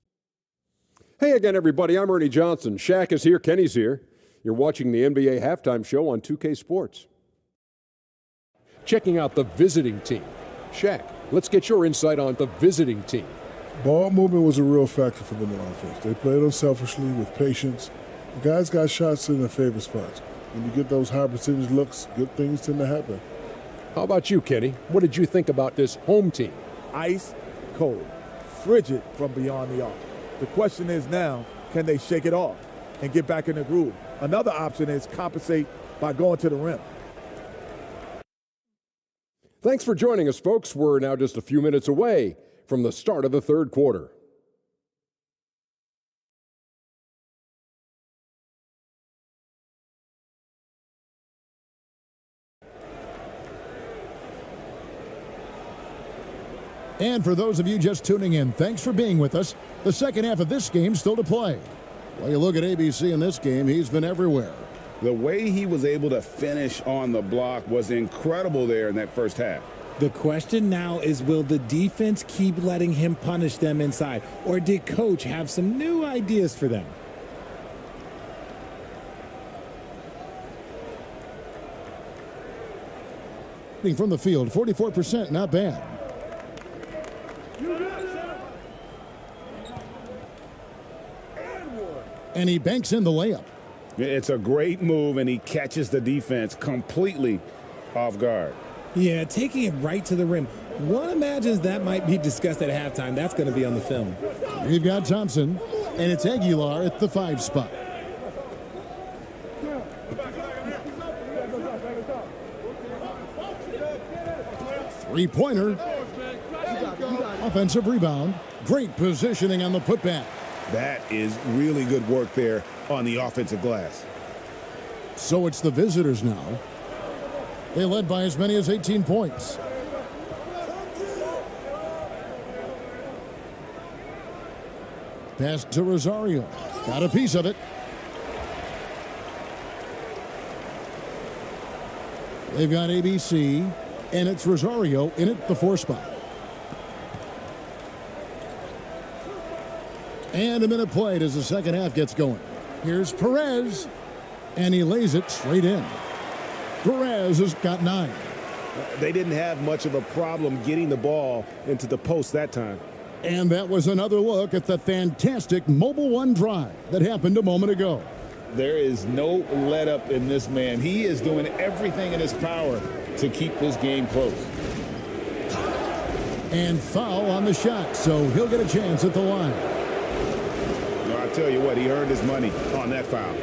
Hey again, everybody. I'm Ernie Johnson. Shaq is here. Kenny's here. You're watching the NBA Halftime Show on 2K Sports. Checking out the visiting team. Shaq, let's get your insight on the visiting team. Ball movement was a real factor for them on offense. They played unselfishly with patience. The guys got shots in their favorite spots. When you get those high percentage looks, good things tend to happen. How about you, Kenny? What did you think about this home team? Ice cold, frigid from beyond the arc. The question is now, can they shake it off and get back in the groove? Another option is compensate by going to the rim. Thanks for joining us, folks. We're now just a few minutes away from the start of the third quarter. And for those of you just tuning in, thanks for being with us. The second half of this game still to play. Well, you look at ABC in this game, he's been everywhere. The way he was able to finish on the block was incredible there in that first half. The question now is, will the defense keep letting him punish them inside, or did coach have some new ideas for them? From the field, 44%, not bad. And he banks in the layup. It's a great move, and he catches the defense completely off guard. Yeah, taking it right to the rim. One imagines that might be discussed at halftime. That's going to be on the film. We've got Thompson, and it's Aguilar at the 5 spot. Three-pointer. Offensive rebound. Great positioning on the putback. That is really good work there on the offensive glass. So it's the visitors now. They led by as many as 18 points. Pass to Rosario. Got a piece of it. They've got ABC, and it's Rosario in at the 4 spot. And a minute played as the second half gets going. Here's Perez, and he lays it straight in. Perez has got 9. They didn't have much of a problem getting the ball into the post that time. And that was another look at the fantastic Mobile One drive that happened a moment ago. There is no let up in this man. He is doing everything in his power to keep this game close. And foul on the shot, so he'll get a chance at the line. No, I tell you what, he earned his money on that foul.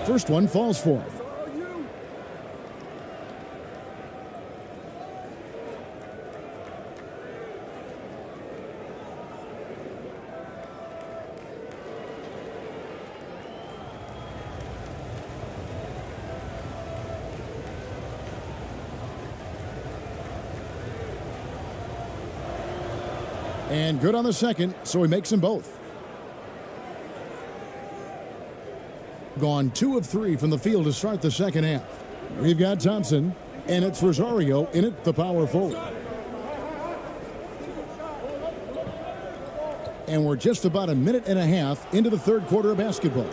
First one falls for him. And good on the second, so he makes them both. Gone 2 of 3 from the field to start the second half. We've got Thompson, and it's Rosario in at the power forward. And we're just about a minute and a half into the third quarter of basketball.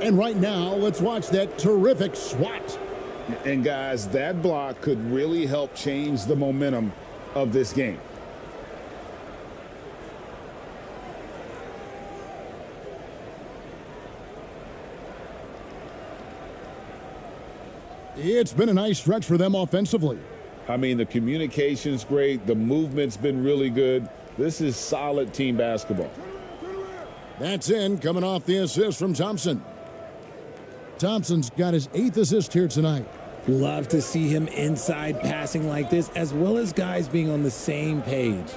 And right now, let's watch that terrific swat. And guys, that block could really help change the momentum of this game. It's been a nice stretch for them offensively. I mean, the communication's great. The movement's been really good. This is solid team basketball. That's in, coming off the assist from Thompson. Thompson's got his 8th assist here tonight. Love to see him inside passing like this, as well as guys being on the same page.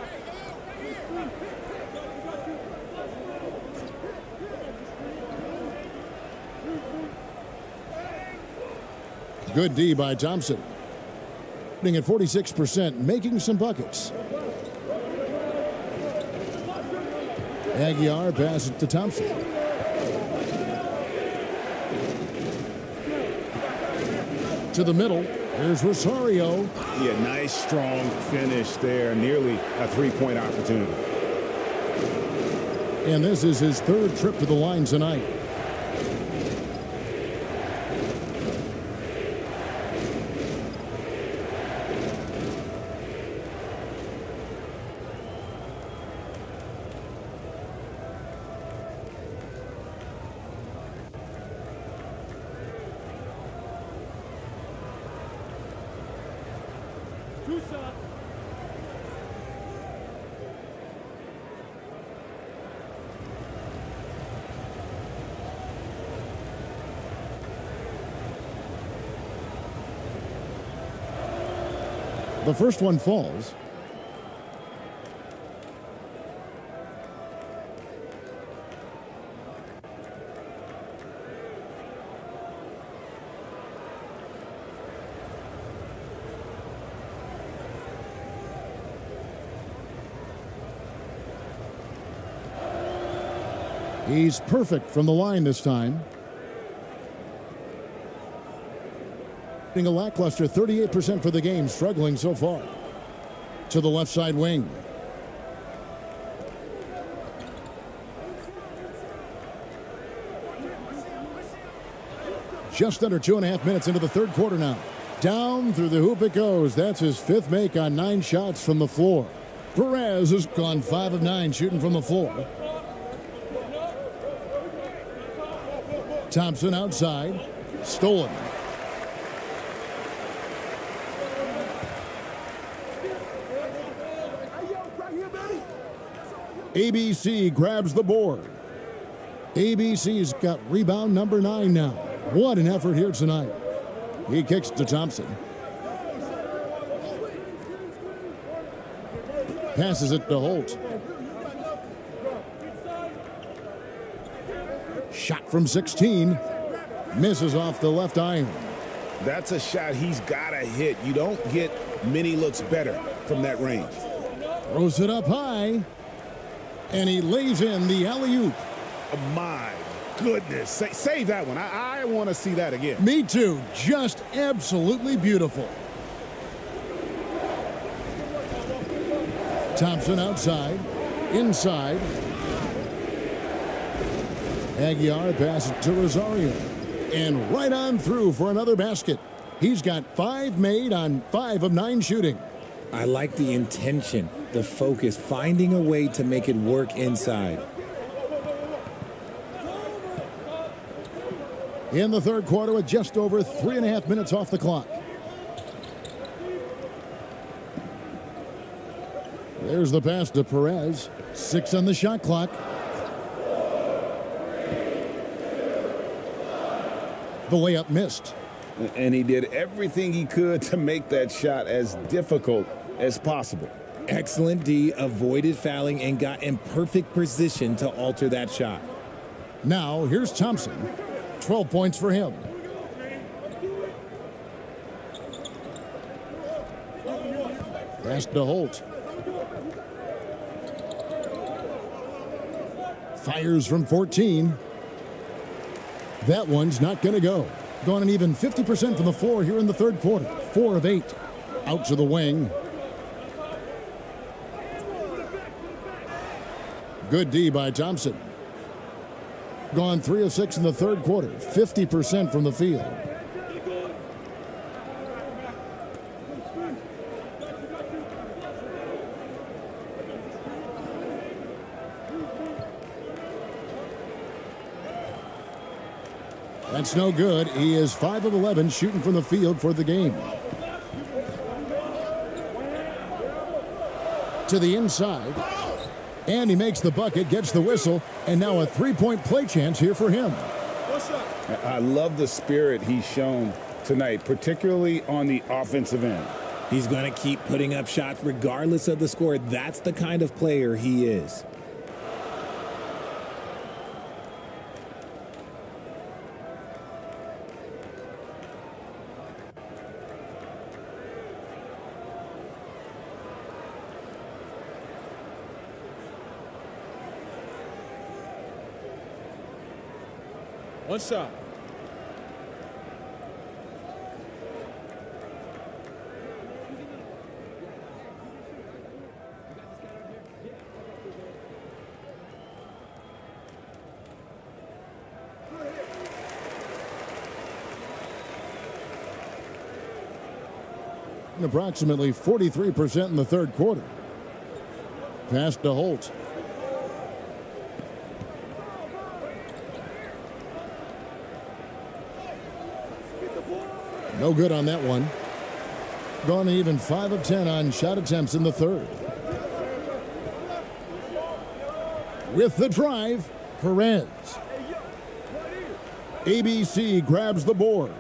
Good D by Thompson. Hitting at 46%, making some buckets. Aguilar passes it to Thompson. To the middle. Here's Rosario. Yeah, nice, strong finish there. Nearly a 3-point opportunity. And this is his 3rd trip to the line tonight. The first one falls. He's perfect from the line this time. A lackluster 38% for the game, struggling so far. To the left side wing. Just under 2.5 minutes into the third quarter now. Down through the hoop it goes. That's his 5th make on 9 shots from the floor. Perez has gone 5 of 9 shooting from the floor. Thompson outside. Stolen. ABC grabs the board. ABC's got rebound number 9 now. What an effort here tonight. He kicks to Thompson. Passes it to Holt. Shot from 16. Misses off the left iron. That's a shot he's got to hit. You don't get many looks better from that range. Throws it up high. And he lays in the alley-oop. Oh, my goodness. Save that one. I want to see that again. Me too. Just absolutely beautiful. Thompson outside. Inside. Aguiar passes to Rosario. And right on through for another basket. He's got 5 made on 5 of 9 shooting. I like the intention, the focus, finding a way to make it work inside. In the third quarter with just over 3.5 minutes off the clock. There's the pass to Perez. 6 on the shot clock. The layup missed. And he did everything he could to make that shot as difficult as possible. Excellent D, avoided fouling and got in perfect position to alter that shot. Now here's Thompson. 12 points for him. Pass to Holt. Fires from 14. That one's not going to go. Gone an even 50% from the floor here in the third quarter. 4 of 8. Out to the wing. Good D by Thompson. Gone 3 of 6 in the third quarter. 50% from the field. That's no good. He is 5 of 11 shooting from the field for the game. To the inside. And he makes the bucket, gets the whistle, and now a 3-point play chance here for him. I love the spirit he's shown tonight, particularly on the offensive end. He's going to keep putting up shots regardless of the score. That's the kind of player he is. One shot. Approximately 43% in the third quarter. Pass to Holt. No good on that one. Gone even 5 of 10 on shot attempts in the third. With the drive, Perez. ABC grabs the board.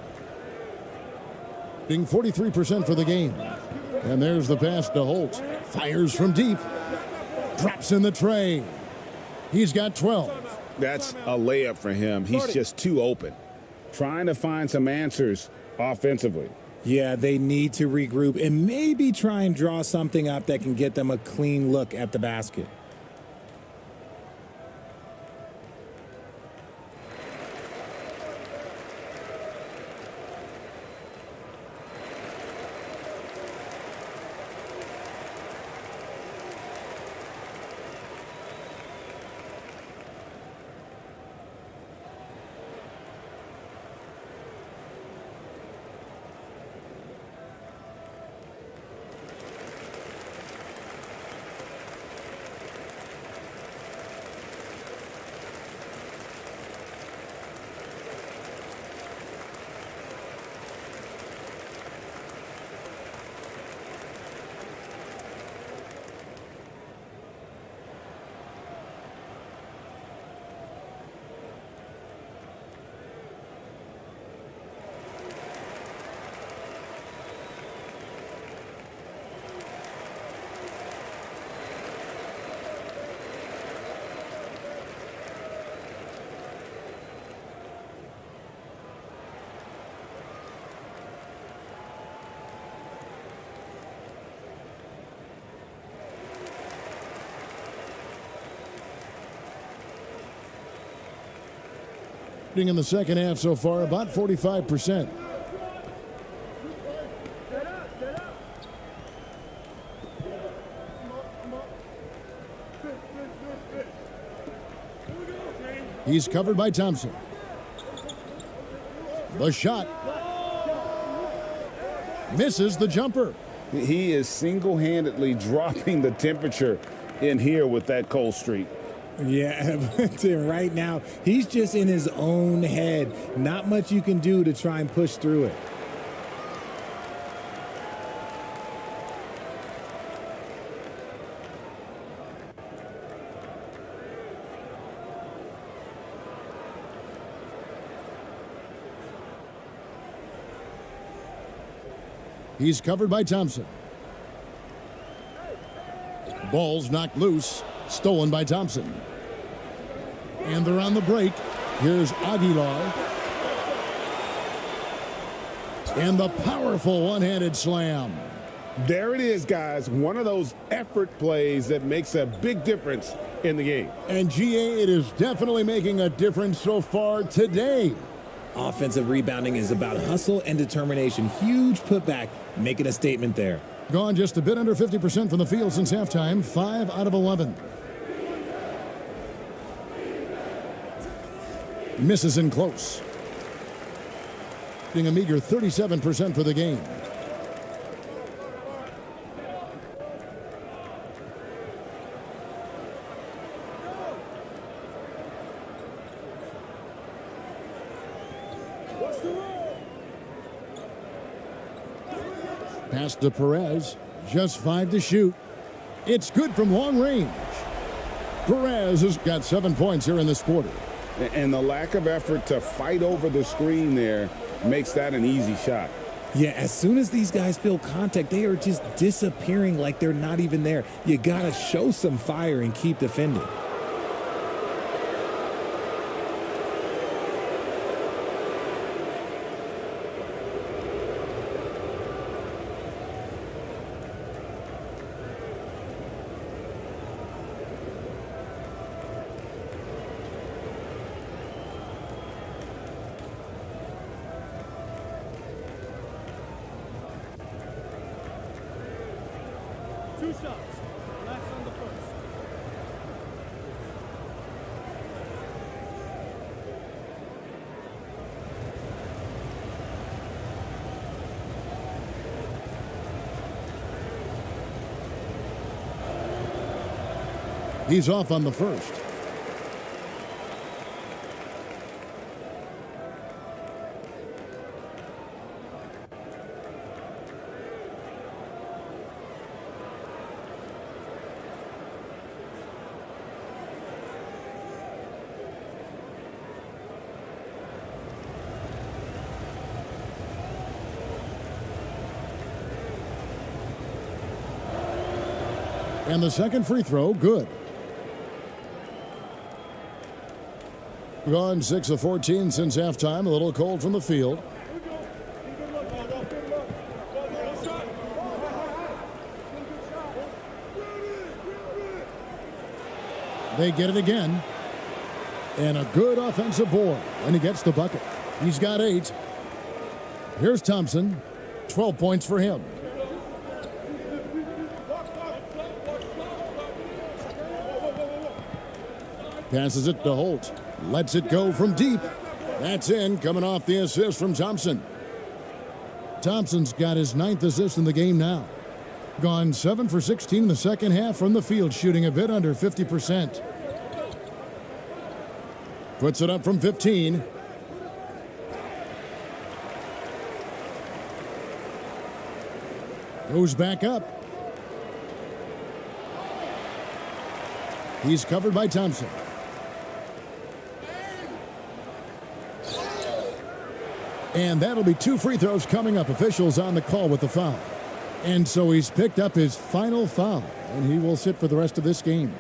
Being 43% for the game. And there's the pass to Holt. Fires from deep. Drops in the tray. He's got 12. That's a layup for him. He's just too open. Trying to find some answers offensively. Yeah, they need to regroup and maybe try and draw something up that can get them a clean look at the basket. In the second half so far, about 45%. He's covered by Thompson. The shot. Misses the jumper. He is single-handedly dropping the temperature in here with that cold streak. Yeah, but right now, he's just in his own head. Not much you can do to try and push through it. He's covered by Thompson. Ball's knocked loose. Stolen by Thompson. And they're on the break. Here's Aguilar. And the powerful one-handed slam. There it is, guys. One of those effort plays that makes a big difference in the game. And GA, it is definitely making a difference so far today. Offensive rebounding is about hustle and determination. Huge putback, making a statement there. Gone just a bit under 50% from the field since halftime. 5 out of 11. Misses in close. Being a meager 37% for the game. Pass to Perez. Just 5 to shoot. It's good from long range. Perez has got 7 points here in this quarter. And the lack of effort to fight over the screen there makes that an easy shot. Yeah, as soon as these guys feel contact, they are just disappearing like they're not even there. You got to show some fire and keep defending. Two shots. Last on the first. He's off on the first. And the second free throw, good. Gone 6 of 14 since halftime. A little cold from the field. They get it again. And a good offensive board. And he gets the bucket. He's got 8. Here's Thompson. 12 points for him. Passes it to Holt. Lets it go from deep. That's in, coming off the assist from Thompson. Thompson's got his 9th assist in the game now. Gone 7 for 16 in the second half from the field, shooting a bit under 50%. Puts it up from 15. Goes back up. He's covered by Thompson. And that'll be 2 free throws coming up. Officials on the call with the foul. And so he's picked up his final foul, and he will sit for the rest of this game.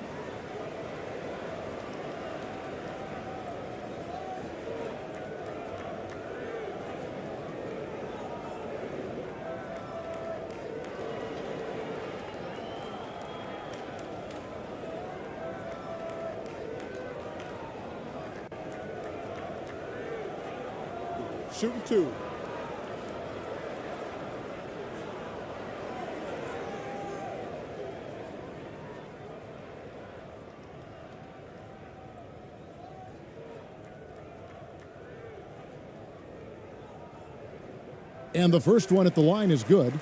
Shooting 2. And the first one at the line is good.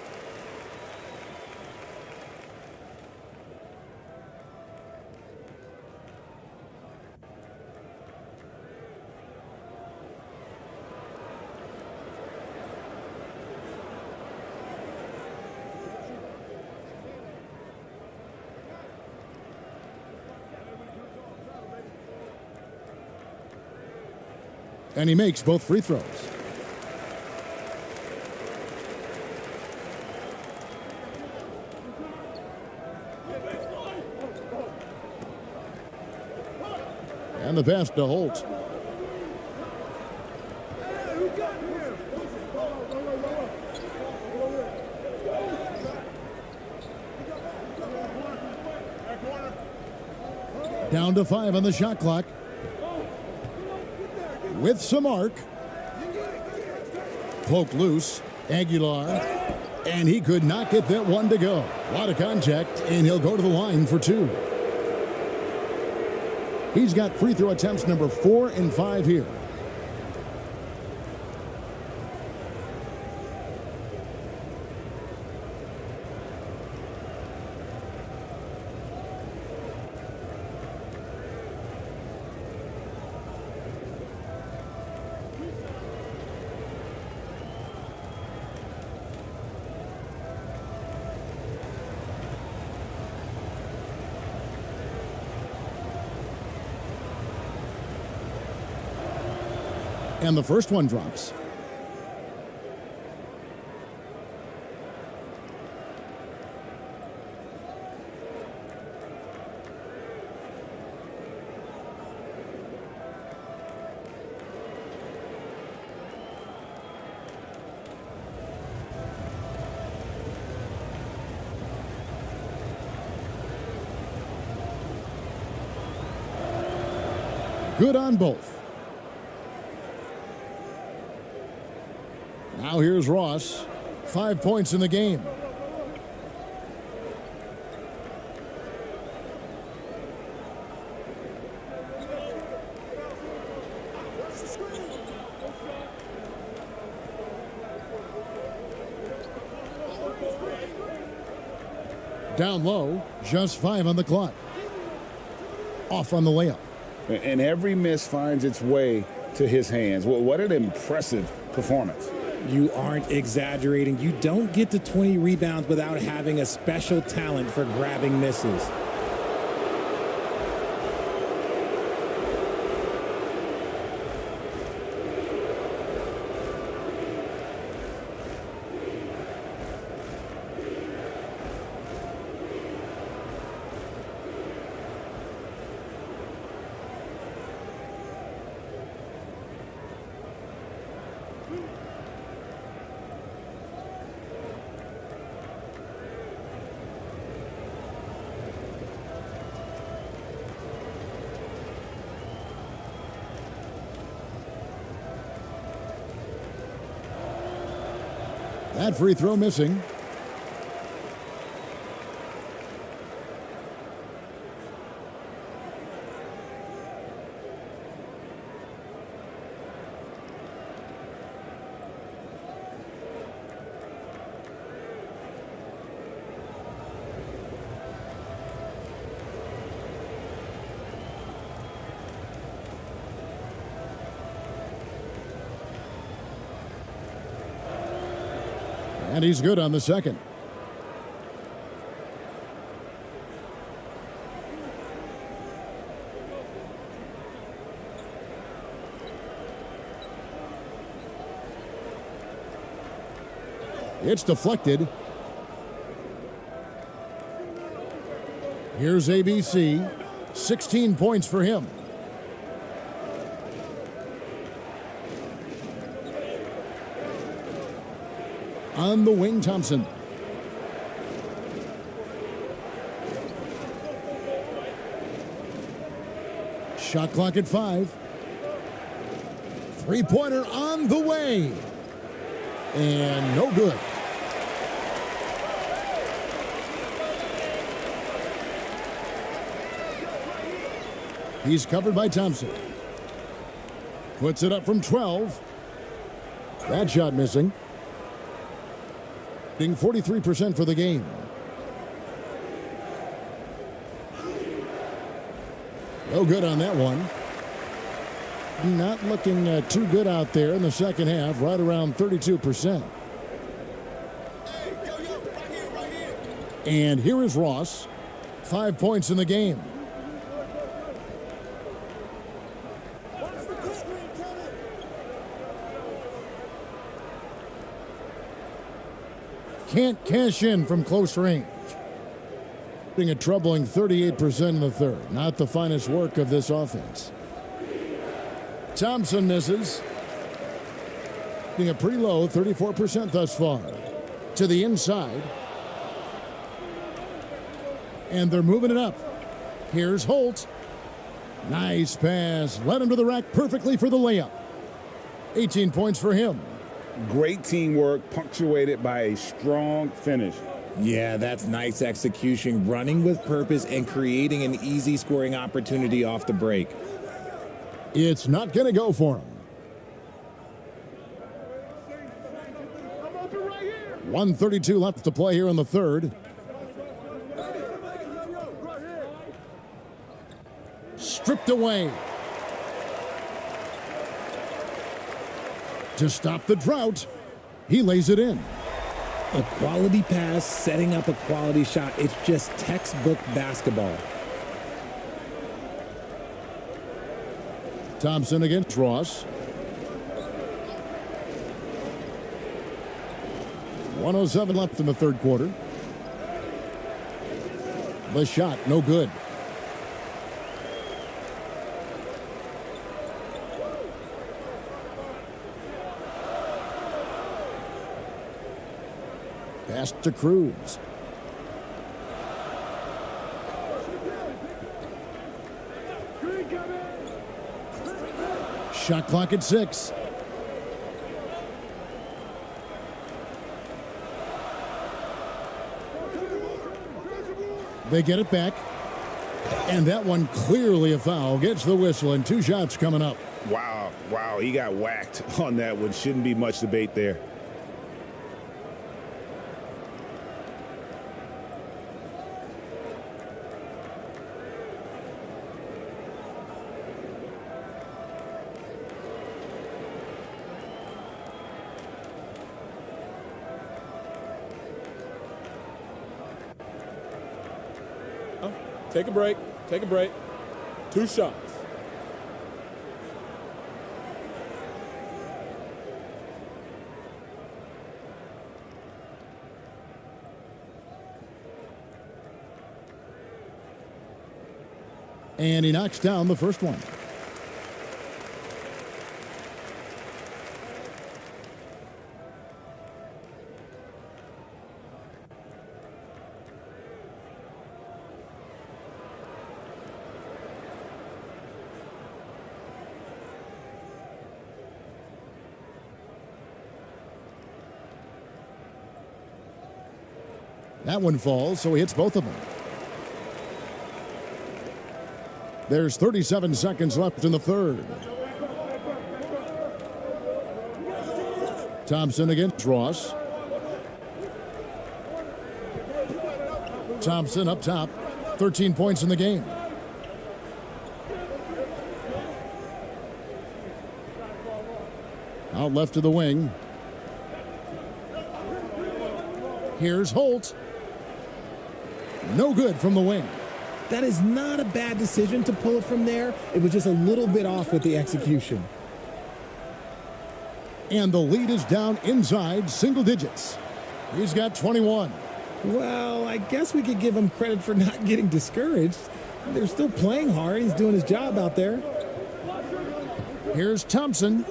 And he makes both free throws. And the pass to Holt. Down to 5 on the shot clock. With some arc. Poked loose. Aguilar. And he could not get that one to go. A lot of contact, and he'll go to the line for 2. He's got free throw attempts number 4 and 5 here. And the first one drops. Good on both. Now here's Ross. 5 points in the game. Down low, just 5 on the clock. Off on the layup. And every miss finds its way to his hands. Well, what an impressive performance. You aren't exaggerating. You don't get to 20 rebounds without having a special talent for grabbing misses. That free throw missing. And he's good on the second. It's deflected. Here's ABC. 16 points for him. On the wing, Thompson. Shot clock at 5. Three-pointer on the way. And no good. He's covered by Thompson. Puts it up from 12. That shot missing. 43% for the game. No good on that one. Not looking too good out there in the second half, right around 32%. And here is Ross. 5 points in the game. Can't cash in from close range. Being a troubling 38% in the third. Not the finest work of this offense. Thompson misses. Being a pretty low 34% thus far. To the inside. And they're moving it up. Here's Holt. Nice pass. Led him to the rack perfectly for the layup. 18 points for him. Great teamwork, punctuated by a strong finish. Yeah, that's nice execution, running with purpose and creating an easy scoring opportunity off the break. It's not going to go for him. 1:32 left to play here in the third. Stripped away. To stop the drought, he lays it in. A quality pass, setting up a quality shot. It's just textbook basketball. Thompson against Ross. 1:07 left in the third quarter. The shot, no good. Pass to Cruz. Shot clock at 6. They get it back. And that one clearly a foul. Gets the whistle and 2 shots coming up. Wow, he got whacked on that one. Shouldn't be much debate there. Take a break. Take a break. 2 shots. And he knocks down the first one. That one falls, so he hits both of them. There's 37 seconds left in the third. Thompson against Ross. Thompson up top, 13 points in the game. Out left to the wing. Here's Holt. No good from the wing. That is not a bad decision to pull it from there. It was just a little bit off with the execution. And the lead is down inside single digits. He's got 21. Well, I guess we could give him credit for not getting discouraged. They're still playing hard. He's doing his job out there. Here's Thompson.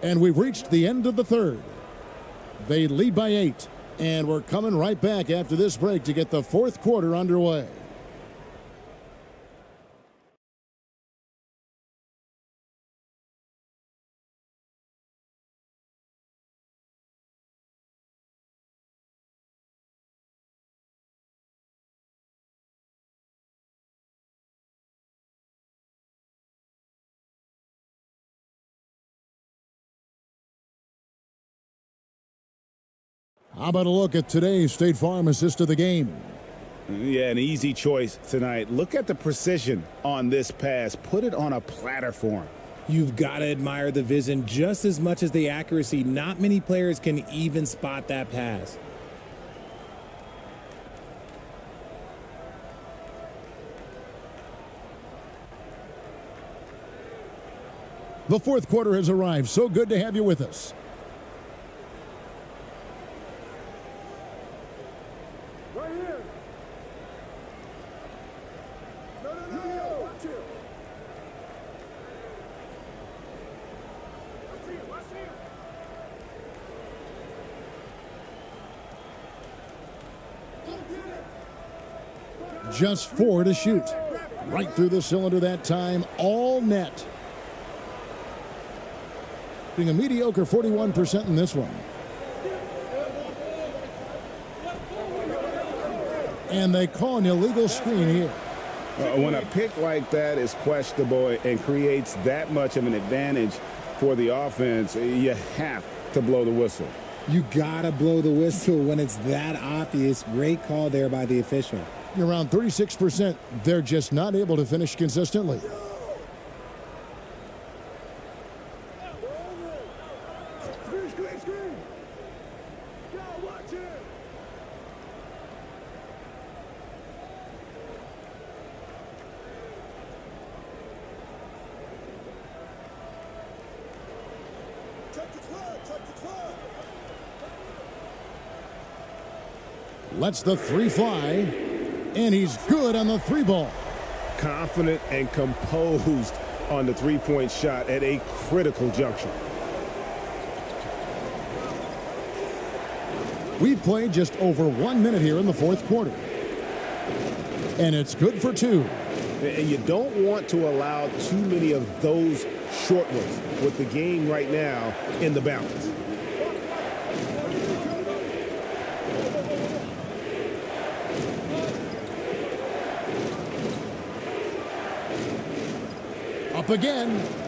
And we've reached the end of the third. They lead by 8. And we're coming right back after this break to get the fourth quarter underway. How about a look at today's State Farm assist of the game? Yeah, an easy choice tonight. Look at the precision on this pass. Put it on a platter for him. You've got to admire the vision just as much as the accuracy. Not many players can even spot that pass. The fourth quarter has arrived. So good to have you with us. Just 4 to shoot. Right through the cylinder that time, all net. Being a mediocre 41% in this one. And they call an illegal screen here. When a pick like that is questionable and creates that much of an advantage for the offense, you have to blow the whistle. You gotta blow the whistle when it's that obvious. Great call there by the official. Around 36%, they're just not able to finish consistently. Lets the three fly, and he's good on the three ball. Confident and composed on the three-point shot at a critical juncture. We've played just over 1 minute here in the fourth quarter. And it's good for 2. And you don't want to allow too many of those short ones with the game right now in the balance. Up again.